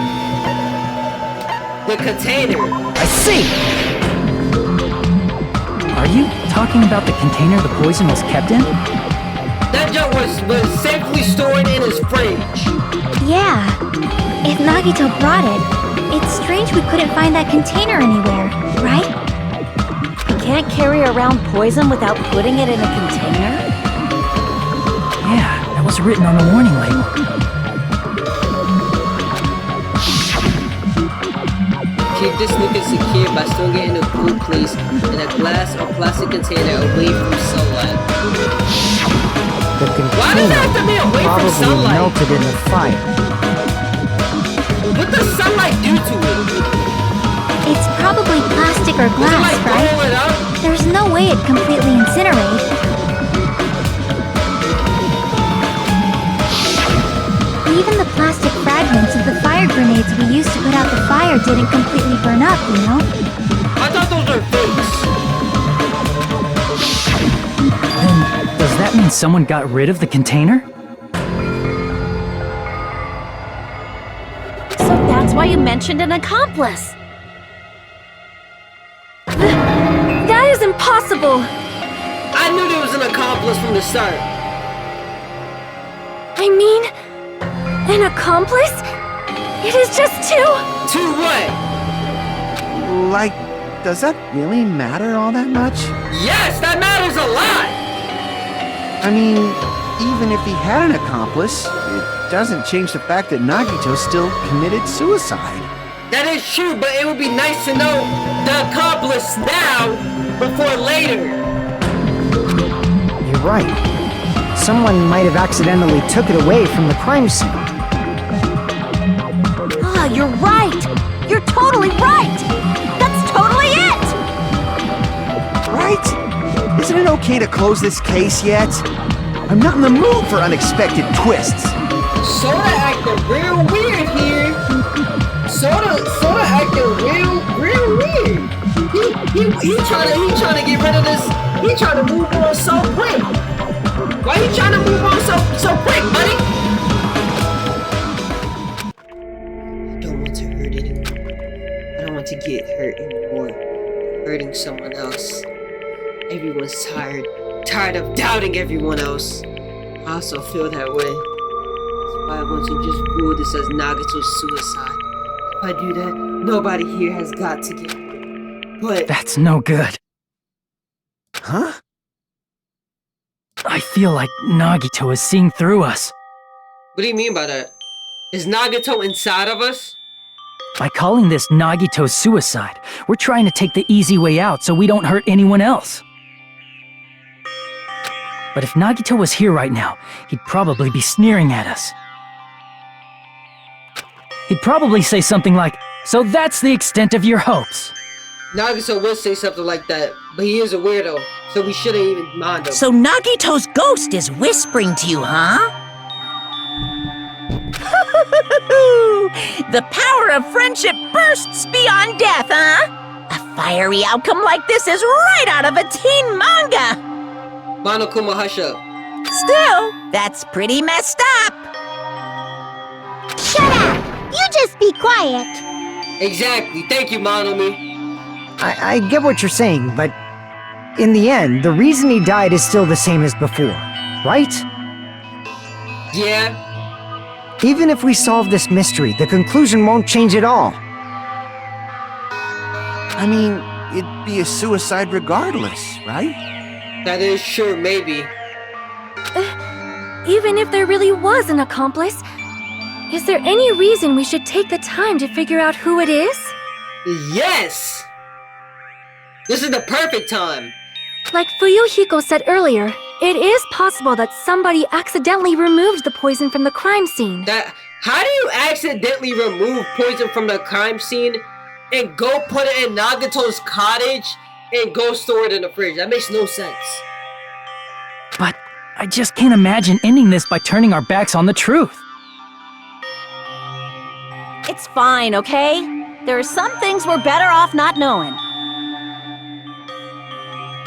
the container. I see! Are you talking about the container the poison was kept in? That junk was safely stored in his fridge. Yeah. If Nagito brought it, it's strange we couldn't find that container anywhere, right? You can't carry around poison without putting it in a container? Yeah, that was written on the warning label. Keep this looking secure by storing it in a cool place in a glass or plastic container away from sunlight. The Why does it have to be away from probably sunlight? melted in the fire. What does sunlight do to it? It's probably plastic or Does it glass, like blow right? it up? There's no way it'd completely incinerate. Even the plastic fragments of the fire grenades we used to put out the fire didn't completely burn up, you know? I thought those were fakes. Then, does that mean someone got rid of the container? So that's why you mentioned an accomplice. That is impossible! I knew there was an accomplice from the start. I mean, an accomplice? It is just two! To what? Like, does that really matter all that much? Yes, that matters a lot! I mean, even if he had an accomplice, it doesn't change the fact that Nagito still committed suicide. That is true, but it would be nice to know the accomplice now before later. You're right. Someone might have accidentally took it away from the crime scene. Ah, you're right! You're totally right! That's totally it! Right? Isn't it okay to close this case yet? I'm not in the mood for unexpected twists. Soda acting real weird here. Soda acting real weird. He trying to get rid of this. He trying to move on so quick. Why you trying to move on so quick, buddy? I don't want to hurt anyone. I don't want to get hurt anymore. Hurting someone else. Everyone's tired of doubting everyone else. I also feel that way. That's why I want to just rule this as Nagato's suicide. If I do that, nobody here has got to get hurt. But That's no good. Huh? I feel like Nagito is seeing through us. what do you mean by that? Is Nagato inside of us? By calling this Nagito's suicide, we're trying to take the easy way out so we don't hurt anyone else. But if Nagito was here right now, he'd probably be sneering at us. He'd probably say something like, "So that's the extent of your hopes." Nagato will say something like that, but he is a weirdo, so we shouldn't even mind him. So Nagito's ghost is whispering to you, huh? The power of friendship bursts beyond death, huh? A fiery outcome like this is right out of a teen manga! Monokuma, hush up. Still, that's pretty messed up. Shut up! You just be quiet. Exactly. Thank you, Monomi. I get what you're saying, but in the end, the reason he died is still the same as before, right? Yeah. Even if we solve this mystery, the conclusion won't change at all. I mean, it'd be a suicide regardless, right? That is true, maybe. Even if there really was an accomplice, is there any reason we should take the time to figure out who it is? Yes! This is the perfect time. Like Fuyuhiko said earlier, it is possible that somebody accidentally removed the poison from the crime scene. How do you accidentally remove poison from the crime scene and go put it in Nagato's cottage and go store it in the fridge? That makes no sense. But I just can't imagine ending this by turning our backs on the truth. It's fine, okay? There are some things we're better off not knowing.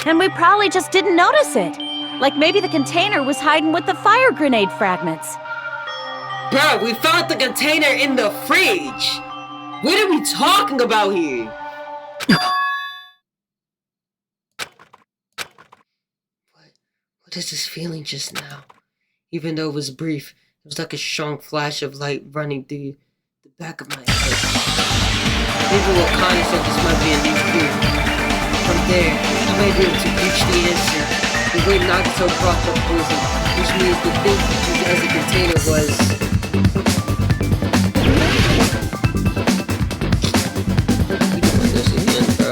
And we probably just didn't notice it. Like maybe the container was hiding with the fire grenade fragments. Bro, we found the container in the fridge. What are we talking about here? What is this feeling just now? Even though it was brief, it was like a strong flash of light running through the back of my head. Maybe Wakanda said this might be a new clue. From there, I might be able to reach the answer. The way Nagato brought the poison, which means the thing used as a container was... We doing this again, bro.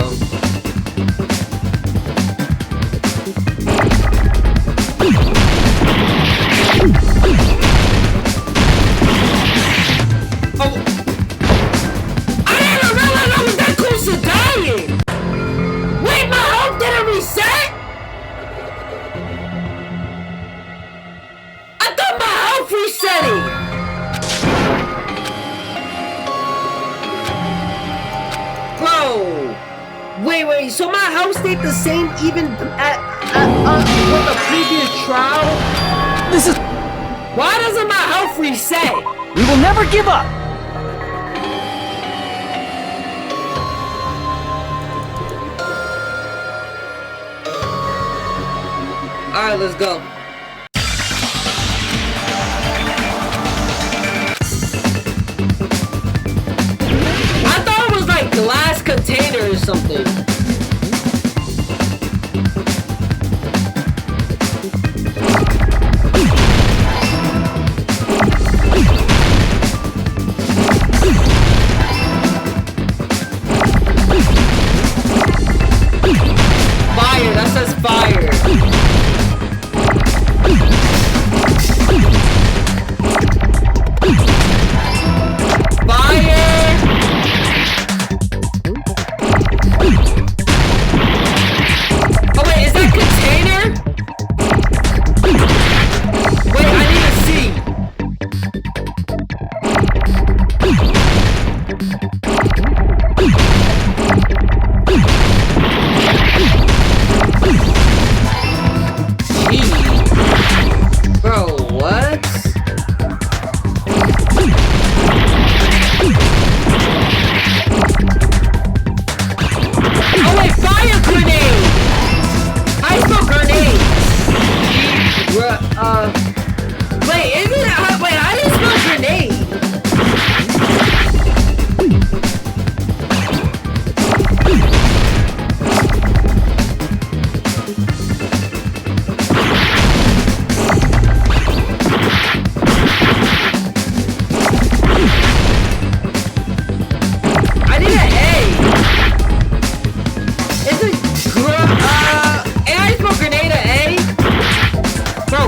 Wait, so my health stayed the same even at with the previous trial? This is... Why doesn't my health reset? We will never give up! Alright, let's go. I thought it was like glass container or something. Fire, that says fire.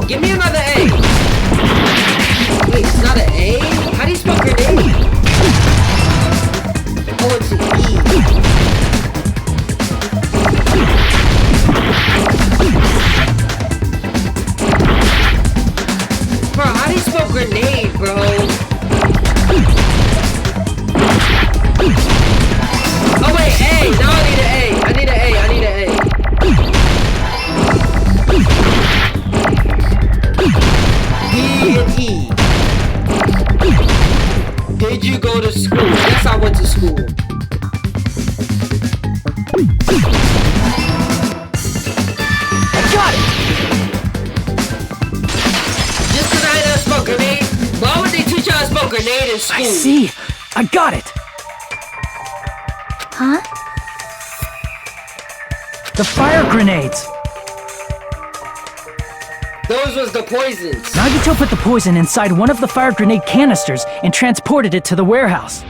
Give me another A. Wait, it's not an A? How do you spell grenade? Oh, it's an E. Bro, how do you spell grenade, bro? school. I got it! Just because I know smoke grenade, why would they teach you how to smoke grenade in school? I see! I got it! Huh? The fire grenades! Those was the poisons. Nagito put the poison inside one of the fire grenade canisters and transported it to the warehouse.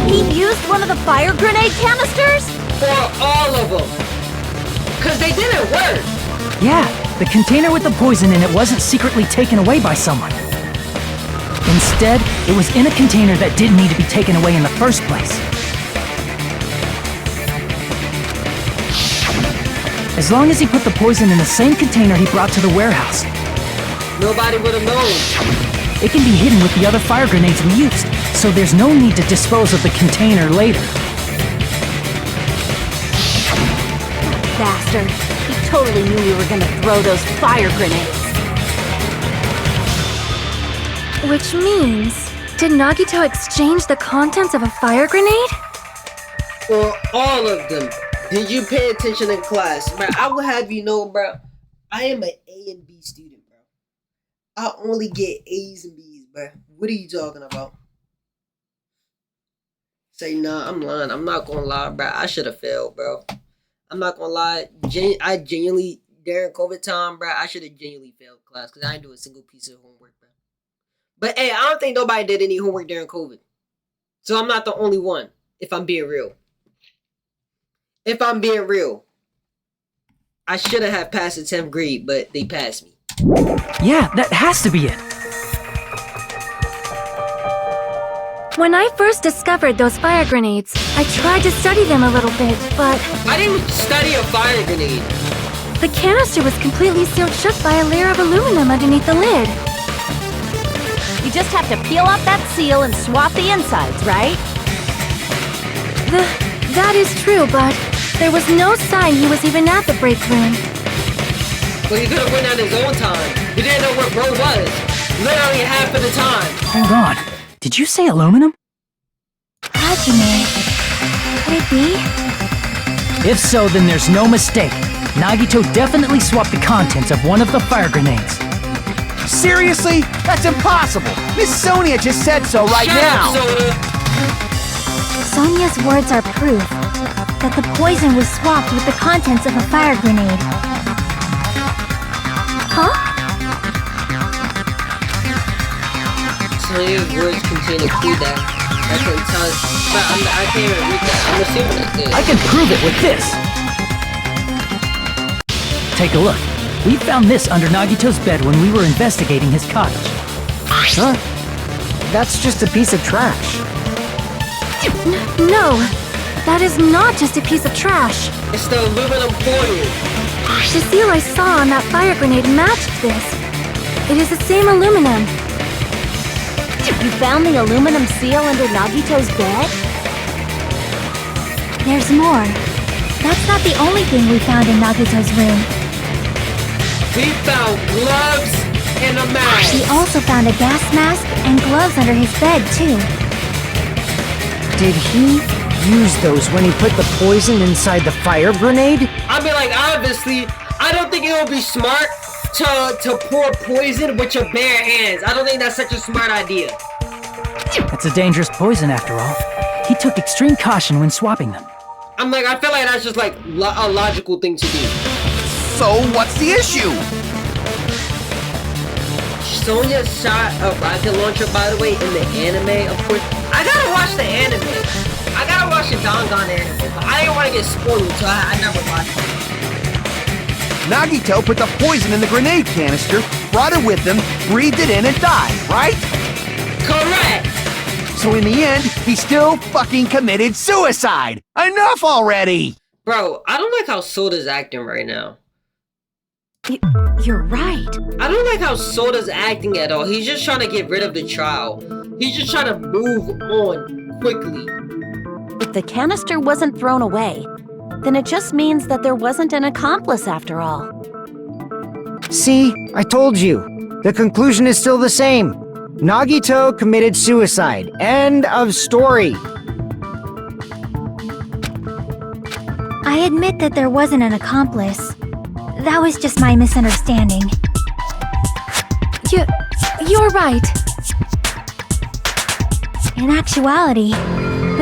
He used one of the fire grenade canisters? For all of them. Because they didn't work. Yeah, the container with the poison in it wasn't secretly taken away by someone. Instead, it was in a container that didn't need to be taken away in the first place. As long as he put the poison in the same container he brought to the warehouse, nobody would have known. It can be hidden with the other fire grenades we used, so there's no need to dispose of the container later. Bastard. He totally knew we were gonna throw those fire grenades. Which means, did Nagito exchange the contents of a fire grenade? For all of them. Did you pay attention in class? Bro, I will have you know, bro, I am an A and B student, bro. I only get A's and B's, bro. What are you talking about? Say, nah, I'm lying. I'm not gonna lie, bro. I should have failed, bro. I'm not gonna lie. I genuinely, during COVID time, bro, I should have genuinely failed class because I didn't do a single piece of homework, bro. But, hey, I don't think nobody did any homework during COVID. So I'm not the only one, if I'm being real. If I'm being real, I should have passed the 10th grade, but they passed me. Yeah, that has to be it. When I first discovered those fire grenades, I tried to study them a little bit, but I didn't study a fire grenade. the canister was completely sealed shut by a layer of aluminum underneath the lid. You just have to peel off that seal and swap the insides, right? That is true, but there was no sign he was even at the break room. Well, he could have went at his own time. He didn't know where bro was. Literally half of the time. Hold on. Did you say aluminum? Hajime. Could it be? If so, then there's no mistake. Nagito definitely swapped the contents of one of the fire grenades. Seriously? That's impossible! Miss Sonia just said so right Shut now! up, Soda. Sonia's words are proof that the poison was swapped with the contents of a fire grenade. Huh? Sonia's words contain a clue that I can tell us, but I can't even read that. I'm assuming it's this. I can prove it with this. Take a look. We found this under Nagito's bed when we were investigating his cottage. Huh? That's just a piece of trash. No, that is not just a piece of trash. It's the aluminum foil. The seal I saw on that fire grenade matched this. It is the same aluminum. You found the aluminum seal under Nagito's bed? There's more. That's not the only thing we found in Nagito's room. We found gloves and a mask. We also found a gas mask and gloves under his bed, too. Did he use those when he put the poison inside the fire grenade? I mean, like, obviously, I don't think it would be smart to pour poison with your bare hands. I don't think that's such a smart idea. It's a dangerous poison after all. He took extreme caution when swapping them. I'm like, I feel like that's just like a logical thing to do. So, what's the issue? Sonya shot a rocket launcher, by the way, in the anime, of course. I gotta watch the anime. I gotta watch the Danganronpa anime, but I didn't want to get spoiled, so I never watched it. Nagito put the poison in the grenade canister, brought it with him, breathed it in, and died, right? Correct! So in the end, he still fucking committed suicide! Enough already! Bro, I don't like how Soda's acting right now. You're right. I don't like how Soda's acting at all. He's just trying to get rid of the trial. He's just trying to move on quickly. If the canister wasn't thrown away, then it just means that there wasn't an accomplice after all. See, I told you. The conclusion is still the same. Nagito committed suicide. End of story. I admit that there wasn't an accomplice. That was just my misunderstanding. You're right. In actuality,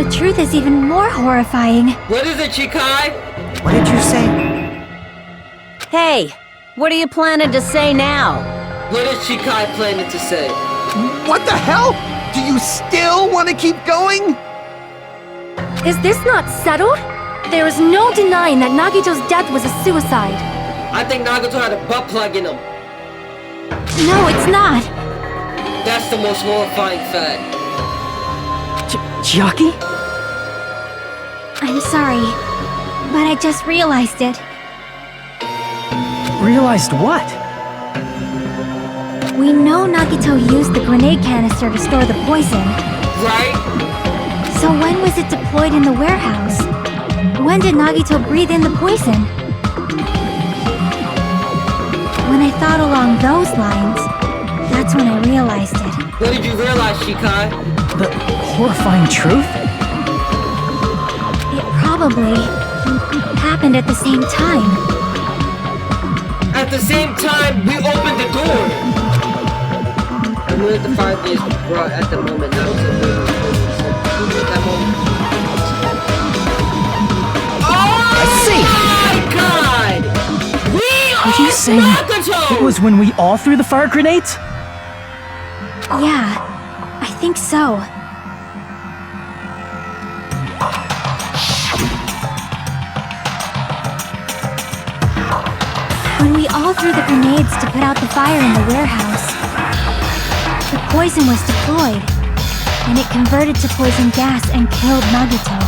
the truth is even more horrifying. What is it, Chikai? What did you say? Hey, what are you planning to say now? What is Chikai planning to say? What the hell? Do you still want to keep going? Is this not settled? There is no denying that Nagito's death was a suicide. I think Nagato had a butt plug in him. No, it's not. That's the most horrifying fact. Chiaki? I'm sorry, but I just realized it. Realized what? We know Nagito used the grenade canister to store the poison. Right? So when was it deployed in the warehouse? When did Nagito breathe in the poison? When I thought along those lines, that's when I realized it. What did you realize, Chikai? The horrifying truth? It probably happened at the same time. At the same time, we opened the door. I knew that the 5 days were brought at the moment. Now it's at that moment. I see! My God! Are you saying it was when we all threw the fire grenades? Yeah, I think so. When we all threw the grenades to put out the fire in the warehouse, the poison was deployed, and it converted to poison gas and killed Nagito.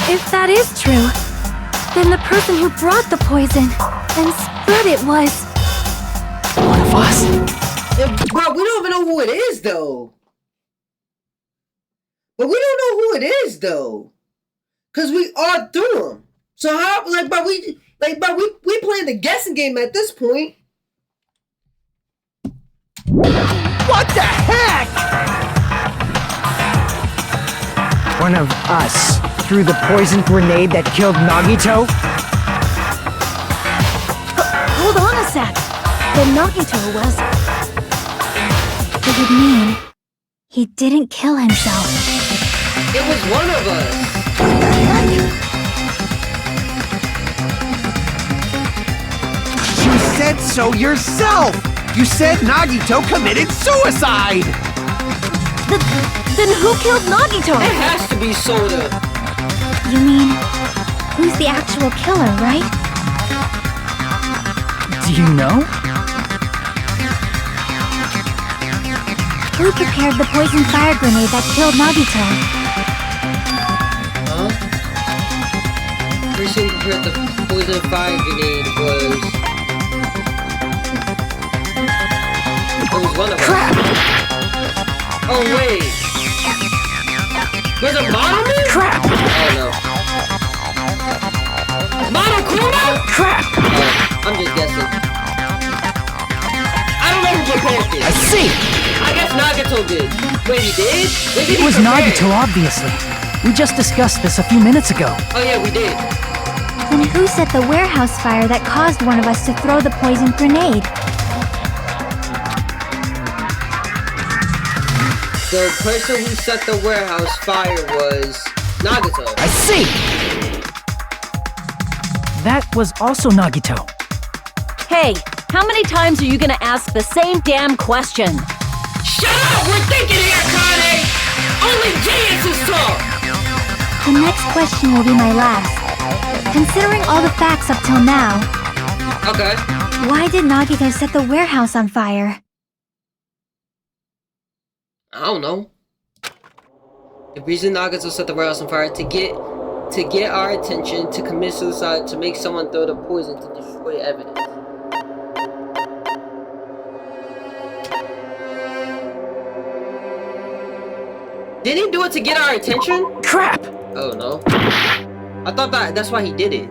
If that is true, then the person who brought the poison and spread it was... One of us? But we don't even know who it is, though. But we don't know who it is, though. Cause we all threw them. So how, we playing the guessing game at this point. What the heck? One of us threw the poison grenade that killed Nagito? Hold on a sec. Then Nagito was... It would mean he didn't kill himself. It was one of us. You said so yourself! You said Nagito committed suicide! Then who killed Nagito? It has to be Soda. You mean, who's the actual killer, right? Do you know? Who prepared the poison fire grenade that killed Nagito? Huh? The person who prepared the poison fire grenade was... It was one of us. Crap! Oh wait! Was it Monoman? Crap! Oh no. Monokuma? Crap! Oh, I'm just guessing. I don't know who prepared this. I see! I guess Nagato did. Wait, he did? When did It he was prepare? Nagito, obviously. We just discussed this a few minutes ago. Oh yeah, we did. Then who set the warehouse fire that caused one of us to throw the poison grenade? The person who set the warehouse fire was Nagato. I see! That was also Nagito. Hey, how many times are you gonna ask the same damn question? Shut up! We're thinking here, Kane! Only geniuses talk! The next question will be my last. Considering all the facts up till now, Okay. why did Nagito set the warehouse on fire? I don't know. The reason Nagato set the warehouse on fire to get our attention, to commit suicide, to make someone throw the poison, to destroy evidence. Didn't he do it to get our attention? Crap! Oh no. I thought that's why he did it.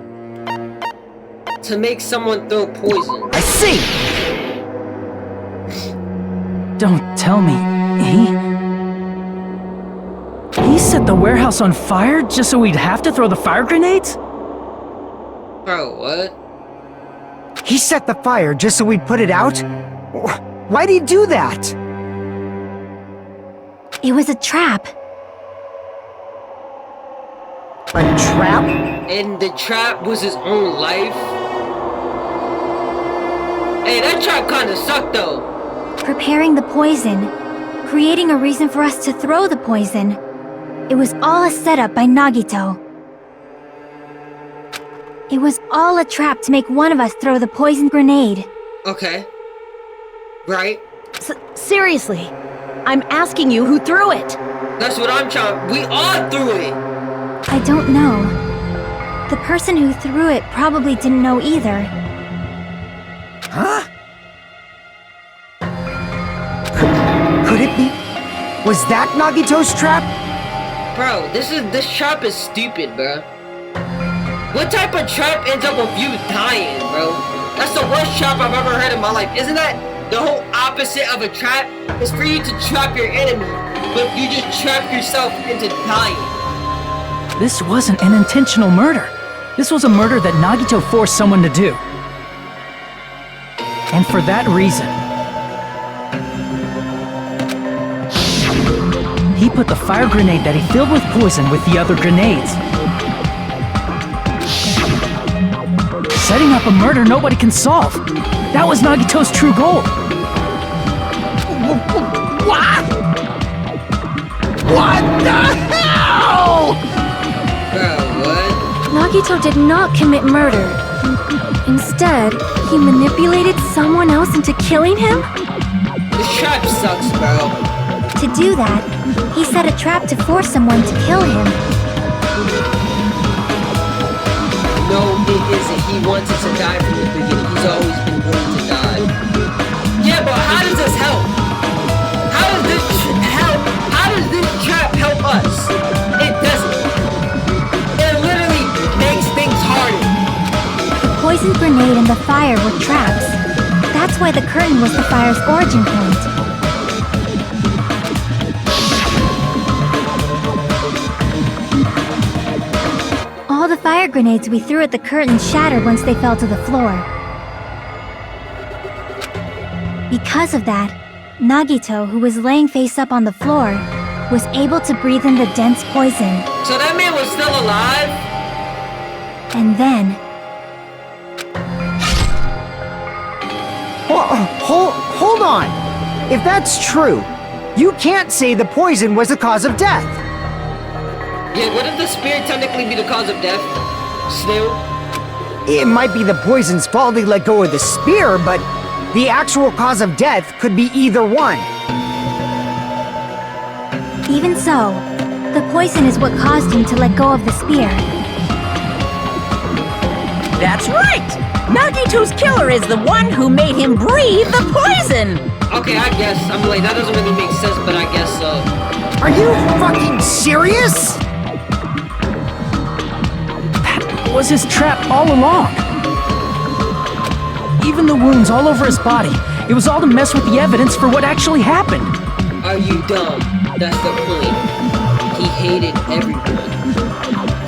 to make someone throw poison. I see! Don't tell me. He set the warehouse on fire just so we'd have to throw the fire grenades? Bro, what? He set the fire just so we'd put it out? Why'd he do that? It was a trap. A trap? And the trap was his own life? Hey, that trap kinda sucked though. Preparing the poison. Creating a reason for us to throw the poison. It was all a setup by Nagito. It was all a trap to make one of us throw the poison grenade. Okay. Right? Seriously, I'm asking you who threw it. That's what I'm trying. We all threw it. I don't know. The person who threw it probably didn't know either. Huh? Could it be? Was that Nagito's trap? Bro, this trap is stupid, bro. What type of trap ends up with you dying, bro? That's the worst trap I've ever heard in my life. Isn't that the whole opposite of a trap? It's for you to trap your enemy, but you just trap yourself into dying. This wasn't an intentional murder. This was a murder that Nagito forced someone to do. And for that reason, he put the fire grenade that he filled with poison with the other grenades. Setting up a murder nobody can solve. That was Nagito's true goal. What? What the hell? Bro, what? Nagito did not commit murder. Instead, he manipulated someone else into killing him? This trap sucks, bro. To do that, he set a trap to force someone to kill him. No, it isn't. He wanted to die from the beginning. He's always been willing to die. Yeah, but how does this help? How does this help? How does this trap help us? It doesn't. It literally makes things harder. The poison grenade and the fire were traps. That's why the curtain was the fire's origin point. All the fire grenades we threw at the curtain shattered once they fell to the floor. Because of that, Nagito, who was laying face up on the floor, was able to breathe in the dense poison. So that man was still alive? And then, Hold on! If that's true, you can't say the poison was the cause of death! Yeah, wouldn't the spirit technically be the cause of death? Still? It might be the poison's fault he let go of the spear, but the actual cause of death could be either one. even so, the poison is what caused him to let go of the spear. That's right! Nagito's killer is the one who made him breathe the poison! Okay, I guess. I'm like, that doesn't really make sense, but I guess so. Are you fucking serious? That was his trap all along. Even the wounds all over his body. It was all to mess with the evidence for what actually happened. Are you dumb? That's the point. He hated everyone.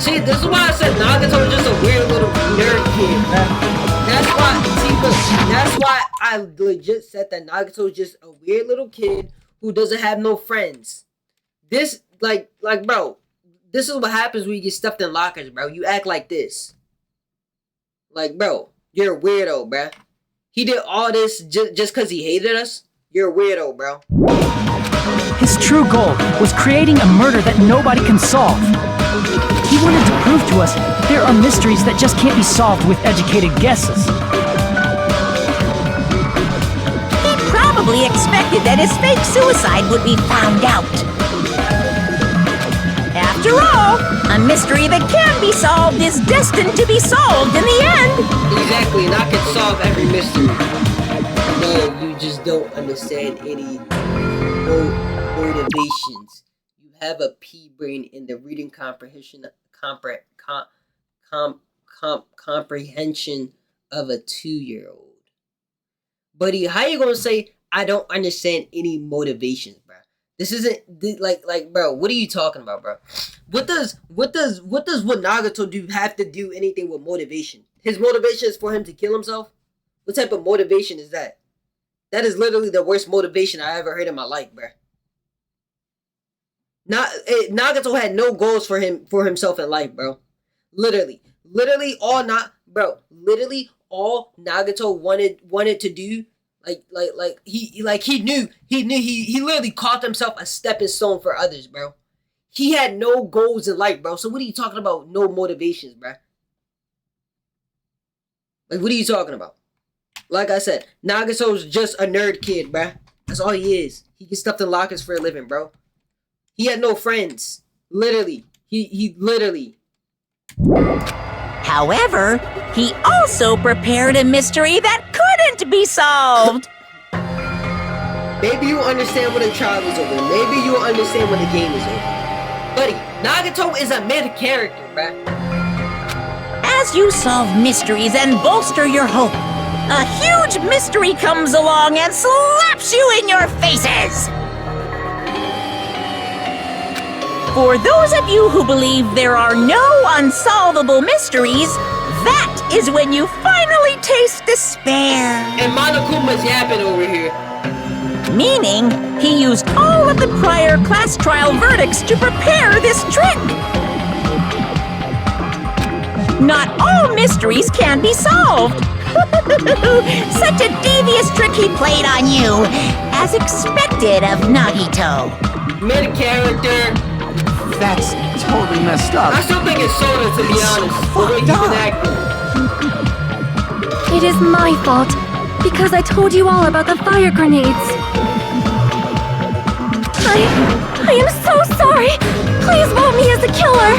See, this is why I said Nagito was just a weird little nerd kid, man. That's why I legit said that Nagito is just a weird little kid who doesn't have no friends. This, like, bro, this is what happens when you get stuffed in lockers, bro. You act like this. Like, bro, you're a weirdo, bro. He did all this just because he hated us? You're a weirdo, bro. His true goal was creating a murder that nobody can solve. He wanted to prove to us that there are mysteries that just can't be solved with educated guesses. He probably expected that his fake suicide would be found out. After all, a mystery that can be solved is destined to be solved in the end. Exactly, and I can solve every mystery. No, you just don't understand any motivations. You have a pea brain in the reading comprehension of a 2-year-old. Buddy, how you gonna say I don't understand any motivations, bro? This isn't like, bro. What are you talking about, bro? What does what Nagato do have to do anything with motivation? His motivation is for him to kill himself. What type of motivation is that? That is literally the worst motivation I ever heard in my life, bro. Nagato had no goals for himself in life, bro. Literally all Nagato wanted to do, he literally called himself a stepping stone for others, bro. He had no goals in life, bro. So what are you talking about? No motivations, bro. Like, what are you talking about? Like I said, Nagato's just a nerd kid, bro. That's all he is. He gets stuffed in lockers for a living, bro. He had no friends. Literally. He literally. However, he also prepared a mystery that couldn't be solved. Maybe you understand when the trial is over. Maybe you'll understand when the game is over. Buddy, Nagato is a mid character, bruh. As you solve mysteries and bolster your hope, a huge mystery comes along and slaps you in your faces. For those of you who believe there are no unsolvable mysteries, that is when you finally taste despair. And Monokuma's yapping over here. Meaning, he used all of the prior class trial verdicts to prepare this trick. Not all mysteries can be solved. Such a devious trick he played on you, as expected of Nagito. Mid character. That's totally messed up. I still think it's Soda, to be honest. The way he's been acting. It is my fault, because I told you all about the fire grenades. I am so sorry. Please vote me as the killer.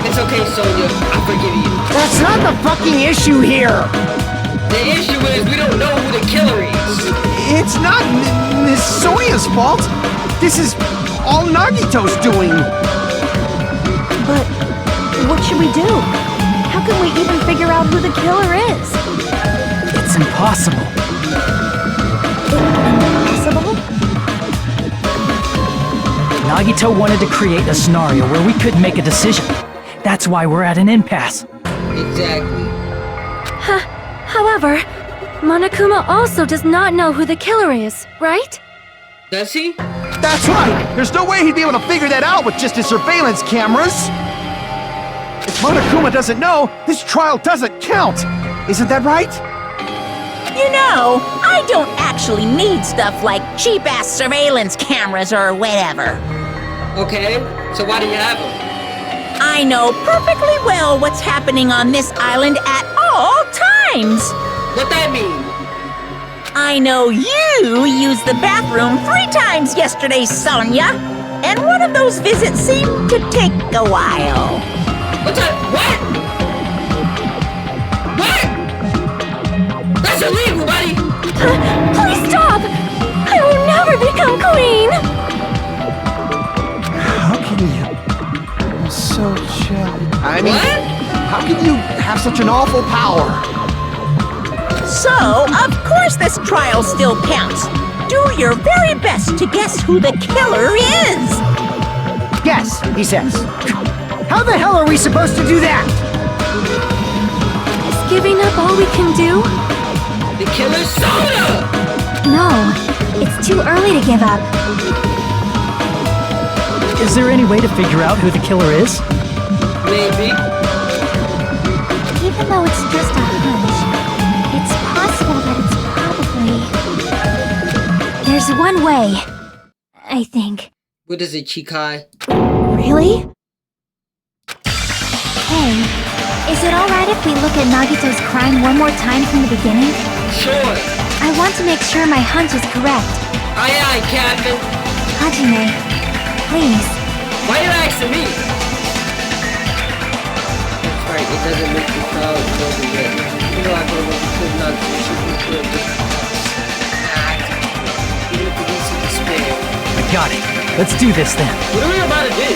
It's okay, Sonya. I forgive you. That's not the fucking issue here. The issue is we don't know who the killer is. It's not Miss Sonya's fault. This is all Nagito's doing. But what should we do? How can we even figure out who the killer is? It's impossible. Impossible? Nagito wanted to create a scenario where we couldn't make a decision. That's why we're at an impasse. Exactly. However, Monokuma also does not know who the killer is, right? Does he? That's right! There's no way he'd be able to figure that out with just his surveillance cameras! If Monokuma doesn't know, this trial doesn't count! Isn't that right? You know, I don't actually need stuff like cheap-ass surveillance cameras or whatever. Okay, so why do you have them? I know perfectly well what's happening on this island at all times. What that mean? I know you used the bathroom 3 times yesterday, Sonya. And one of those visits seemed to take a while. What? What? That's illegal, buddy! Please stop! I will never become queen! How can you... I'm so chill. I mean, What? how can you have such an awful power? So, of course this trial still counts. Do your very best to guess who the killer is. Yes, he says. How the hell are we supposed to do that? Is giving up all we can do? The killer's Soda! No, it's too early to give up. Is there any way to figure out who the killer is? Maybe. Even though it's just a hunch, it's possible that it's probably... There's one way, I think. What is it, Chikai? Really? Hey, is it alright if we look at Nagito's crime one more time from the beginning? Sure. I want to make sure my hunch is correct. Aye, aye, Captain. Hajime, please. Why are you asking me? That's right, it doesn't make the crowd go the way. You know I told him we could not do shit we could just act. Even if it needs to be spared. I got it. Let's do this then. What are we about to do?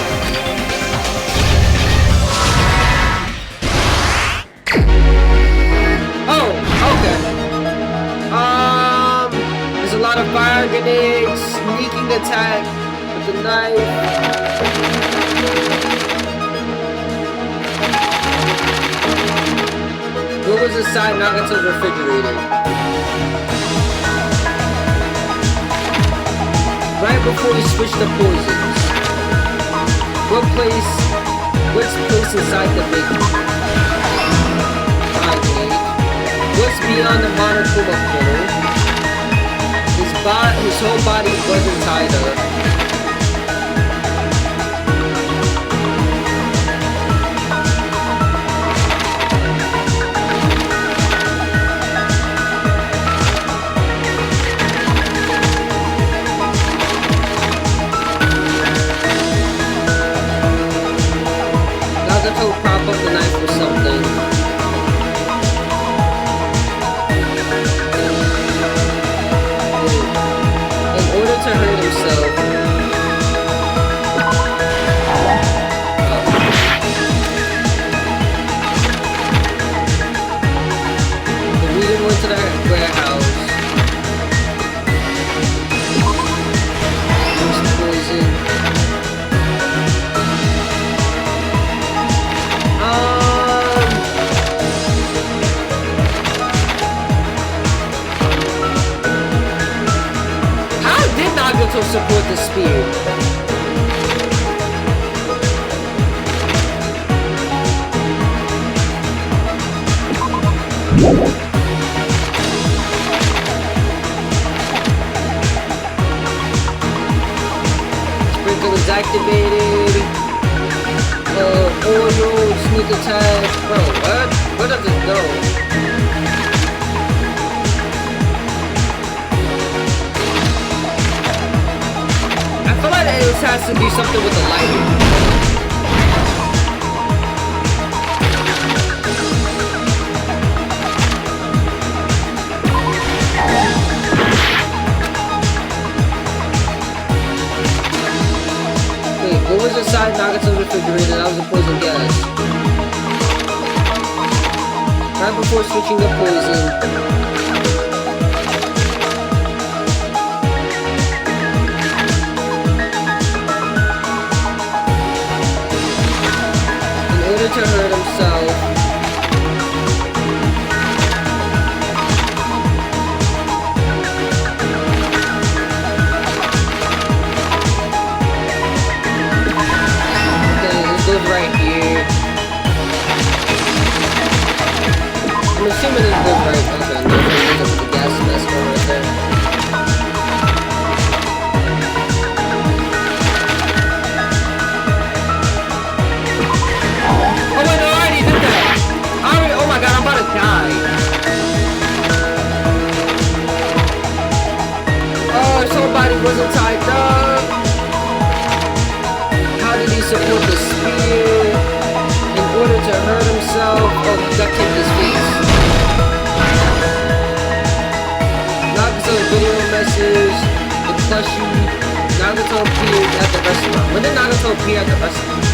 attack with the knife. What was inside Nagato's refrigerator? Right before he switched to poisons. What's place inside the big What's beyond the Monokuma portal? His whole body wasn't tied up. Nagato prop up the knife or something. To hurt himself. The leader went to the warehouse. Used poison. Nagato support the spear. Sprinkle is activated. Oil, sneak attack. Bro, what? Where does it go? I feel like this has to do something with the lighting. Wait, what was inside Nagato's refrigerator? That was a poison gas. Right before switching to poison. To hurt himself. Okay, this goes right here. I'm assuming this goes right. Okay, no, look at the gas mask right there. Somebody wasn't tied up. How did he support the spear in order to hurt himself? Oh, he got kicked his face. Nagato's video message, the plushie. Nagato appeared at the restaurant. When did Nagato appear at the restaurant?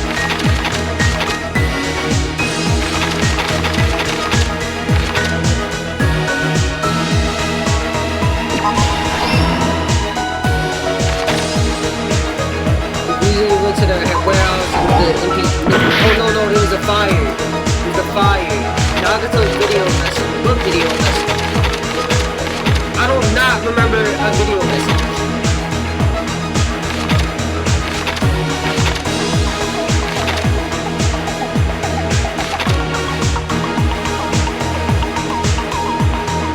To the warehouse with the oh no, it was a fire. It was a fire. Nagato's video message. What video message? I do not remember a video message.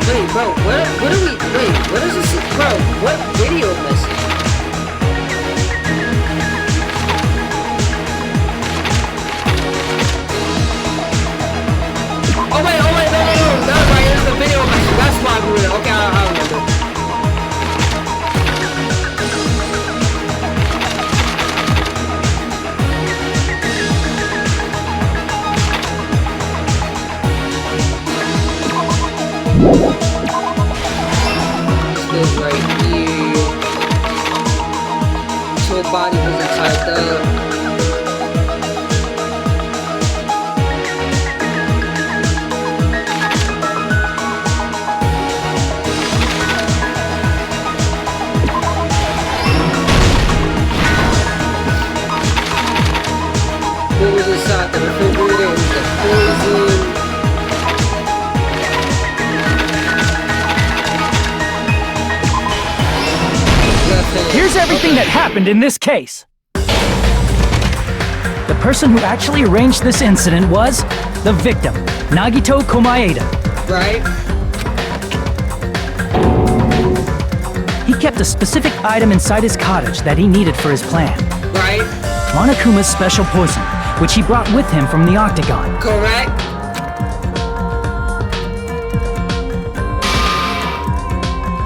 Wait, bro, what are we, wait, what is this, bro, what video message? Oh wait, no, that's right, it's the video message, that's why we were, okay, I remember. This goes right here. everything that happened in this case. The person who actually arranged this incident was the victim, Nagito Komaeda. Right? He kept a specific item inside his cottage that he needed for his plan. Right? Monokuma's special poison, which he brought with him from the Octagon. Correct?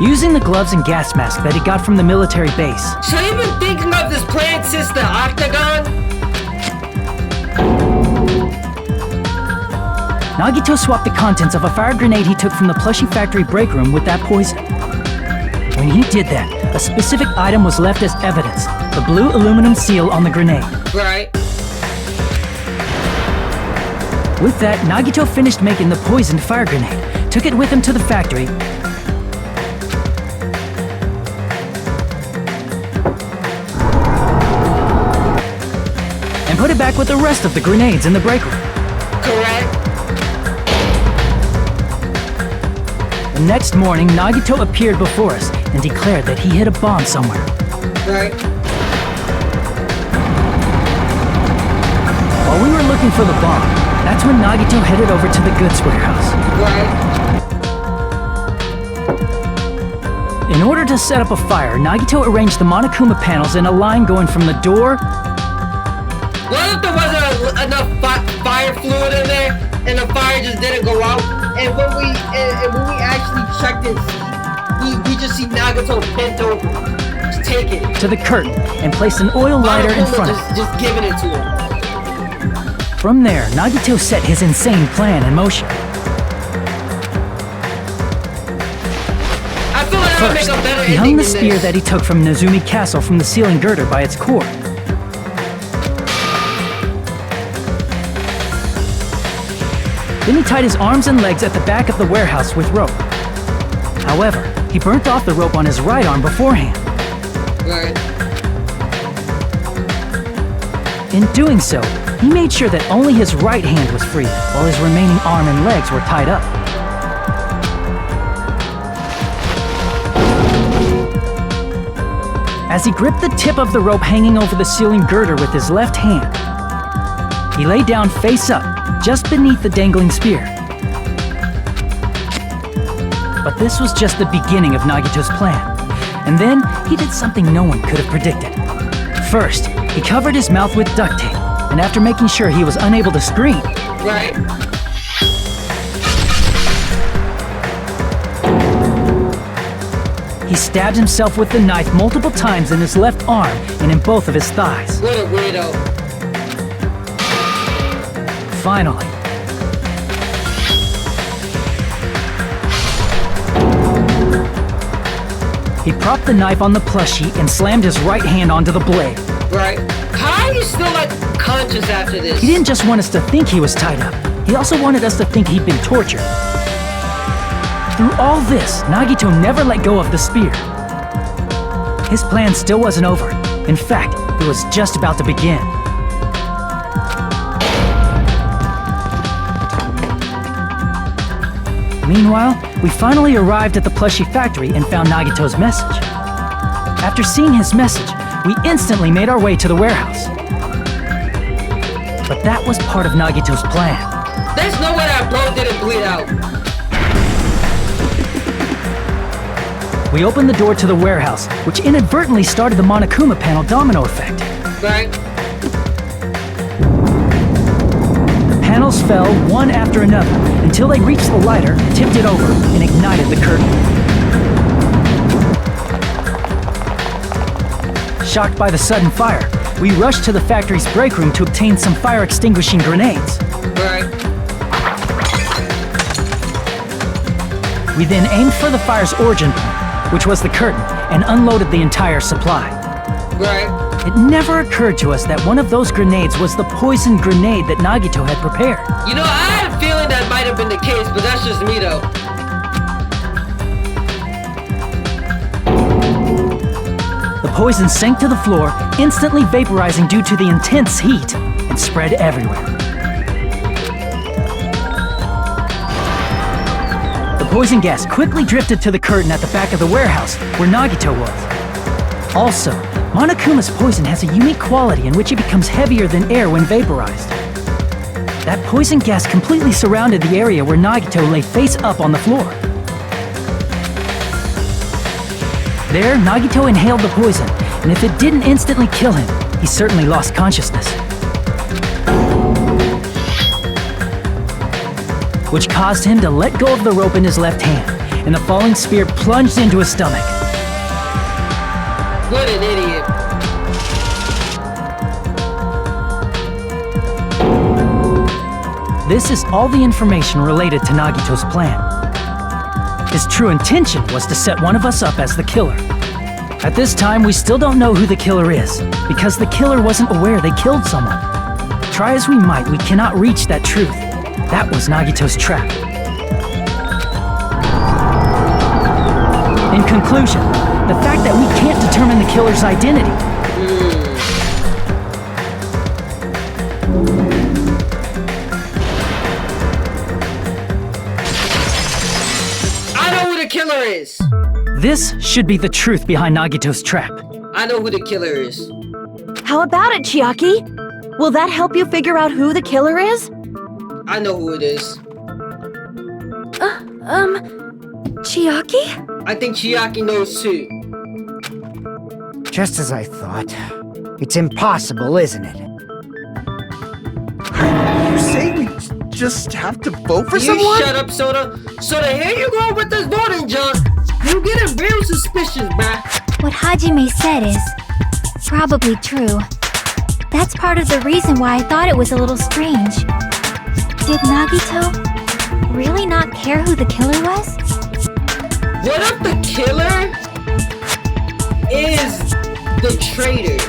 Using the gloves and gas mask that he got from the military base. So you've been thinking of this plan since the Octagon? Nagito swapped the contents of a fire grenade he took from the plushie factory break room with that poison. When he did that, a specific item was left as evidence, the blue aluminum seal on the grenade. Right. With that, Nagito finished making the poisoned fire grenade, took it with him to the factory, and put it back with the rest of the grenades in the break room. Correct. The next morning, Nagito appeared before us and declared that he hid a bomb somewhere. Right. While we were looking for the bomb, that's when Nagito headed over to the goods warehouse. Right. In order to set up a fire, Nagito arranged the Monokuma panels in a line going from the door. What if there wasn't enough fire fluid in there and the fire just didn't go out? And when we actually checked and we just see Nagito bent over, just take it to the curtain and placed an oil lighter in front of it. Just giving it to him. From there, Nagito set his insane plan in motion. I feel like I would make First, a better he hung ending the than spear this. that he took from Nezumi Castle from the ceiling girder by its cord. Then he tied his arms and legs at the back of the warehouse with rope. However, he burnt off the rope on his right arm beforehand. Right. In doing so, he made sure that only his right hand was free, while his remaining arm and legs were tied up. As he gripped the tip of the rope hanging over the ceiling girder with his left hand, he lay down face up, just beneath the dangling spear. But this was just the beginning of Nagito's plan. And then, he did something no one could have predicted. First, he covered his mouth with duct tape, and after making sure he was unable to scream, Right. he stabbed himself with the knife multiple times in his left arm and in both of his thighs. What a weirdo. Finally, he propped the knife on the plushie and slammed his right hand onto the blade. Right. How are you still like conscious after this? He didn't just want us to think he was tied up. He also wanted us to think he'd been tortured. Through all this, Nagito never let go of the spear. His plan still wasn't over. In fact, it was just about to begin. Meanwhile, we finally arrived at the plushie factory and found Nagito's message. After seeing his message, we instantly made our way to the warehouse. But that was part of Nagito's plan. There's no way that blow didn't bleed out. We opened the door to the warehouse, which inadvertently started the Monokuma panel domino effect. Right. The panels fell one after another until they reached the lighter, tipped it over, and ignited the curtain. Shocked by the sudden fire, we rushed to the factory's break room to obtain some fire-extinguishing grenades. Right. We then aimed for the fire's origin point, which was the curtain, and unloaded the entire supply. Right. It never occurred to us that one of those grenades was the poisoned grenade that Nagito had prepared. You know, I had a feeling that might have been the case, but that's just me though. The poison sank to the floor, instantly vaporizing due to the intense heat, and spread everywhere. The poison gas quickly drifted to the curtain at the back of the warehouse, where Nagito was. Also, Monokuma's poison has a unique quality in which it becomes heavier than air when vaporized. That poison gas completely surrounded the area where Nagito lay face up on the floor. There, Nagito inhaled the poison, and if it didn't instantly kill him, he certainly lost consciousness. Which caused him to let go of the rope in his left hand, and the falling spear plunged into his stomach. What an idiot. This is all the information related to Nagito's plan. His true intention was to set one of us up as the killer. At this time, we still don't know who the killer is, because the killer wasn't aware they killed someone. Try as we might, we cannot reach that truth. That was Nagito's trap. In conclusion, the fact that we can't determine the killer's identity. I know who the killer is. This should be the truth behind Nagito's trap. I know who the killer is. How about it, Chiaki? Will that help you figure out who the killer is? I know who it is. Chiaki? I think Chiaki knows too. Just as I thought. It's impossible, isn't it? You say we just have to vote for You someone? shut up, Soda. Soda, here you go with this voting junk. You getting real suspicious, bruh. What Hajime said is probably true. That's part of the reason why I thought it was a little strange. Did Nagito really not care who the killer was? What if the killer is the traitor?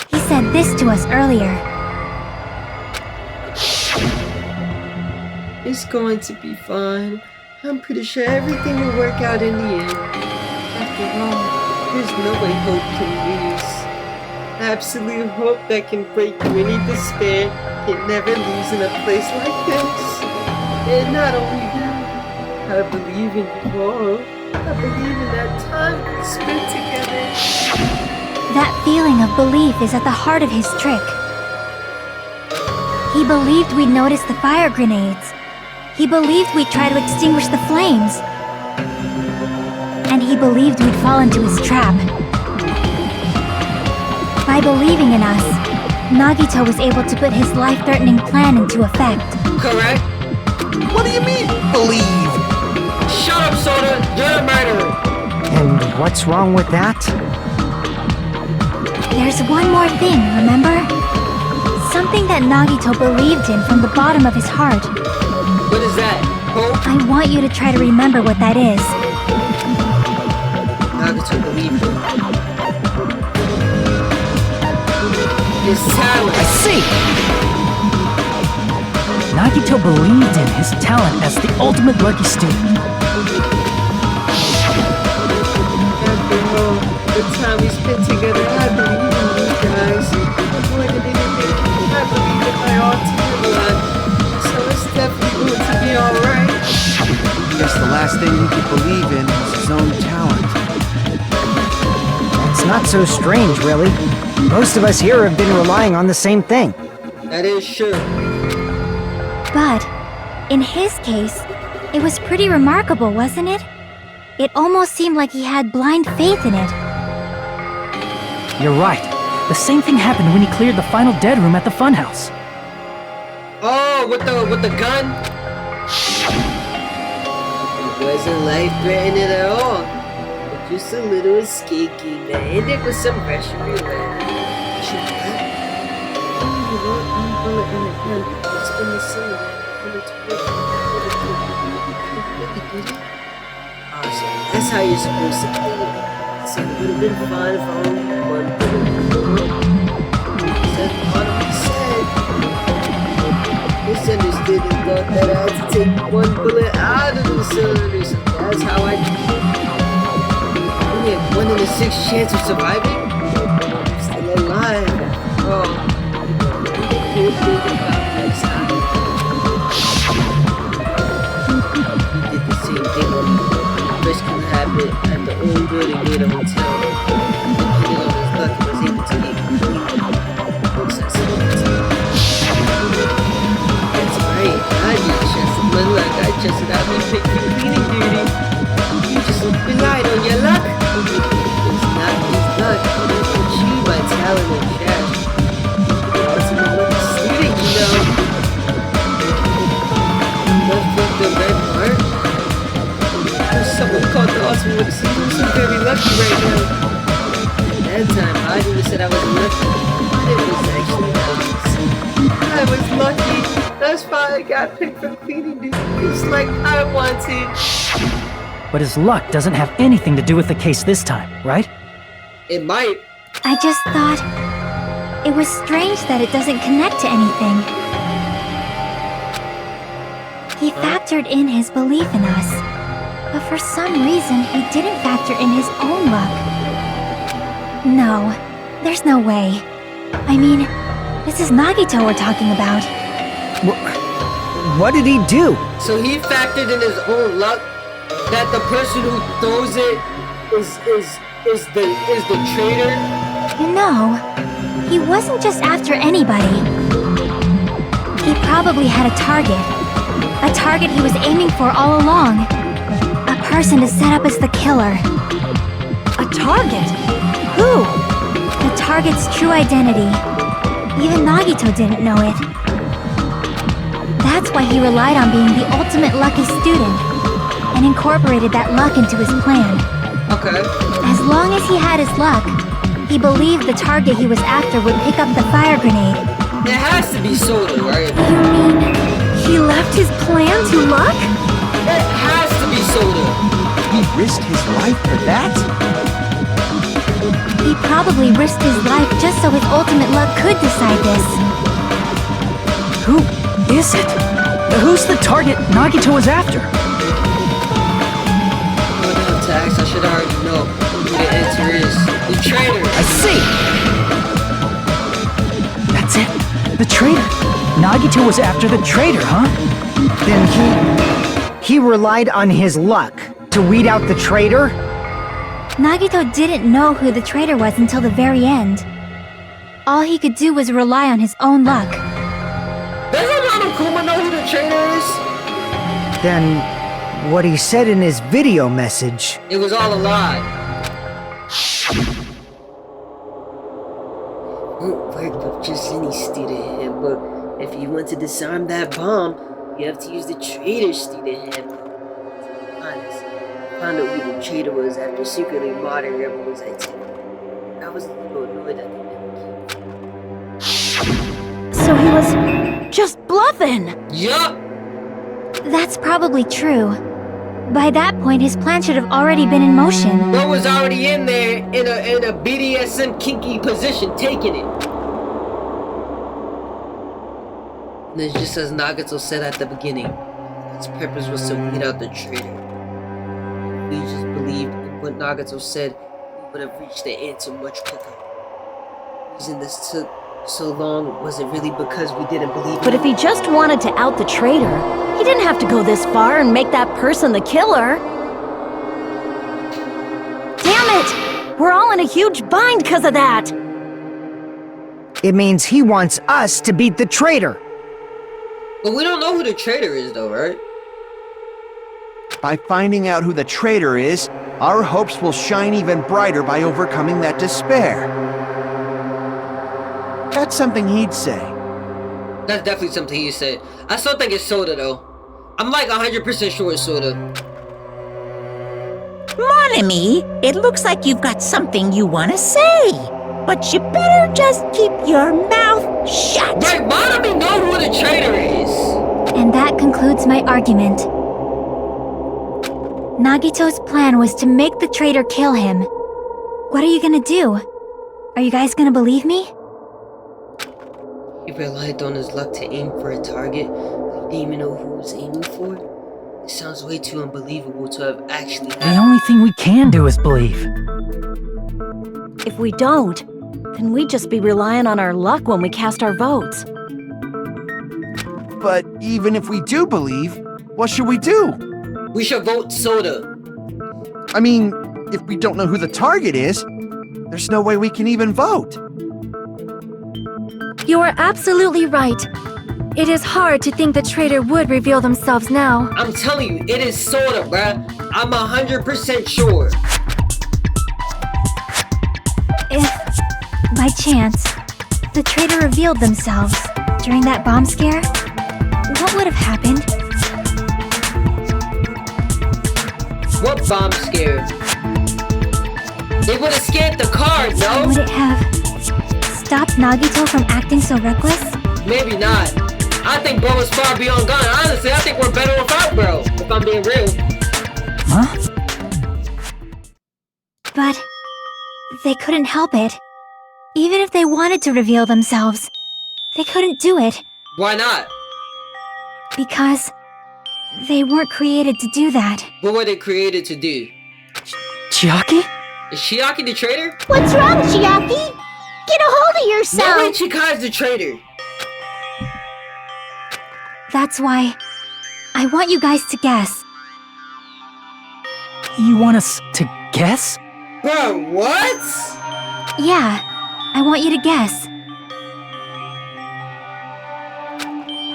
He said this to us earlier. It's going to be fine. I'm pretty sure everything will work out in the end. After all, there's no way hope can lose. Absolute hope that can break through any despair can never lose in a place like this. And not only that, I believe in you all. I believe in that time we spent together. That feeling of belief is at the heart of his trick. He believed we'd notice the fire grenades. He believed we'd try to extinguish the flames. And he believed we'd fall into his trap. By believing in us, Nagito was able to put his life-threatening plan into effect. Correct? What do you mean, believe? Shut up, Soda! You're a murderer! And what's wrong with that? There's one more thing, remember? Something that Nagito believed in from the bottom of his heart. What is that? Hope? I want you to try to remember what that is. Nagito believed in his talent. I see! Nagito believed in his talent as the ultimate lucky student. After all, the time we spent together, I believe in you guys. More than anything, I believe in my ultimate life. So it's definitely going to be alright. Guess the last thing he could believe in was his own talent. It's not so strange, really. Most of us here have been relying on the same thing. That is true. But, in his case, it was pretty remarkable, wasn't it? It almost seemed like he had blind faith in it. You're right. The same thing happened when he cleared the final dead room at the funhouse. Oh, with the gun? It wasn't life-threatening at all. But just a little escape-y, man. It was some Russian roulette. Awesome. That's how you're supposed to play it. So it would have been fun if I only had one bullet. That's what I said. Misunderstood and thought that I had to take one bullet out of the cylinder, so that's how I did it. Only had 1 in a 6 chance of surviving? I'm still alive. Oh. Good thing about this time. Did the same thing when first can happen at the old building. stay at a hotel. He depended on his luck and was able to eat. That's right. I didn't trust my luck. I trusted I'd be picked for cleaning duty. You just relied on your luck. It's not his luck. It's you, my talent and cash. You're also my lucky student, you know. Nothing the red heart. There's someone called the ultimate season. So very lucky right now. At that time, I didn't said I was lucky. It was actually nice. I was lucky. That's why I got picked for cleaning duty. It's like I wanted. But his luck doesn't have anything to do with the case this time, right? It might. I just thought it was strange that it doesn't connect to anything. He factored in his belief in us, but for some reason he didn't factor in his own luck. No, there's no way. I mean, this is Nagito we're talking about. What did he do? So he factored in his own luck that the person who throws it is the traitor? No, he wasn't just after anybody. He probably had a target. A target he was aiming for all along. A person to set up as the killer. A target? Who? The target's true identity. Even Nagito didn't know it. That's why he relied on being the ultimate lucky student and incorporated that luck into his plan. Okay. As long as he had his luck, he believed the target he was after would pick up the fire grenade. It has to be Soda, right? You mean He left his plan to luck? It has to be Soda. He risked his life for that? he probably risked his life just so his ultimate luck could decide this. Who is it? Who's the target Nagito was after? I wouldn't have to ask. I should already know who the answer is. The traitor. I see! That's it. The traitor. Nagito was after the traitor, huh? Then he relied on his luck to weed out the traitor? Nagito didn't know who the traitor was until the very end. All he could do was rely on his own luck. Doesn't Monokuma know who the traitor is? Then what he said in his video message. It was all a lie. Won't work with just any student here, but if you want to disarm that bomb, you have to use the traitor student hand. Honest, I found out who the traitor was after secretly modding Rebel's activity. I was a little annoyed that they never came. So he was just bluffing. Yup! That's probably true. By that point, his plan should have already been in motion. Bro was already in there in a BDSM kinky position, taking it. And it's just as Nagato said at the beginning, his purpose was to weed out the traitor. If we just believed in what Nagato said, we would have reached the answer much quicker. The reason this took so long wasn't really because we didn't believe in But if he just wanted to out the traitor, he didn't have to go this far and make that person the killer. Damn it! We're all in a huge bind because of that! It means he wants us to beat the traitor. But we don't know who the traitor is though, right? By finding out who the traitor is, our hopes will shine even brighter by overcoming that despair. That's something he'd say. That's definitely something he said. I still think it's Soda though. I'm like 100% sure it's Soda. Monami, it looks like you've got something you want to say. But you better just keep your mouth shut. Right, Monami know who the traitor is. And that concludes my argument. Nagito's plan was to make the traitor kill him. What are you gonna do? Are you guys gonna believe me? He relied on his luck to aim for a target, but he didn't even know who he was aiming for. It sounds way too unbelievable to have actually The happened. only thing we can do is believe. If we don't, then we'd just be relying on our luck when we cast our votes. But even if we do believe, what should we do? We should vote Soda. I mean, if we don't know who the target is, there's no way we can even vote. You are absolutely right. It is hard to think the traitor would reveal themselves now. I'm telling you, it is Soda, bruh. I'm 100% sure. If, by chance, the traitor revealed themselves during that bomb scare, what would have happened? What bomb scare? They would have scared the car, no? Would it have stopped Nagito from acting so reckless? Maybe not. I think bro is far beyond gone. Honestly, I think we're better without bro, if I'm being real. Huh? But they couldn't help it. Even if they wanted to reveal themselves, they couldn't do it. Why not? Because they weren't created to do that. What were they created to do? Chiaki? Is Chiaki the traitor? What's wrong, Chiaki? Get a hold of No yourself! way Chikai's the traitor. That's why I want you guys to guess. You want us to guess? Bro, what? Yeah, I want you to guess.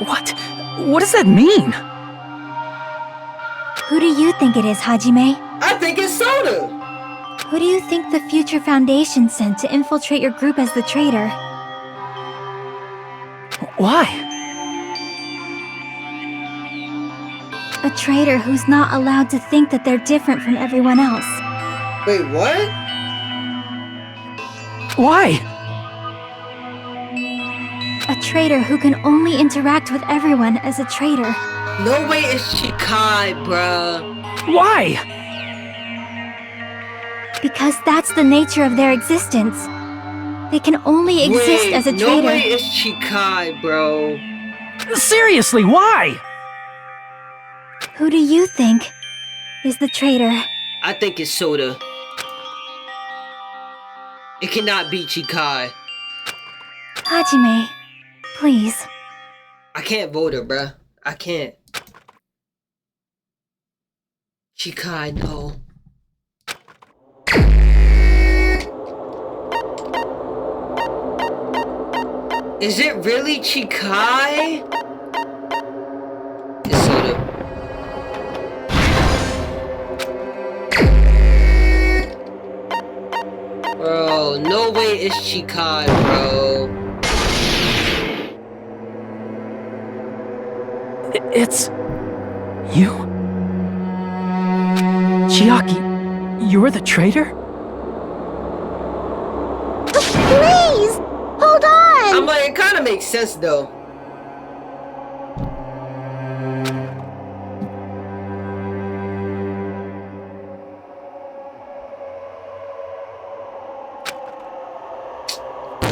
What? What does that mean? Who do you think it is, Hajime? I think it's Soda. Who do you think the Future Foundation sent to infiltrate your group as the traitor? Why? A traitor who's not allowed to think that they're different from everyone else. Wait, what? Why? A traitor who can only interact with everyone as a traitor. No way it's Chikai, bruh. Why? Because that's the nature of their existence. They can only exist Wait, as a no traitor. way it's Chikai, bro. Seriously, why? Who do you think is the traitor? I think it's Soda. It cannot be Chikai. Hajime, please. I can't vote her, bruh. I can't. Chikai, no. Is it really Chikai? It's Soda. Bro, no way it's Chikai, bro. It's... you? Chiaki, you're the traitor? Please! Hold on! I'm like, it kind of makes sense though.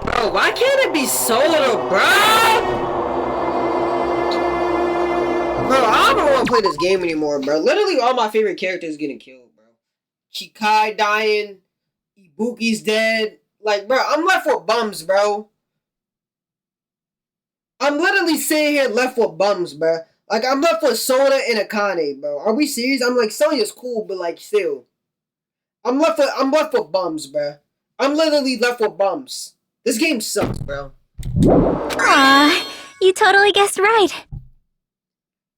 Bro, why can't it be Soda, bro? Bro, I don't want to play this game anymore, bro. Literally all my favorite characters getting killed, bro. Chikai dying, Ibuki's dead. Like, bro, I'm left with bums, bro. I'm literally sitting here left with bums, bro. Like, I'm left with Soda and Akane, bro. Are we serious? I'm like, Sonya's cool, but like, still. I'm left with bums, bro. I'm literally left with bums. This game sucks, bro. Aw, you totally guessed right.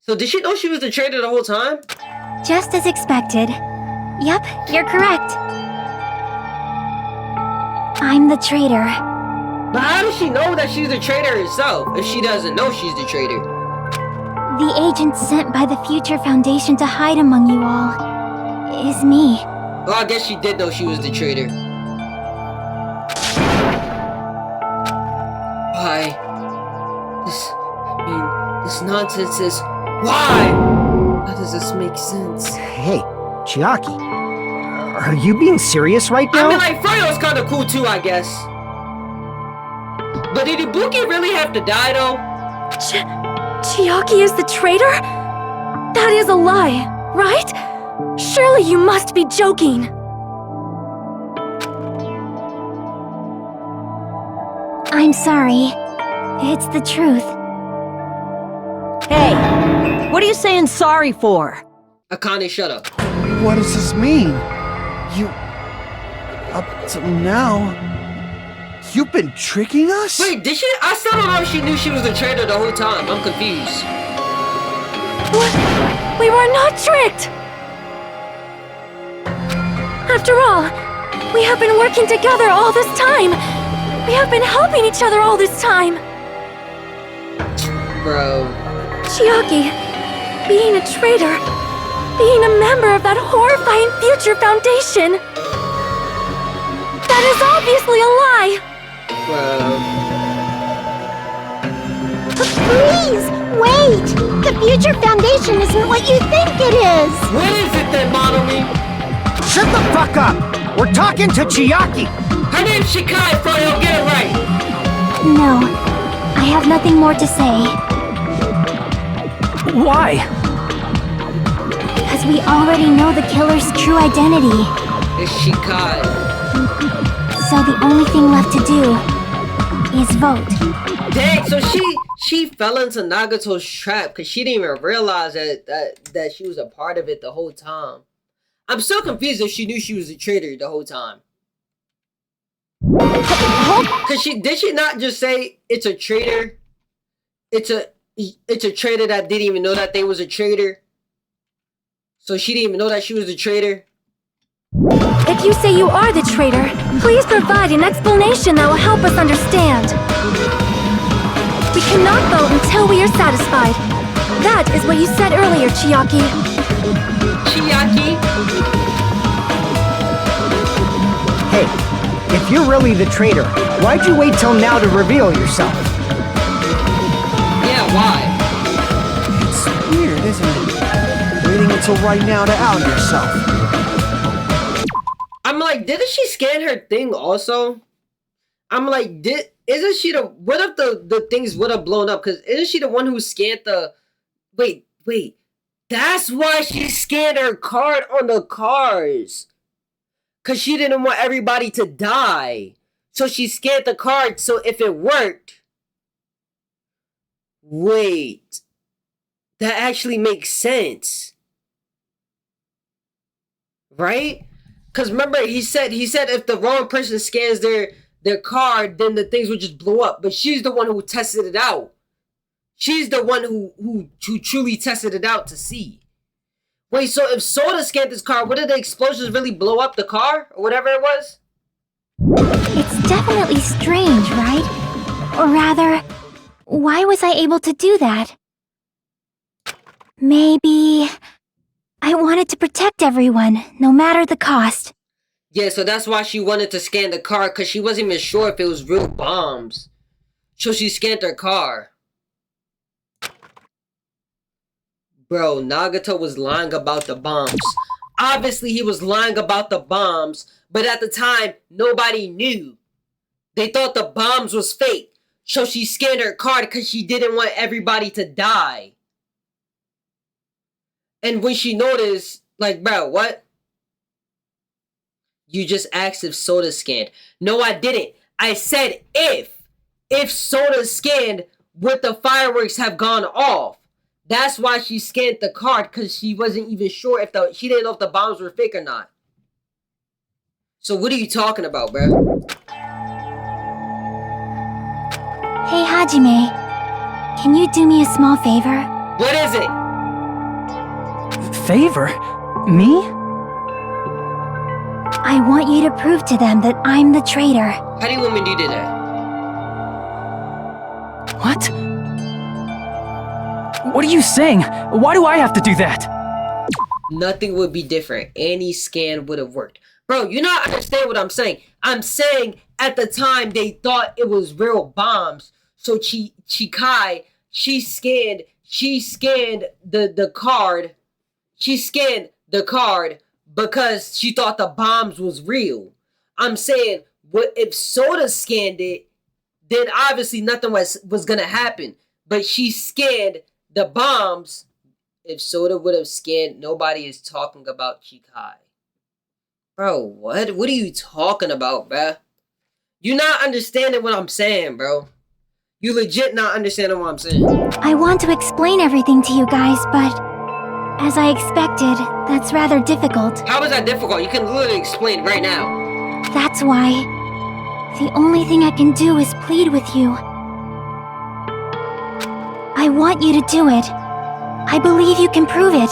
So did she know she was the traitor the whole time? Just as expected. Yep, you're correct. I'm the traitor. But how does she know that she's the traitor herself if she doesn't know she's the traitor? The agent sent by the Future Foundation to hide among you all is me. Well, I guess she did know she was the traitor. Why? This nonsense is... Why? How does this make sense? Hey, Chiaki, are you being serious right now? I mean, like, Froyo's kind of cool too, I guess. But did Ibuki really have to die, though? Chiaki is the traitor? That is a lie, right? Surely you must be joking. I'm sorry. It's the truth. Hey, what are you saying sorry for? Akane, shut up. What does this mean? You... Up till now... You've been tricking us? Wait, did she? I still don't know if she knew she was the traitor the whole time. I'm confused. What? We were not tricked! After all, we have been working together all this time! We have been helping each other all this time! Bro. Chiaki, being a traitor, being a member of that horrifying future foundation, that is obviously a lie! Please, wait! The Future Foundation isn't what you think it is! What is it then, Monomi? Shut the fuck up! We're talking to Chiaki! Her name's Shikai, Froyo, get it right! No, I have nothing more to say. Why? Because we already know the killer's true identity. It's Shikai. So the only thing left to do is vote. Dang, so she fell into Nagato's trap because she didn't even realize that she was a part of it the whole time. I'm so confused if she knew she was a traitor the whole time. Cause did she not just say it's a traitor? It's a traitor that didn't even know that they was a traitor. So she didn't even know that she was a traitor. If you say you are the traitor, please provide an explanation that will help us understand. We cannot vote until we are satisfied. That is what you said earlier, Chiaki. Chiaki? Hey, if you're really the traitor, why'd you wait till now to reveal yourself? Yeah, why? It's weird, isn't it? Waiting until right now to out yourself. I'm like, didn't she scan her thing also? I'm like, isn't she the... What if the things would have blown up? Because isn't she the one who scanned the... Wait. That's why she scanned her card on the cars. Because she didn't want everybody to die. So she scanned the card so if it worked... Wait. That actually makes sense. Right? Because remember, he said if the wrong person scans their card, then the things would just blow up. But she's the one who tested it out. She's the one who truly tested it out to see. Wait, so if Soda scanned this car, wouldn't the explosions really blow up the car? Or whatever it was? It's definitely strange, right? Or rather, why was I able to do that? Maybe... I wanted to protect everyone, no matter the cost. Yeah, so that's why she wanted to scan the car, because she wasn't even sure if it was real bombs. So she scanned her car. Bro, Nagato was lying about the bombs. Obviously, he was lying about the bombs, but at the time, nobody knew. They thought the bombs was fake. So she scanned her card because she didn't want everybody to die. And when she noticed, like, bro, what? You just asked if Soda scanned. No, I didn't. I said if. If Soda scanned, would the fireworks have gone off? That's why she scanned the card, because she wasn't even sure if she didn't know if the bombs were fake or not. So what are you talking about, bro? Hey, Hajime. Can you do me a small favor? What is it? Favor? Me? I want you to prove to them that I'm the traitor. How do you want me to do that? What? What are you saying? Why do I have to do that? Nothing would be different. Any scan would have worked. Bro, you not understand what I'm saying. I'm saying at the time they thought it was real bombs. So Chikai, she scanned the card. She scanned the card because she thought the bombs was real. I'm saying, what if Soda scanned it, then obviously nothing was gonna happen. But she scanned the bombs. If Soda would have scanned, nobody is talking about Chikai. Bro, what? What are you talking about, bro? You not understanding what I'm saying, bro. You legit not understanding what I'm saying. I want to explain everything to you guys, but As I expected, that's rather difficult. How is that difficult? You can literally explain right now. That's why. The only thing I can do is plead with you. I want you to do it. I believe you can prove it.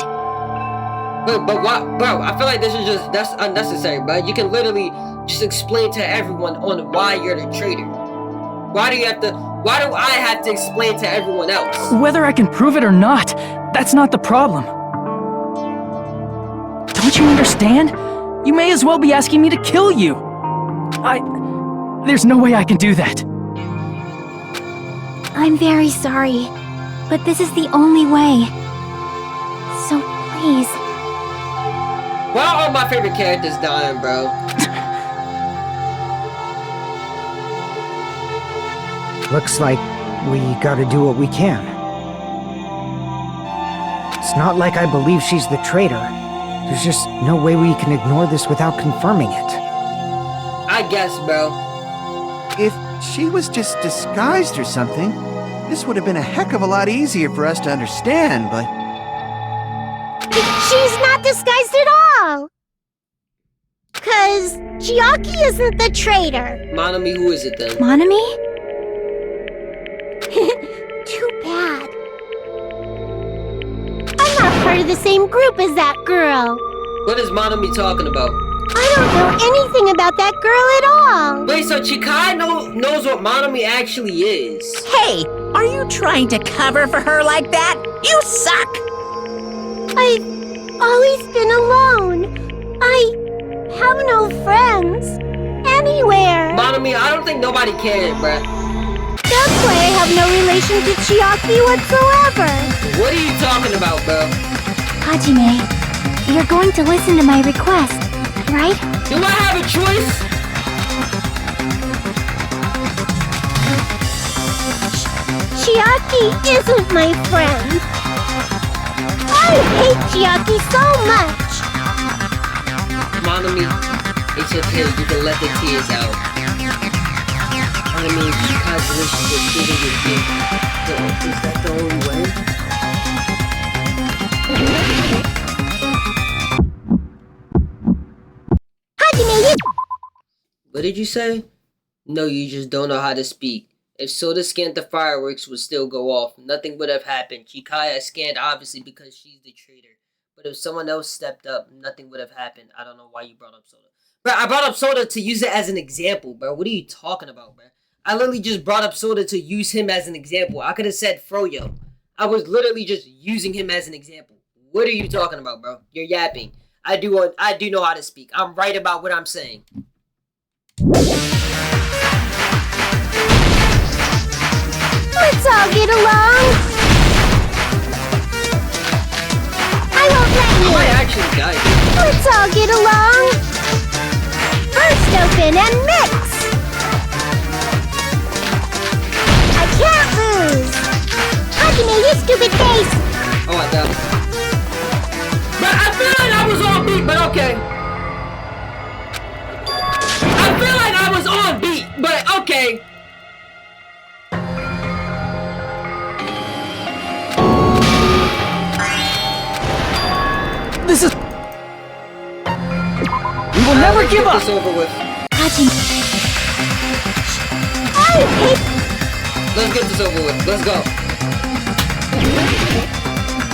But what, bro? I feel like that's unnecessary, bro. You can literally just explain to everyone on why you're the traitor. Why do I have to explain to everyone else? Whether I can prove it or not, that's not the problem. Don't you understand? You may as well be asking me to kill you. There's no way I can do that. I'm very sorry, but this is the only way. So please. Why are all my favorite characters dying, bro? Looks like we gotta do what we can. It's not like I believe she's the traitor. There's just no way we can ignore this without confirming it. I guess, bro. If she was just disguised or something, this would have been a heck of a lot easier for us to understand, but... She's not disguised at all! 'Cause Chiaki isn't the traitor. Monami, who is it then? Monami? Too bad. I'm not part of the same group as that girl. What is Monami talking about? I don't know anything about that girl at all. Wait, so Chikai knows what Monami actually is? Hey, are you trying to cover for her like that? You suck! I've always been alone. I have no friends anywhere. Monami, I don't think nobody cared, bruh. That's why I have no relation to Chiaki whatsoever. What are you talking about, bro? Hajime, you're going to listen to my request, right? Do I have a choice? Chiaki isn't my friend. I hate Chiaki so much. Monami, it's okay, you can let the tears out. I mean, Chikai's relationship truly with you. Is that the only way? Hajime, you... What did you say? No, you just don't know how to speak. If Soda scanned, the fireworks would still go off. Nothing would have happened. Chikaya scanned obviously because she's the traitor. But if someone else stepped up, nothing would have happened. I don't know why you brought up Soda. Bro, I brought up Soda to use it as an example, bro. What are you talking about, bro? I literally just brought up Soda to use him as an example. I could have said Froyo. I was literally just using him as an example. What are you talking about, bro? You're yapping. I do know how to speak. I'm right about what I'm saying. Let's all get along. I won't let you. I might actually die. Let's all get along. First open and mix. I can't lose. Hajime, you stupid face. Oh, I got it. But I feel like I was on beat, but okay. I feel like I was on beat, but okay. This is... We will never Let's give get up! this over with. Hajime, I hate... Let's get this over with. Let's go.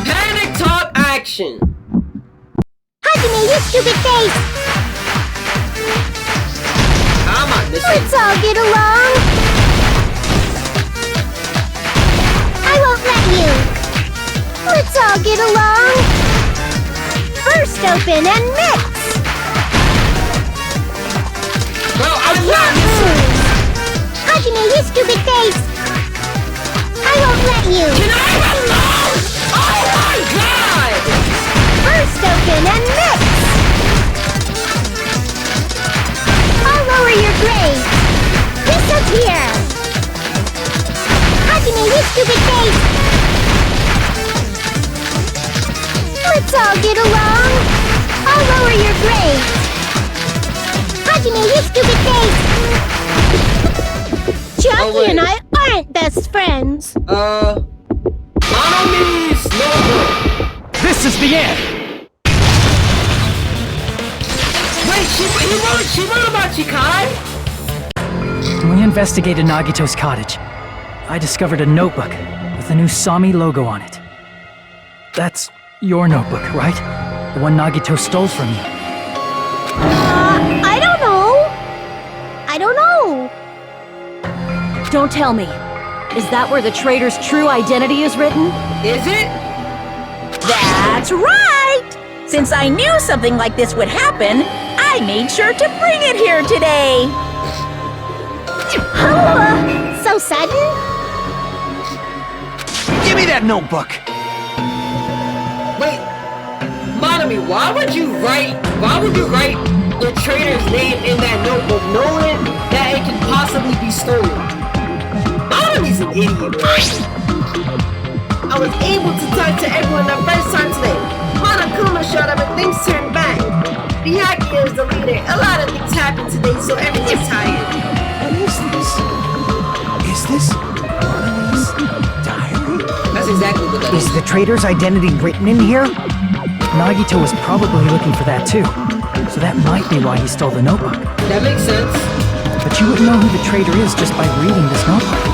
Panic talk action. Hajime, you stupid face. How am I missing? Let's all get along. I won't let you. Let's all get along. First open and mix. Bro, I I'm not can't missing. lose. Hajime, you stupid face. I won't let you. Can I have alone? Oh my god! First open and mix. I'll lower your grade. Disappear. Hajime, you stupid face. Let's all get along. I'll lower your grade. Hajime, you stupid face. Chiaki and I aren't best friends. Monami Snowball. This This is the end! Wait, she wrote about Chikai? When we investigated Nagito's cottage, I discovered a notebook with the new Sami logo on it. That's your notebook, right? The one Nagito stole from you. I don't know. I don't know. Don't tell me. Is that where the traitor's true identity is written? Is it? That's right! Since I knew something like this would happen, I made sure to bring it here today! So sudden? Give me that notebook! Wait, Monami, why would you write the traitor's name in that notebook knowing that it can possibly be stolen? Monami's an idiot, bro. I was able to talk to everyone the first time today. Hanakuma showed up and things turned back. Miyaki is the leader. A lot of things happened today, so everyone's tired. What is this? Is this Monami's diary? That's exactly what that is. Is the traitor's identity written in here? Nagito was probably looking for that too, so that might be why he stole the notebook. That makes sense. But you wouldn't know who the traitor is just by reading this notebook.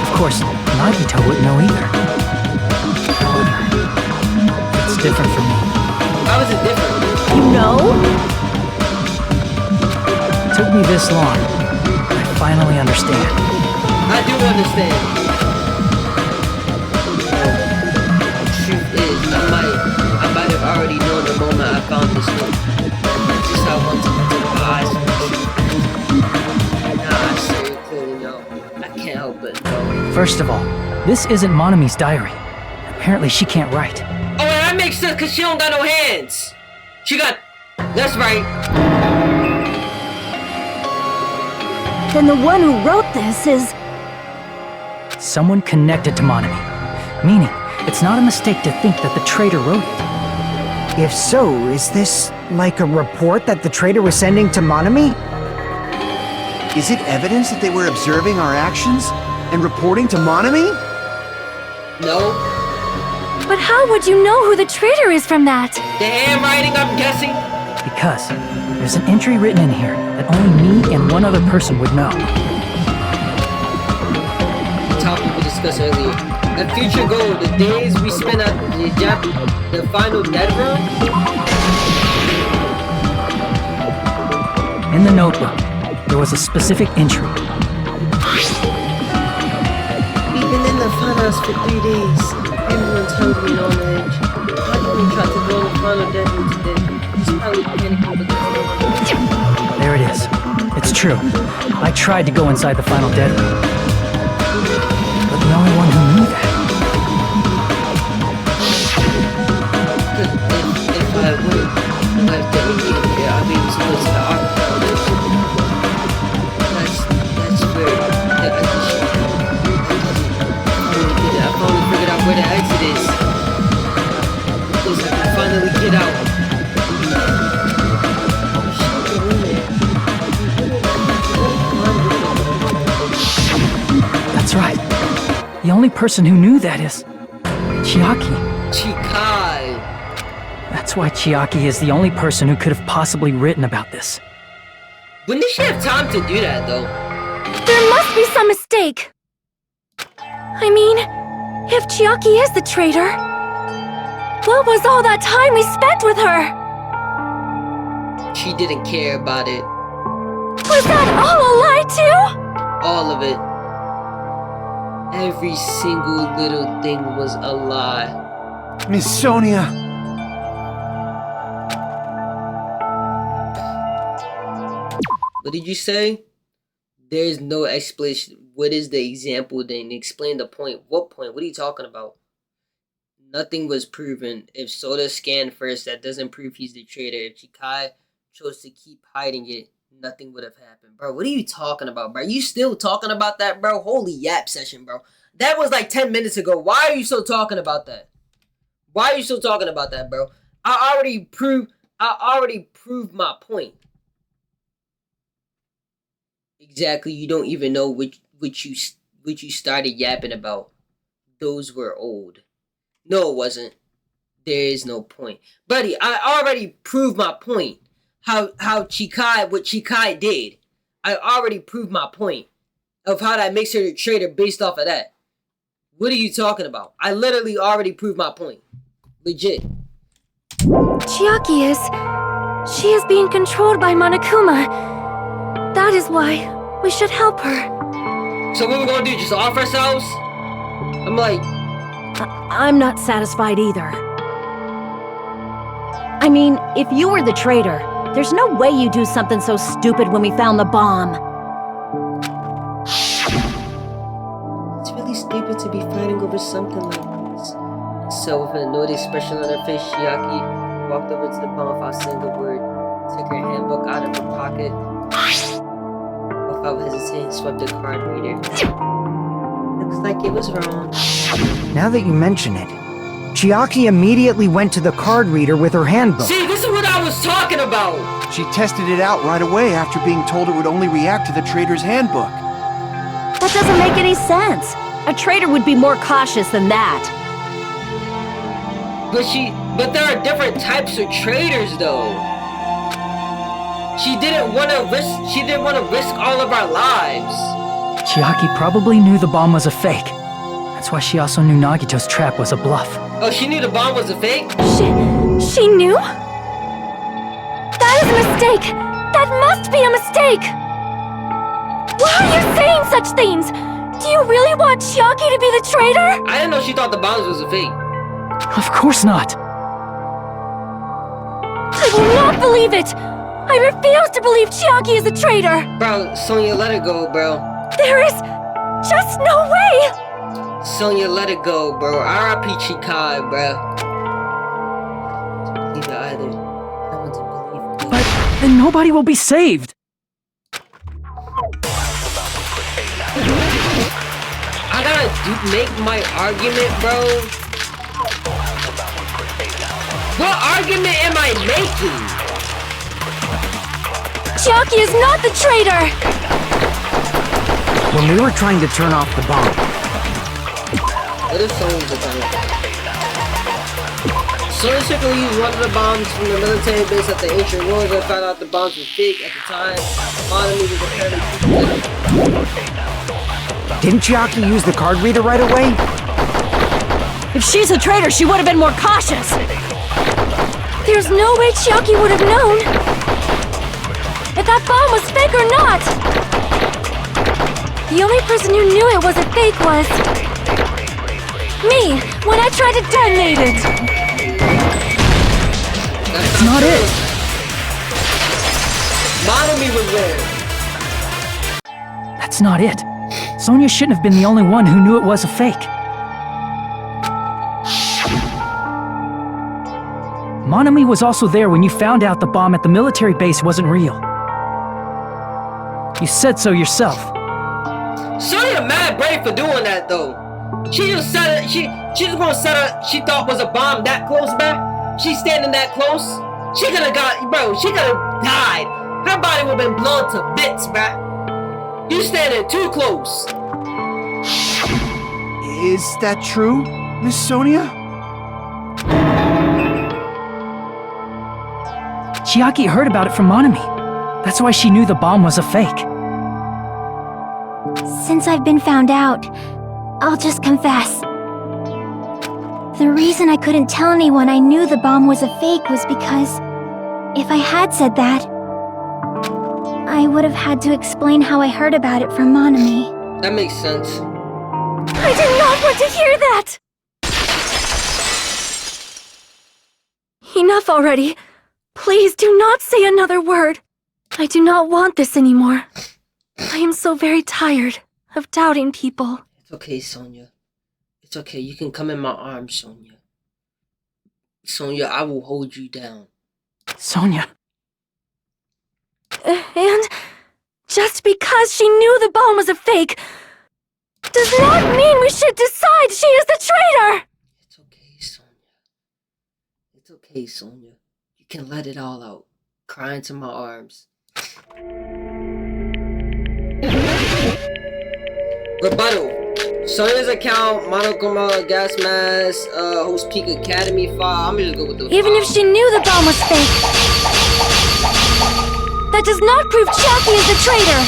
Of course, Nagito wouldn't know either. However, it's different for me. How is it different? You know? It took me this long. I finally understand. I do understand. The truth is, I might have already known the moment I found this note. Just how once I took my eyes from the truth. Now I see it clearly now. I can't help but know. First of all, this isn't Monami's diary. Apparently she can't write. Oh, that makes sense because she don't got no hands. She got... That's right. Then the one who wrote this is... Someone connected to Monami. Meaning, it's not a mistake to think that the traitor wrote it. If so, is this like a report that the traitor was sending to Monami? Is it evidence that they were observing our actions and reporting to Monami? No. But how would you know who the traitor is from that? The handwriting, I'm guessing. Because there's an entry written in here that only me and one other person would know. The topic we discussed earlier. A future goal, the days we spent at the final dead room. In the notebook, there was a specific entry. We've been in the funhouse for 3 days. Everyone's hungry and on edge. I even tried to go in the final dead room today. He's probably panicking because There it is. It's true. I tried to go inside the final dead room. But the only one who knew that. if I win, the life that we gave here, I'll be able to go to the Ark Foundation. That's where the addition. I finally figured out where the exit is. Because I can finally get out. That's right. The only person who knew that is Chiaki. Chikai. That's why Chiaki is the only person who could have possibly written about this. When did she have time to do that, though? There must be some mistake. I mean, if Chiaki is the traitor, what was all that time we spent with her? She didn't care about it. Was that all a lie too? All of it. Every single little thing was a lie. Miss Sonia! What did you say? There's no explanation. What is the example then? Explain the point. What point? What are you talking about? Nothing was proven. If Soda scanned first, that doesn't prove he's the traitor. If Chikai chose to keep hiding it, nothing would have happened. Bro, what are you talking about, bro? You still talking about that, bro? Holy yap session, bro. That was like 10 minutes ago. Why are you still talking about that? Why are you still talking about that, bro? I already proved my point. Exactly, you don't even know which you started yapping about. Those were old. No, it wasn't. there is no point. Buddy, I already proved my point. What Chikai did. I already proved my point of how that makes her the traitor based off of that. What are you talking about? I literally already proved my point. Legit. Chiaki she is being controlled by Monokuma. That is why we should help her. So what we're gonna do, just off ourselves? I'm like... I'm not satisfied either. I mean, if you were the traitor, there's no way you do something so stupid when we found the bomb. It's really stupid to be fighting over something like this. So with an annoyed expression on her face, Chiaki walked over to the bomb without saying a word, took her handbook out of her pocket, without hesitating, swept the card reader. Looks like it was wrong. Now that you mention it, Chiaki immediately went to the card reader with her handbook. See, this is what I was talking about! She tested it out right away after being told it would only react to the traitor's handbook. That doesn't make any sense. A traitor would be more cautious than that. But there are different types of traitors, though. She didn't want to risk all of our lives. Chiaki probably knew the bomb was a fake. That's why she also knew Nagito's trap was a bluff. Oh, she knew the bomb was a fake? She knew? That is a mistake! That must be a mistake! Why are you saying such things? Do you really want Chiaki to be the traitor? I didn't know she thought the bomb was a fake. Of course not. I will not believe it! I refuse to believe Chiaki is a traitor! Bro, Sonya, let it go, bro. There is just no way! Sonya, let it go, bro. R.I.P. Chikai, bro. I don't want to believe it either. I don't want to believe it. But then nobody will be saved. I gotta make my argument, bro. What argument am I making? Chiaki is not the traitor! When we were trying to turn off the bomb, What if Sonya's a traitor? Sonya secretly used one of the bombs from the military base at the ancient ruins and found out the bombs were fake at the time. Monami was apparently... didn't Chiaki use the card reader right away? If she's a traitor, she would have been more cautious. There's no way Chiaki would have known if that bomb was fake or not! The only person who knew it was a fake was... me, when I tried to detonate it! That's Not it. Monami was there. That's not it. Sonya shouldn't have been the only one who knew it was a fake. Monami was also there when you found out the bomb at the military base wasn't real. You said so yourself. Sonya mad brave for doing that though. She just said it. She just gonna set her. She thought was a bomb that close back. She's standing that close. She could have got, bro. She could have died. Her body would have been blown to bits, bruh. You standing too close. Is that true, Miss Sonia? Chiaki heard about it from Monami. That's why she knew the bomb was a fake. Since I've been found out, I'll just confess. The reason I couldn't tell anyone I knew the bomb was a fake was because if I had said that, I would have had to explain how I heard about it from Monami. That makes sense. I did not want to hear that! Enough already. Please do not say another word. I do not want this anymore. I am so very tired of doubting people. It's okay, Sonya. It's okay. You can come in my arms, Sonya. Sonya, I will hold you down. Sonya. And just because she knew the bomb was a fake does not mean we should decide she is the traitor! It's okay, Sonya. It's okay, Sonya. You can let it all out. Cry into my arms. Rebuttal. Sonya's account, Monokuma, Gas Mask, Host Peak Academy file. I'm just gonna go with the Even if she knew the bomb was fake, that does not prove Chiaki is the traitor.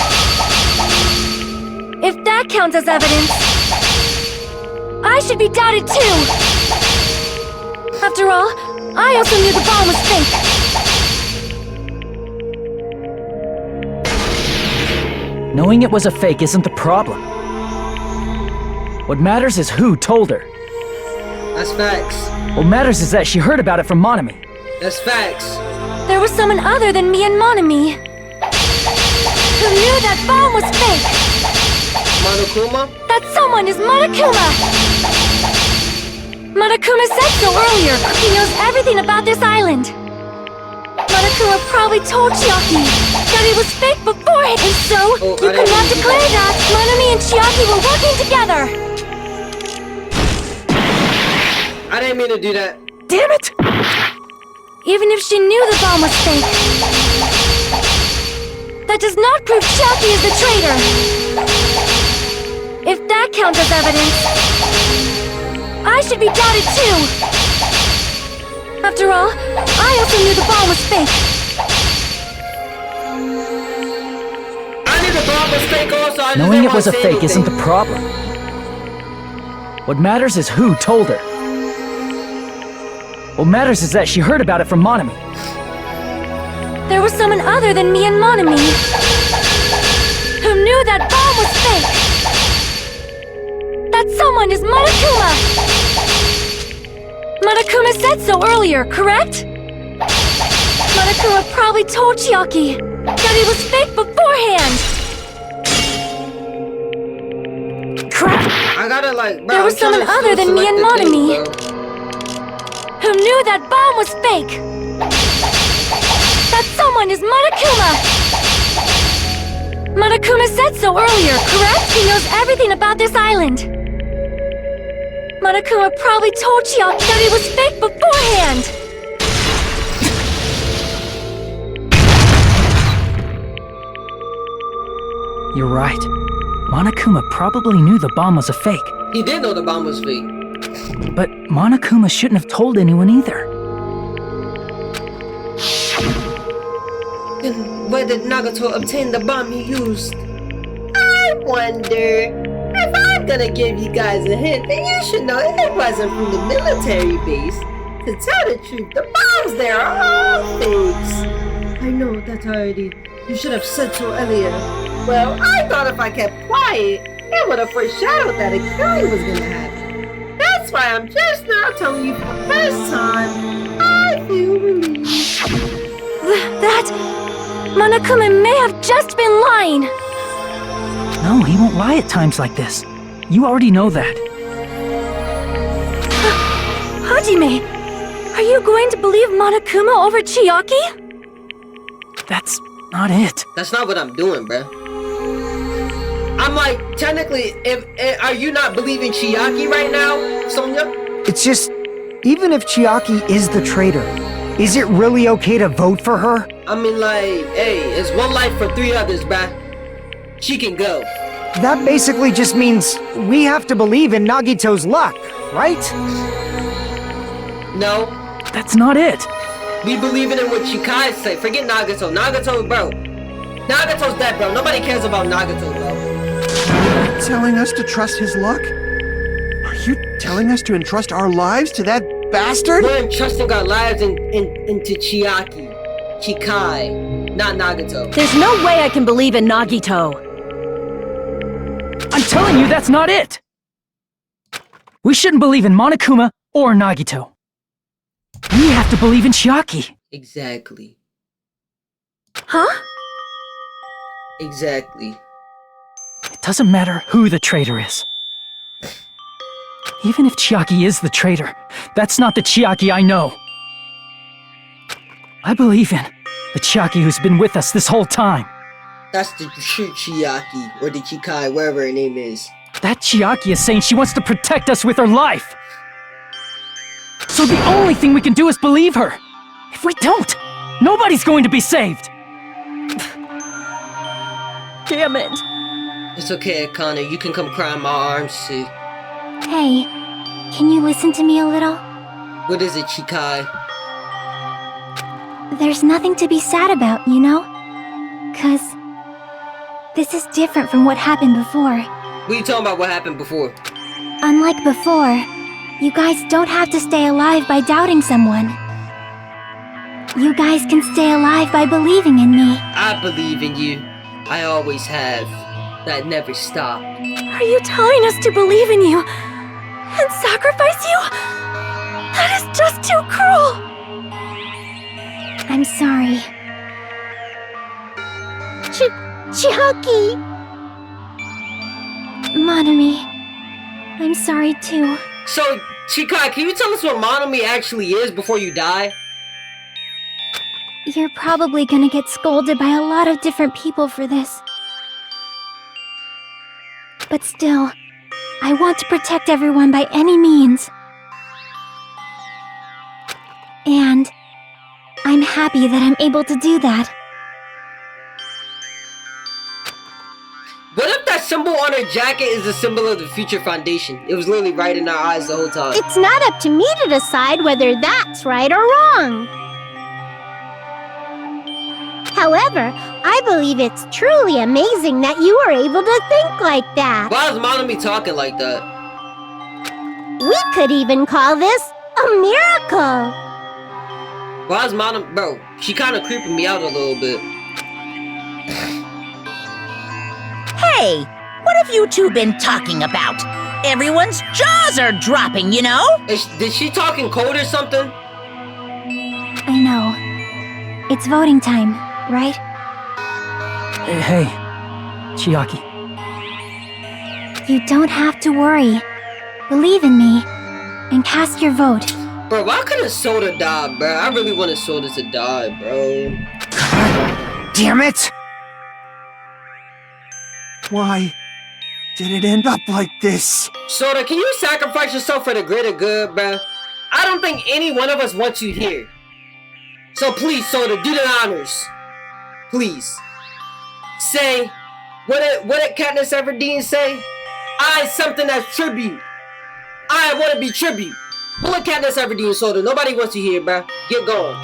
If that counts as evidence, I should be doubted too. After all, I also knew the bomb was fake. Knowing it was a fake isn't the problem. What matters is who told her. That's facts. What matters is that she heard about it from Monami. That's facts. There was someone other than me and Monami who knew that bomb was fake. Monokuma? That someone is Monokuma! Monokuma said so earlier. He knows everything about this island. Monokuma probably told Chiaki that it was fake beforehand, and so you could not declare that Monami and Chiaki were working together. I didn't mean to do that. Damn it! Even if she knew the bomb was fake, that does not prove Chiaki is the traitor. If that counts as evidence, I should be doubted too. After all, I also knew the bomb was fake. I knew the bomb was fake also. I just Knowing didn't it was a wanna say fake isn't the anything. problem. What matters is who told her. What matters is that she heard about it from Monami. There was someone other than me and Monami who knew that bomb was fake. That someone is Monokuma! Monokuma said so earlier, correct? Monokuma probably told Chiaki that it was fake beforehand. Crap! I gotta like, bro, There was I'm trying someone to other still than me select and the thing, Monami. bro. Who knew that bomb was fake. That someone is Monokuma! Monokuma said so earlier, correct? He knows everything about this island. Monokuma probably told Chiaki that it was fake beforehand. You're right. Monokuma probably knew the bomb was a fake. He did know the bomb was fake. But Monokuma shouldn't have told anyone either. Then where did Nagato obtain the bomb he used? I wonder. If I'm gonna give you guys a hint, then you should know it wasn't from the military base. To tell the truth, the bombs there are all fakes. I know that already. You should have said so earlier. Well, I thought if I kept quiet, it would have foreshadowed that a killing was gonna happen. That's why I'm just now telling you for the first time. I feel relieved. That... Monokuma may have just been lying. No, he won't lie at times like this. You already know that. Hajime, are you going to believe Monokuma over Chiaki? That's not it. That's not what I'm doing, bruh. I'm like, technically, are you not believing Chiaki right now, Sonya? It's just, even if Chiaki is the traitor, is it really okay to vote for her? I mean, like, hey, it's one life for 3 others, bruh. She can go. That basically just means we have to believe in Nagito's luck, right? No, That's not it. we believe in what Chikai say. Forget Nagato. Nagato, bro. Nagato's dead, bro. Nobody cares about Nagato, bro. Telling us to trust his luck? Are you telling us to entrust our lives to that bastard? We're entrusting our lives into Chiaki. Chikai, not Nagato. There's no way I can believe in Nagito. I'm telling you that's not it. We shouldn't believe in Monokuma or Nagito. We have to believe in Chiaki. Exactly. Huh? Exactly. It doesn't matter who the traitor is. Even if Chiaki is the traitor, that's not the Chiaki I know. I believe in the Chiaki who's been with us this whole time. That's the true Chiaki, or the Chikai, wherever her name is. That Chiaki is saying she wants to protect us with her life. So the only thing we can do is believe her. If we don't, nobody's going to be saved. Damn it. It's okay, Connor. You can come cry in my arms, too. Hey, can you listen to me a little? What is it, Chikai? There's nothing to be sad about, you know? 'Cause this is different from what happened before. What are you talking about what happened before? Unlike before, you guys don't have to stay alive by doubting someone. You guys can stay alive by believing in me. I believe in you. I always have. That never stopped. Are you telling us to believe in you and sacrifice you? That is just too cruel. I'm sorry. Chiaki! Monomi, I'm sorry too. So, Chikai, can you tell us what Monomi actually is before you die? You're probably gonna get scolded by a lot of different people for this. But still, I want to protect everyone by any means. And I'm happy that I'm able to do that. What if that symbol on her jacket is a symbol of the Future Foundation? It was literally right in our eyes the whole time. It's not up to me to decide whether that's right or wrong. However, I believe it's truly amazing that you were able to think like that. Why is Monomi talking like that? We could even call this a miracle. Why is Monomi... Bro, she kind of creeping me out a little bit. Hey, what have you two been talking about? Everyone's jaws are dropping, you know? Did she talk in code or something? I know. It's voting time, right? Hey, Chiaki. You don't have to worry. Believe in me and cast your vote. Bro, why couldn't Soda die, bro? I really wanted Soda to die, bro. Damn it! Why did it end up like this? Soda, can you sacrifice yourself for the greater good, bro? I don't think any one of us wants you here. So please, Soda, do the honors. Please. Say, what did Katniss Everdeen say? I something that's tribute. I want to be tribute. Pull a Katniss Everdeen, Soda. Nobody wants you here, bro. Get going.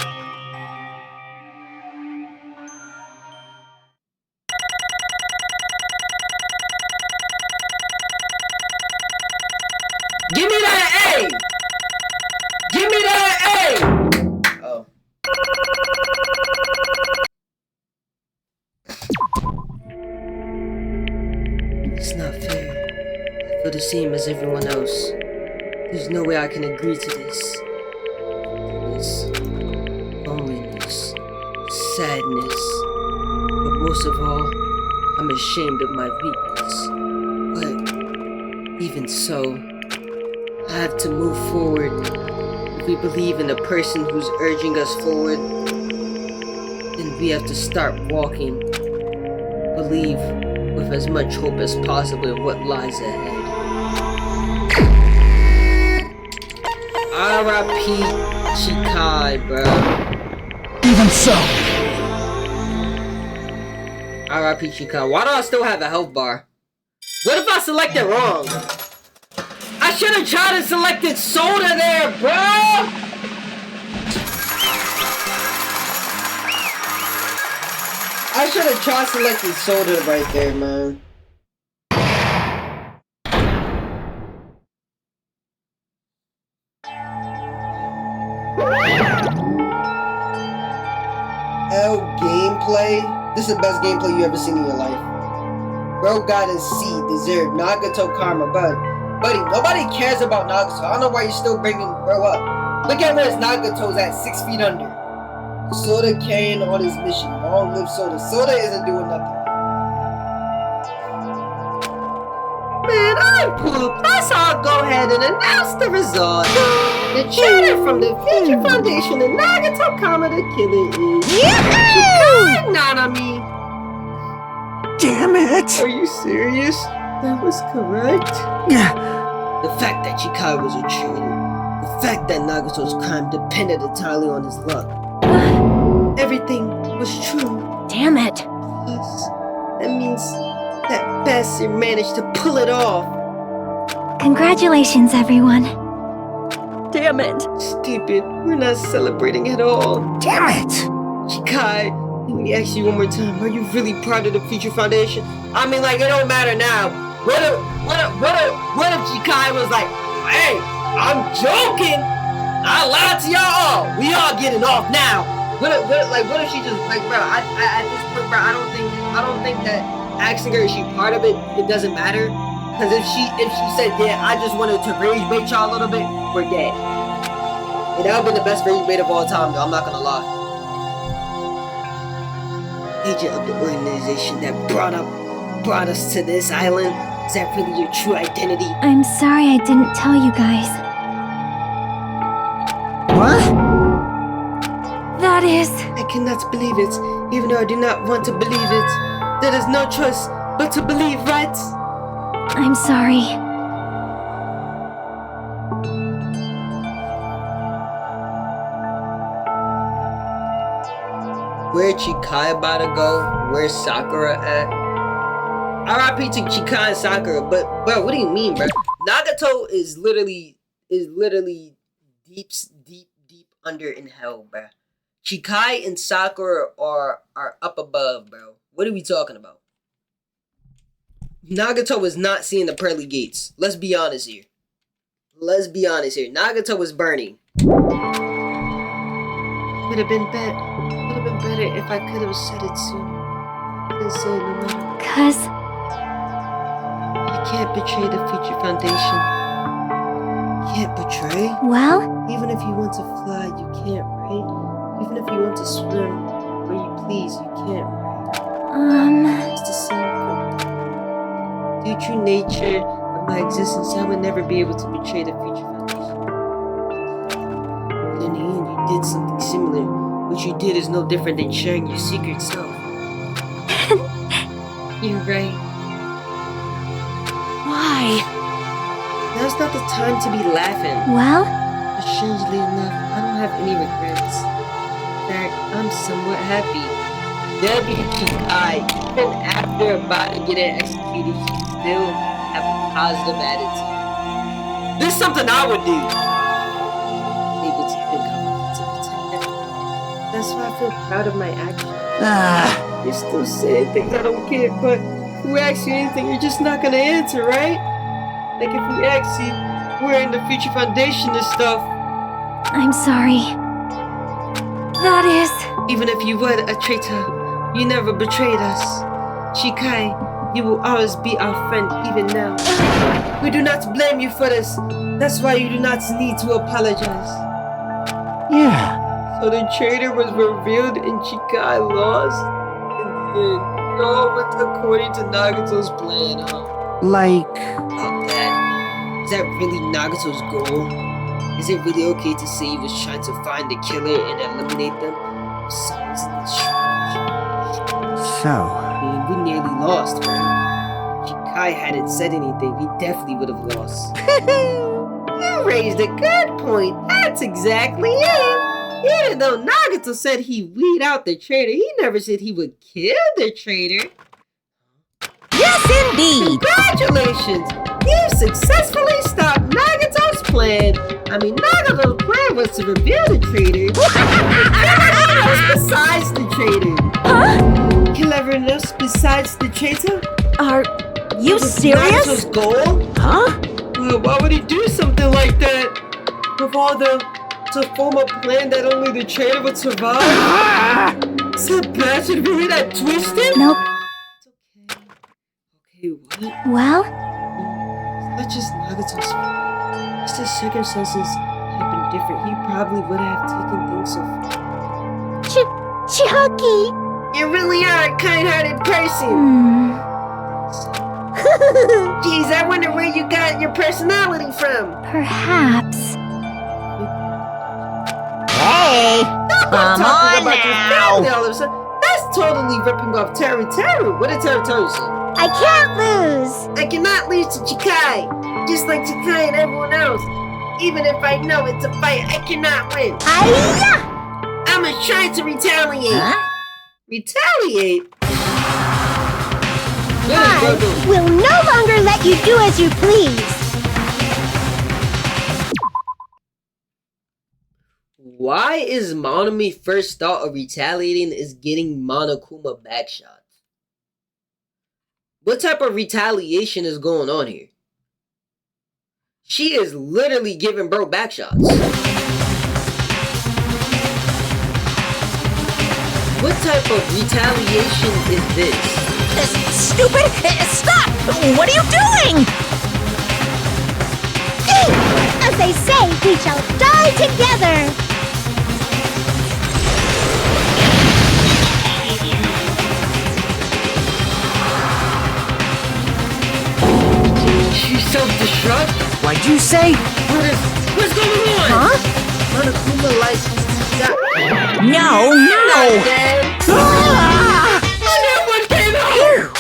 Give me that A! Give me that A! Oh. It's not fair. I feel the same as everyone else. There's no way I can agree to this. This loneliness, sadness. But most of all, I'm ashamed of my weakness. But even so, I have to move forward. If we believe in the person who's urging us forward, then we have to start walking. Believe with as much hope as possible in what lies ahead. R.I.P. Chikai, bro. Even so. R.I.P. Chikai. Why do I still have a health bar? What if I selected wrong? I should have tried and selected Soda there, bro! I should have tried selecting Soda right there, man. L gameplay? This is the best gameplay you ever seen in your life. Bro got a C, deserved Nagato karma, buddy, nobody cares about Nagato. I don't know why you're still bringing bro up. Look at where Nagato's at, 6 feet under. Soda carrying on his mission. Long live Soda. Soda isn't doing nothing. Man, I'm pooped. Let's all go ahead and announce the result. The traitor from the Future Foundation and Nagato Kama the killer is Chikai Nanami. Damn it! Are you serious? That was correct? The fact that Chikai was a traitor. The fact that Nagato's crime depended entirely on his luck. Everything was true. Damn it. Plus, that means That bastard managed to pull it off. Congratulations, everyone. Damn it. Stupid. We're not celebrating at all. Damn it! Chikai, let me ask you one more time. Are you really proud of the Future Foundation? I mean, like, it don't matter now. What if Chikai was like, hey, I'm joking. I lied to y'all. We all getting off now. What if she just like, bro? At this point, bro, I don't think that asking her is she part of it. It doesn't matter. Because if she said, yeah, I just wanted to rage bait y'all a little bit, we're dead. And that would have been the best rage bait of all time, though. I'm not gonna lie. Agent of the organization that brought us to this island. Is that really your true identity? I'm sorry I didn't tell you guys. What? That is... I cannot believe it, even though I do not want to believe it. There is no choice but to believe, right? I'm sorry. Where Chikai about to go? Where's Sakura at? R.I.P. to Chikai and Sakura, but bro, what do you mean, bro? Nagato is literally deep under in hell, bro. Chikai and Sakura are up above, bro. What are we talking about? Nagato was not seeing the pearly gates. Let's be honest here. Nagato was burning. Would have been better if I could have said it sooner. I couldn't say it no matter. 'Cause... You can't betray the Future Foundation. Can't betray? Well? Even if you want to fly, you can't, right? Even if you want to swim where you please, you can't, right? It's the same thing. Due to nature of my existence, I would never be able to betray the Future Foundation. But in the end, you did something similar. What you did is no different than sharing your secret self. You're right. Why? Now's not the time to be laughing. Well? But strangely enough, I don't have any regrets. In fact, I'm somewhat happy. WPI, even after about to get executed, she still have a positive attitude. This is something I would do. Able to think I wanted to protect them. That's why I feel proud of my actions. You're still saying things I don't get, but if we ask you anything, you're just not gonna answer, right? Like if we ask you, we're in the Future Foundation and stuff. I'm sorry. That is... Even if you were a traitor, you never betrayed us. Chikai, you will always be our friend even now. We do not blame you for this. That's why you do not need to apologize. Yeah. So the traitor was revealed and Chikai lost? In the end. No, but according to Nagato's plan, Like... Is that really Nagato's goal? Is it really okay to say he was trying to find the killer and eliminate them? Sounds strange. So... I mean, we nearly lost, right? If Chikai hadn't said anything, we definitely would have lost. You raised a good point. That's exactly it. Even though Nagato said he'd weed out the traitor, he never said he would kill the traitor. Yes, indeed! Congratulations! You successfully stopped Nagato's plan. I mean, Nagato's plan was to reveal the traitor. Kill everyone else besides the traitor. Huh? Kill everyone else besides the traitor? Are you serious? Nagato's goal? Huh? Well, why would he do something like that? With all to form a plan that only the traitor would survive? Is that bastard really that twisted? Nope. It's okay. Okay, what? Well? It's not just Nagato's fault. Just the circumstances had been different. He probably would have taken things so far. Chucky! You really are a kind-hearted person. Jeez, I wonder where you got your personality from. Perhaps. Hey! Come on now! All of a sudden. That's totally ripping off Teru Teru. What did Teru Teru say? I can't lose! I cannot lose to Chikai, just like Chikai and everyone else. Even if I know it's a fight, I cannot win. Hiya! I'm trying to retaliate. Huh? Retaliate? I will no longer let you do as you please. Why is Monomi first thought of retaliating is getting Monokuma backshots? What type of retaliation is going on here? She is literally giving bro backshots. What type of retaliation is this? Stupid! Stop! What are you doing? As they say, we shall die together. She self-destruct? What'd you say? What's going on? Huh? Monokuma like that. No! And that one came out!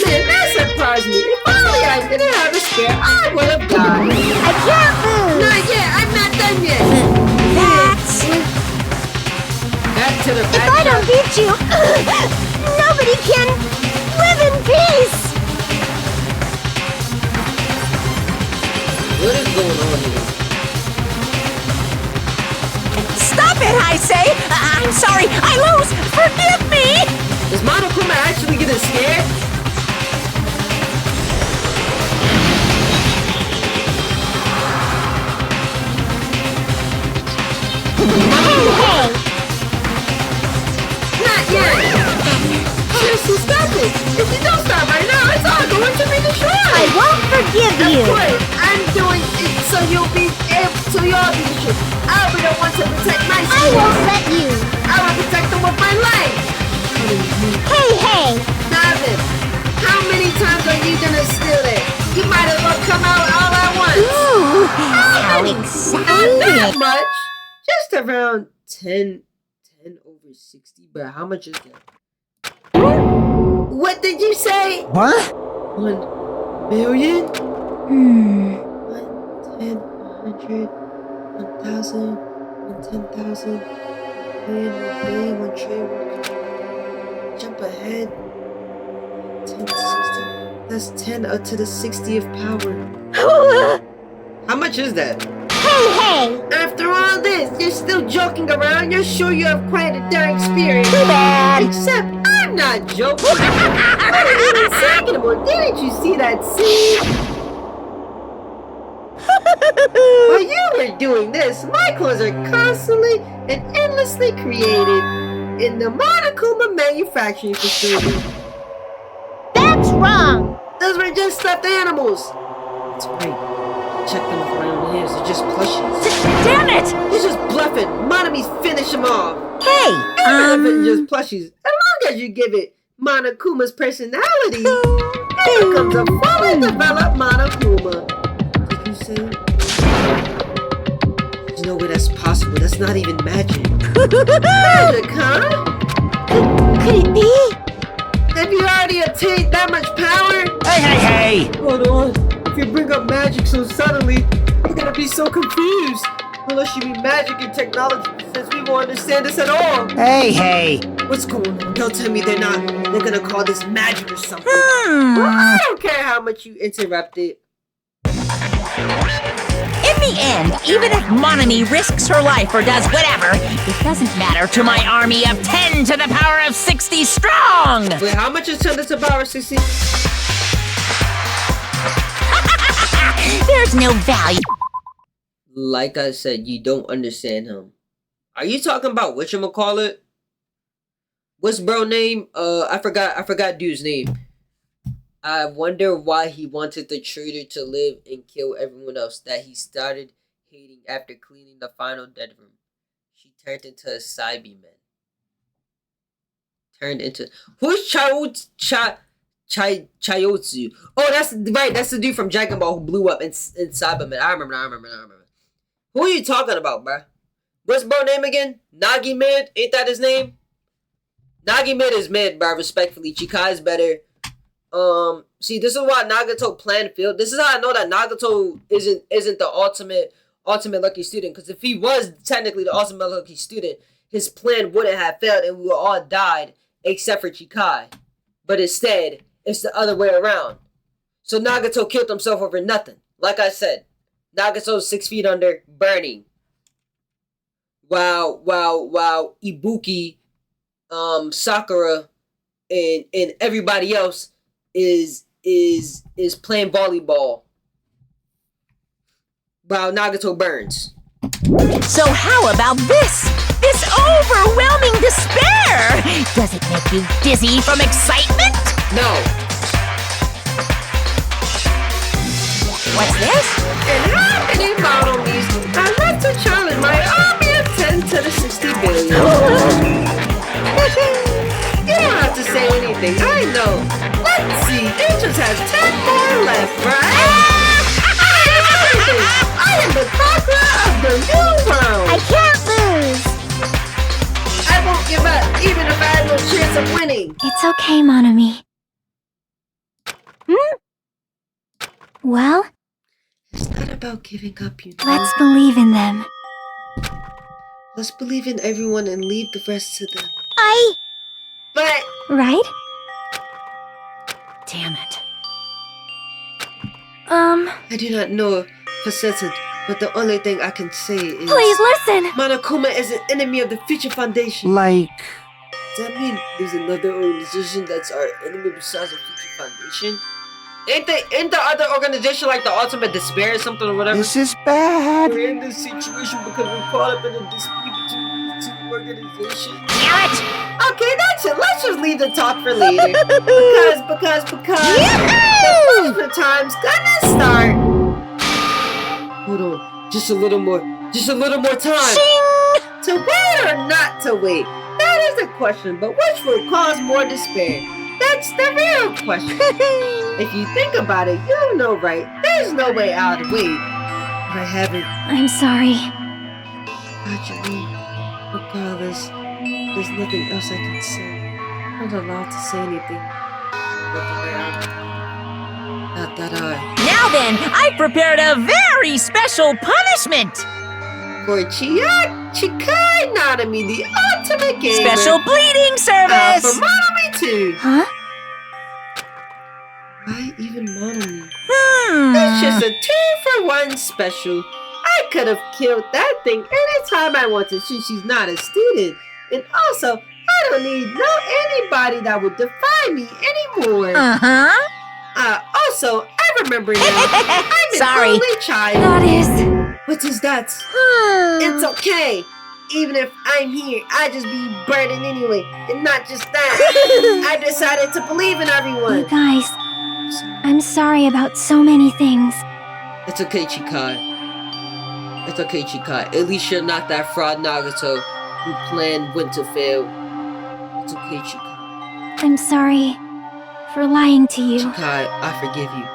Man, that surprised me. If only I didn't have a spare, I would have died. I can't lose. Not yet, I'm not done yet. Back to the If back. I don't beat you, nobody can live in peace. What is going on here? Stop it, I say! I'm sorry, I lose! Forgive me! Is Monokuma actually getting scared? Hey! Not yet! Seriously, stop it! If you don't stop right now, it's all going to be destroyed! I won't forgive you. Of course, I'm doing it so you'll be able to all be destroyed. I'll be the one to protect my I won't let you. I will protect them with my life! Hey! Stop it! How many times are you gonna steal it? You might as well come out all at once! Ooh, how Not exciting. that much! Just around 10 over 60, but how much is that? What did you say? What? 1 million? 1, 10, 100, 1,000, 10,000, 1 million, 1 billion, 1 trillion, 1 trillion. Jump ahead. 10 to 60. That's 10 up to the 60th power. How much is that? Hey! After all this, you're still joking around. You're sure you have quite a darn experience. Too bad. Except I'm not joking. I didn't even say anymore. Didn't you see that scene? While you were doing this, my clones are constantly and endlessly created in the Monokuma manufacturing facility. That's wrong. Those were just stuffed animals. That's right. Check them around here. They're just plushies. Damn it! He's just bluffing. Monomi's finish him off. Hey, Even if it's just plushies, as long as you give it Monokuma's personality, it becomes a fully developed Monokuma. Did you say? There's no way that's possible. That's not even magic. Magic, huh? Could it be? Have you already attained that much power? Hey! Hold on. If you bring up magic so suddenly, we're gonna be so confused. Unless you mean magic and technology, since we won't understand this at all. Hey! What's going on? Don't tell me they're gonna call this magic or something. Well, I don't care how much you interrupt it. in the end, even if Monomi risks her life or does whatever, it doesn't matter to my army of 10 to the power of 60 strong! Wait, how much is 10 to the power of 60? There's no value. Like I said, you don't understand him. Are you talking about whatchamacallit? What's bro name? I forgot dude's name. I wonder why he wanted the traitor to live and kill everyone else that he started hating after cleaning the final dead room. She turned into a Cyberman. Who's Chayotsu? Oh, that's right. That's the dude from Dragon Ball who blew up in Cyberman. I remember. Who are you talking about, bruh? What's bro name again? Nagi Mid? Ain't that his name? Nagi Mid is mid, bruh. Respectfully, Chikai's better. See, this is why Nagato plan failed. This is how I know that Nagato isn't the ultimate lucky student. Because if he was technically the ultimate lucky student, his plan wouldn't have failed, and we all died except for Chikai. But instead, it's the other way around. So Nagato killed himself over nothing. Like I said, Nagato's 6 feet under, burning. Wow, Ibuki, Sakura, and everybody else is playing volleyball. Wow, Nagato burns. So how about this? This overwhelming despair! Does it make you dizzy from excitement? No. What's this? And how many monomies I love to challenge my army of 10 to the 60 billion? You don't have to say anything, I know. Let's see, it just has 10 more left, right? I am the conqueror of the new world! I can't lose! I won't give up, even if I had no chance of winning! It's okay, Monami. Well, It's not about giving up, you know. let's believe in them. Let's believe in everyone and leave the rest to them. But Right? Damn it. I do not know for certain, but the only thing I can say is... Please listen! Monokuma is an enemy of the Future Foundation. Like, Does that mean there's another organization that's our enemy besides the Future Foundation? Ain't the other organization like the Ultimate Despair or something or whatever? this is bad. We're in this situation because we're caught up in a dispute between these two organizations. Damn it! Okay, that's it. Let's just leave the talk for later. because the punishment time's gonna start. Hold on, just a little more time. To wait or not to wait? That is the question, but which will cause more despair? That's the real question. If you think about it, you know right. There's no way out of wait. But I haven't. I'm sorry. Actually, regardless, there's nothing else I can say. I'm not allowed to say anything. Not that I. Now then, I've prepared a very special punishment! For Chikai Nanami, the ultimate gamer. Special bleeding service! For Monami too. Huh? Why even Monami? It's just a 2-for-1 special. I could have killed that thing anytime I wanted since she's not a student. And also, I don't need anybody that would define me anymore. Also, I remember now. I'm Sorry. an only child. That is... What is that? It's okay. Even if I'm here, I just be burdened anyway. And not just that. I decided to believe in everyone. You guys, I'm sorry about so many things. It's okay, Chikai. It's okay, Chikai. At least you're not that fraud Nagato who planned Winter fail. It's okay, Chikai. I'm sorry for lying to you. Chikai, I forgive you.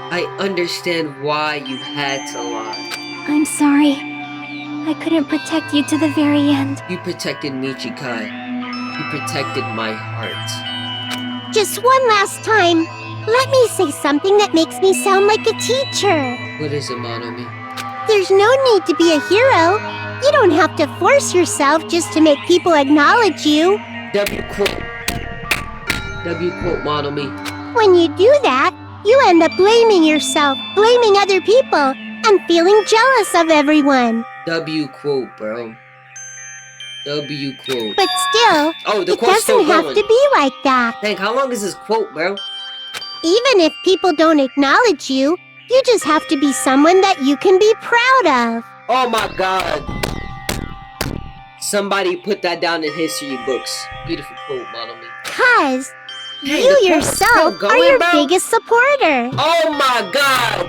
I understand why you had to lie. I'm sorry. I couldn't protect you to the very end. You protected me, Chikai. You protected my heart. Just one last time, let me say something that makes me sound like a teacher. What is it, Monomi? There's no need to be a hero. You don't have to force yourself just to make people acknowledge you. W quote, Monomi. When you do that, you end up blaming yourself, blaming other people, and feeling jealous of everyone. W quote, bro. W quote. But still, Oh, the it quote's still doesn't have going. to be like that. Dang, how long is this quote, bro? Even if people don't acknowledge you, you just have to be someone that you can be proud of. Oh my god. Somebody put that down in history books. Beautiful quote, Monomi. Cause Hey, you the quote's yourself still are going, your bro? biggest supporter. Oh my god.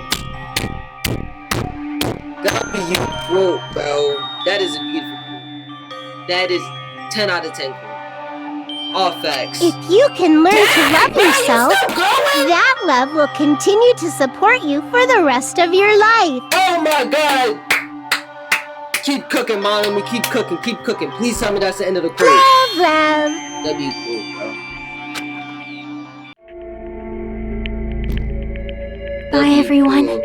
W quote, bro. That is a beautiful quote. That is 10 out of 10 quote. All facts. If you can learn to love Man, you yourself, still going? that love will continue to support you for the rest of your life. Oh my god. Keep cooking, Monomi. Keep cooking. Please tell me that's the end of the quote. Love, love. W quote, bro. Bye, W everyone. quote.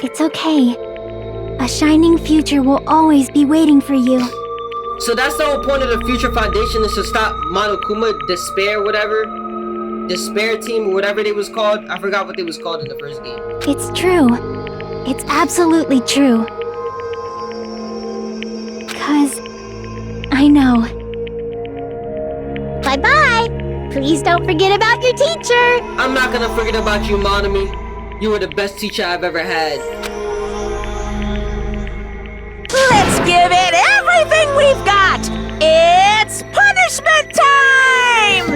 It's okay. A shining future will always be waiting for you. So that's the whole point of the Future Foundation, is to stop Monokuma, Despair, whatever. Despair Team, or whatever they was called. I forgot what they was called in the first game. It's true. It's absolutely true. 'Cause I know. Bye-bye. Please don't forget about your teacher. I'm not gonna forget about you, Monami. You were the best teacher I've ever had. Let's give it everything we've got! It's punishment time!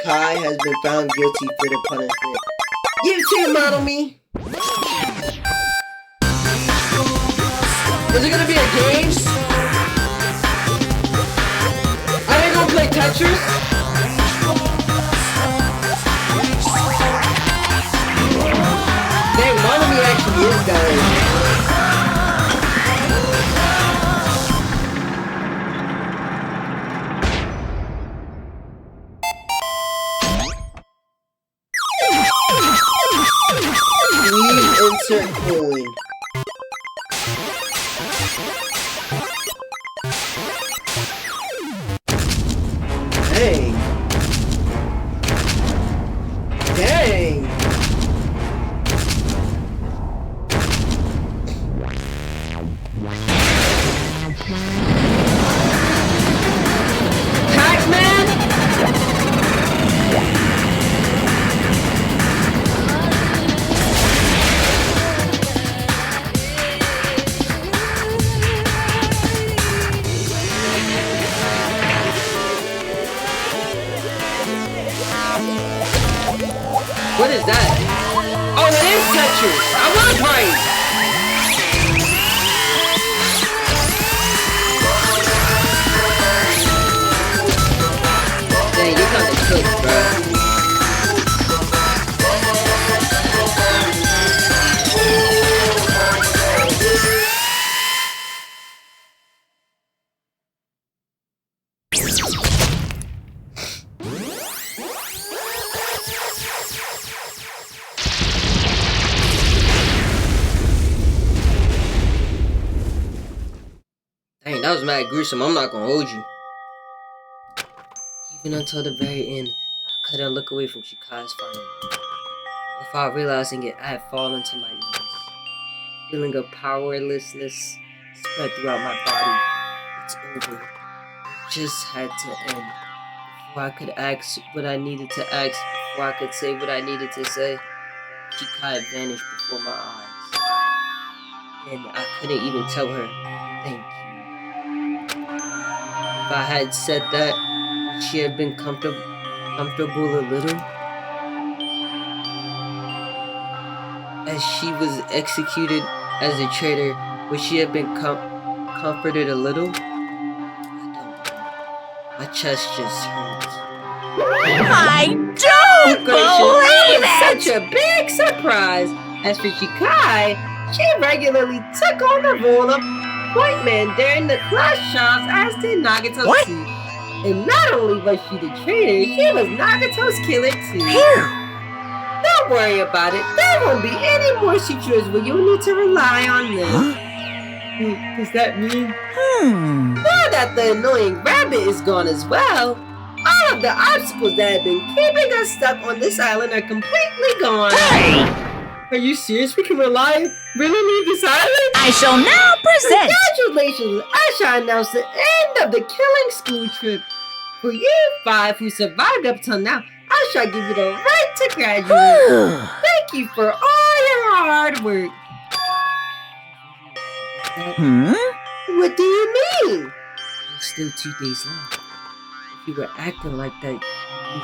Kai has been found guilty for the punishment. You too, Monami! Is it gonna be a game? Are they gonna play Tetris? Dang, Monami actually is dying. Please insert coin. Dang. Dang. Pac-Man? What is that? Oh, it is Tetris! I was right! Dang, you're kinda cooked, bro. Dang, that was mad gruesome. I'm not gonna hold you. Even until the very end, I couldn't look away from Shikai's fire. Without realizing it, I had fallen to my knees. Feeling of powerlessness spread throughout my body. It's over. It just had to end. Before I could ask what I needed to ask, before I could say what I needed to say, Shikai vanished before my eyes. And I couldn't even tell her, thank you. If I had said that, would she have been comfortable a little? As she was executed as a traitor, would she have been comforted a little? I don't know. My chest just hurts. I don't believe it! Such a big surprise! As for Shikai, she regularly took on the role of point man during the class trials, as did Nagato's What? too. And not only was she the traitor, she was Nagato's killer too. Phew! Don't worry about it. There won't be any more secrets where you'll need to rely on them. Huh? Does that mean? Now that the annoying rabbit is gone as well, all of the obstacles that have been keeping us stuck on this island are completely gone. Hey! Are you serious? We can really leave this island? I shall now present... Congratulations! I shall announce the end of the killing school trip. For you 5 who survived up till now, I shall give you the right to graduate. Thank you for all your hard work. What do you mean? There's still 2 days left. If you were acting like that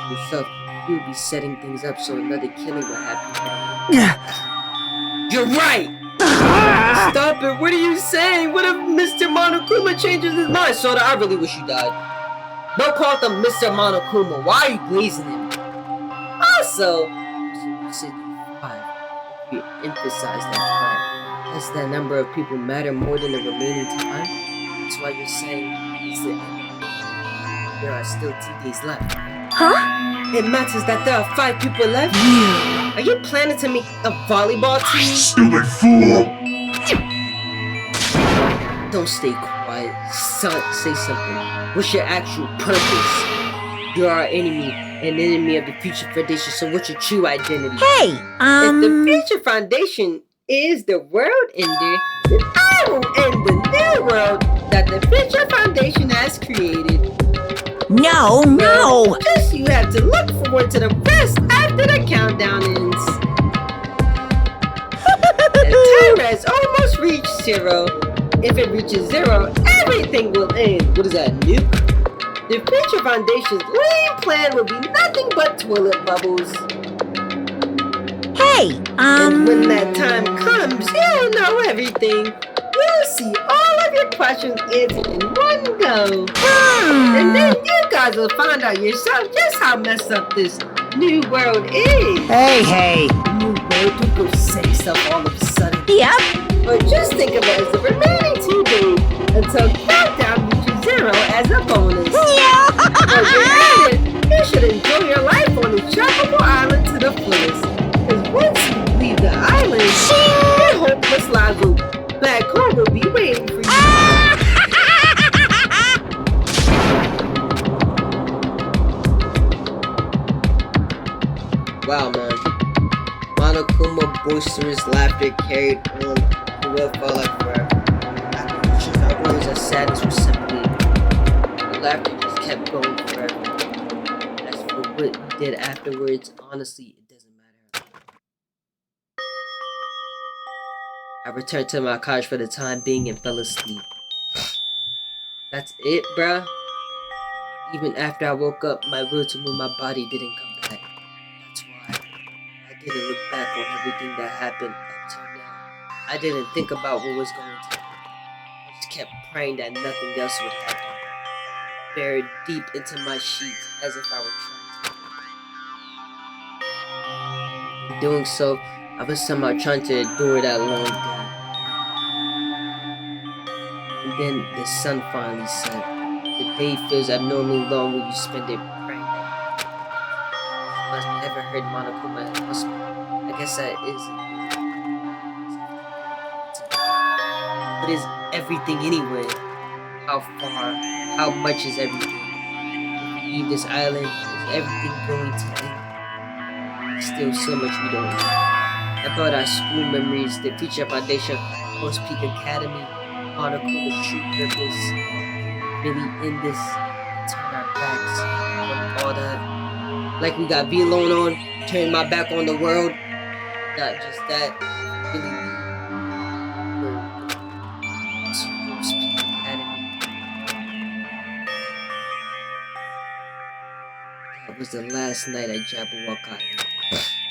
yourself, you would be setting things up so another killing would happen. You're right! Stop it! What are you saying? What if Mr. Monokuma changes his mind? Soda, I really wish you died. Don't call him Mr. Monokuma. Why are you glazing him? Also, you said 5. You emphasize that part. Does that number of people matter more than the remaining time? That's why you're saying it's the end. There are still 2 days left. Huh? It matters that there are 5 people left. Are you planning to make a volleyball team? Stupid fool! Don't stay quiet. Say something. What's your actual purpose? You are our enemy, an enemy of the Future Foundation, so what's your true identity? Hey, If the Future Foundation is the world ender, then I will end the new world that the Future Foundation has created. No. Just you have to look forward to the rest after the countdown ends. The timer has almost reached 0. If it reaches 0, everything will end. What is that, nuke? The Future Foundation's lame plan will be nothing but toilet bubbles. Hey, And when that time comes, you'll know everything. You'll see all of your questions answered in one go. And then you guys will find out yourself just how messed up this new world is. Hey. New world, don't go say stuff all of a sudden. Yep. But just think of it as the remaining 2 days until countdown reaches 0 as a bonus. While you're at it, you should enjoy your life on the tropical island to the fullest. Because once you leave the island, your hopeless life will back home will be waiting for you. Wow, man. Monokuma boisterous laughter carried on through what felt like forever. After our words of sadness were simply, the laughter just kept going forever. As for what we did afterwards, honestly, it doesn't matter. I returned to my couch for the time being and fell asleep. That's it, bruh. Even after I woke up, my will to move my body didn't come back. That's why I didn't look back on everything that happened up till now. I didn't think about what was going to happen. I just kept praying that nothing else would happen. Buried deep into my sheets as if I were trying to. In doing so, I was somehow trying to endure that long day. And then the sun finally set. The day feels abnormally long when you spend it praying. I've never heard Monokuma whisper. I guess that is it. What is everything anyway? How far? How much is everything? If we leave this island, is everything going to end? There's still so much we don't know. About our school memories, the Future Foundation, Post Peak Academy, Monokuma's true purpose, really in this, turn our backs on all that. Like we got V-Lone on, turn my back on the world. Not just that, really Post Peak Academy. That was the last night at Jabberwock Island.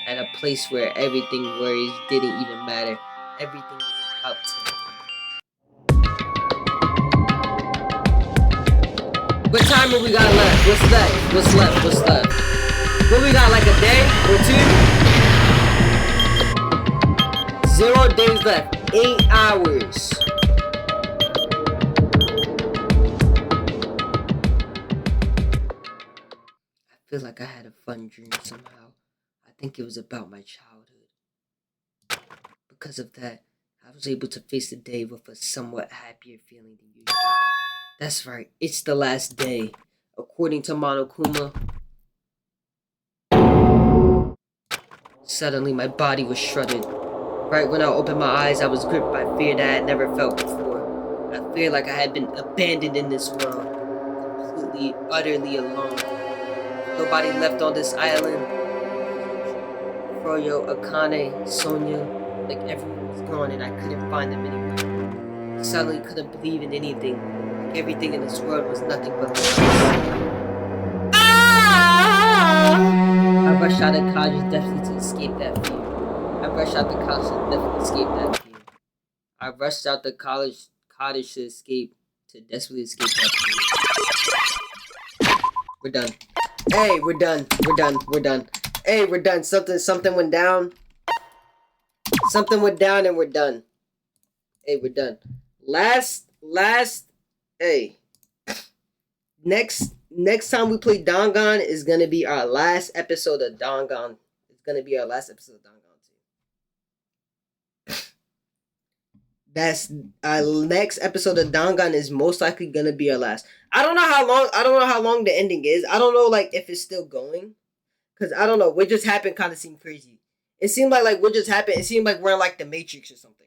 At a place where everything worries didn't even matter. Everything was about to. What time have we got left? What's left? What we got, like a day or 2? 0 days left. 8 hours. I feel like I had a fun dream somehow. I think it was about my childhood. Because of that, I was able to face the day with a somewhat happier feeling than usual. That's right, it's the last day. According to Monokuma. Suddenly, my body was shredded. Right when I opened my eyes, I was gripped by fear that I had never felt before. I feared like I had been abandoned in this world. Completely, utterly alone. Nobody left on this island. Froyo, Akane, Sonia, like everyone was gone and I couldn't find them anywhere. I suddenly couldn't believe in anything. Like everything in this world was nothing but lies. I rushed out of college definitely to escape that fear. I rushed out the college to desperately escape that fear. We're done. Hey, we're done. Hey, we're done. Something went down. Something went down and we're done. Hey, we're done. Last, hey. Next next time we play Dangan is gonna be our last episode of Dangan. It's gonna be our last episode of Dangan too. That's our next episode of Dangan is most likely gonna be our last. I don't know how long the ending is. I don't know like if it's still going. Cause I don't know. What just happened kind of seemed crazy. It seemed like what just happened. It seemed like we're in like the Matrix or something.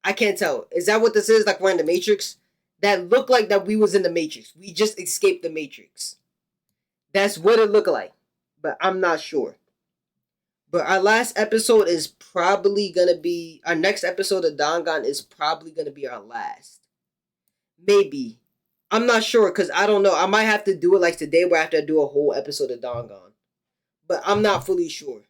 I can't tell. Is that what this is? Like we're in the Matrix? That looked like that we was in the Matrix. We just escaped the Matrix. That's what it looked like. But I'm not sure. But our last episode is probably gonna be our next episode of Dangan is probably gonna be our last. Maybe. I'm not sure because I don't know. I might have to do it like today where I have to do a whole episode of Dangan. But I'm not fully sure.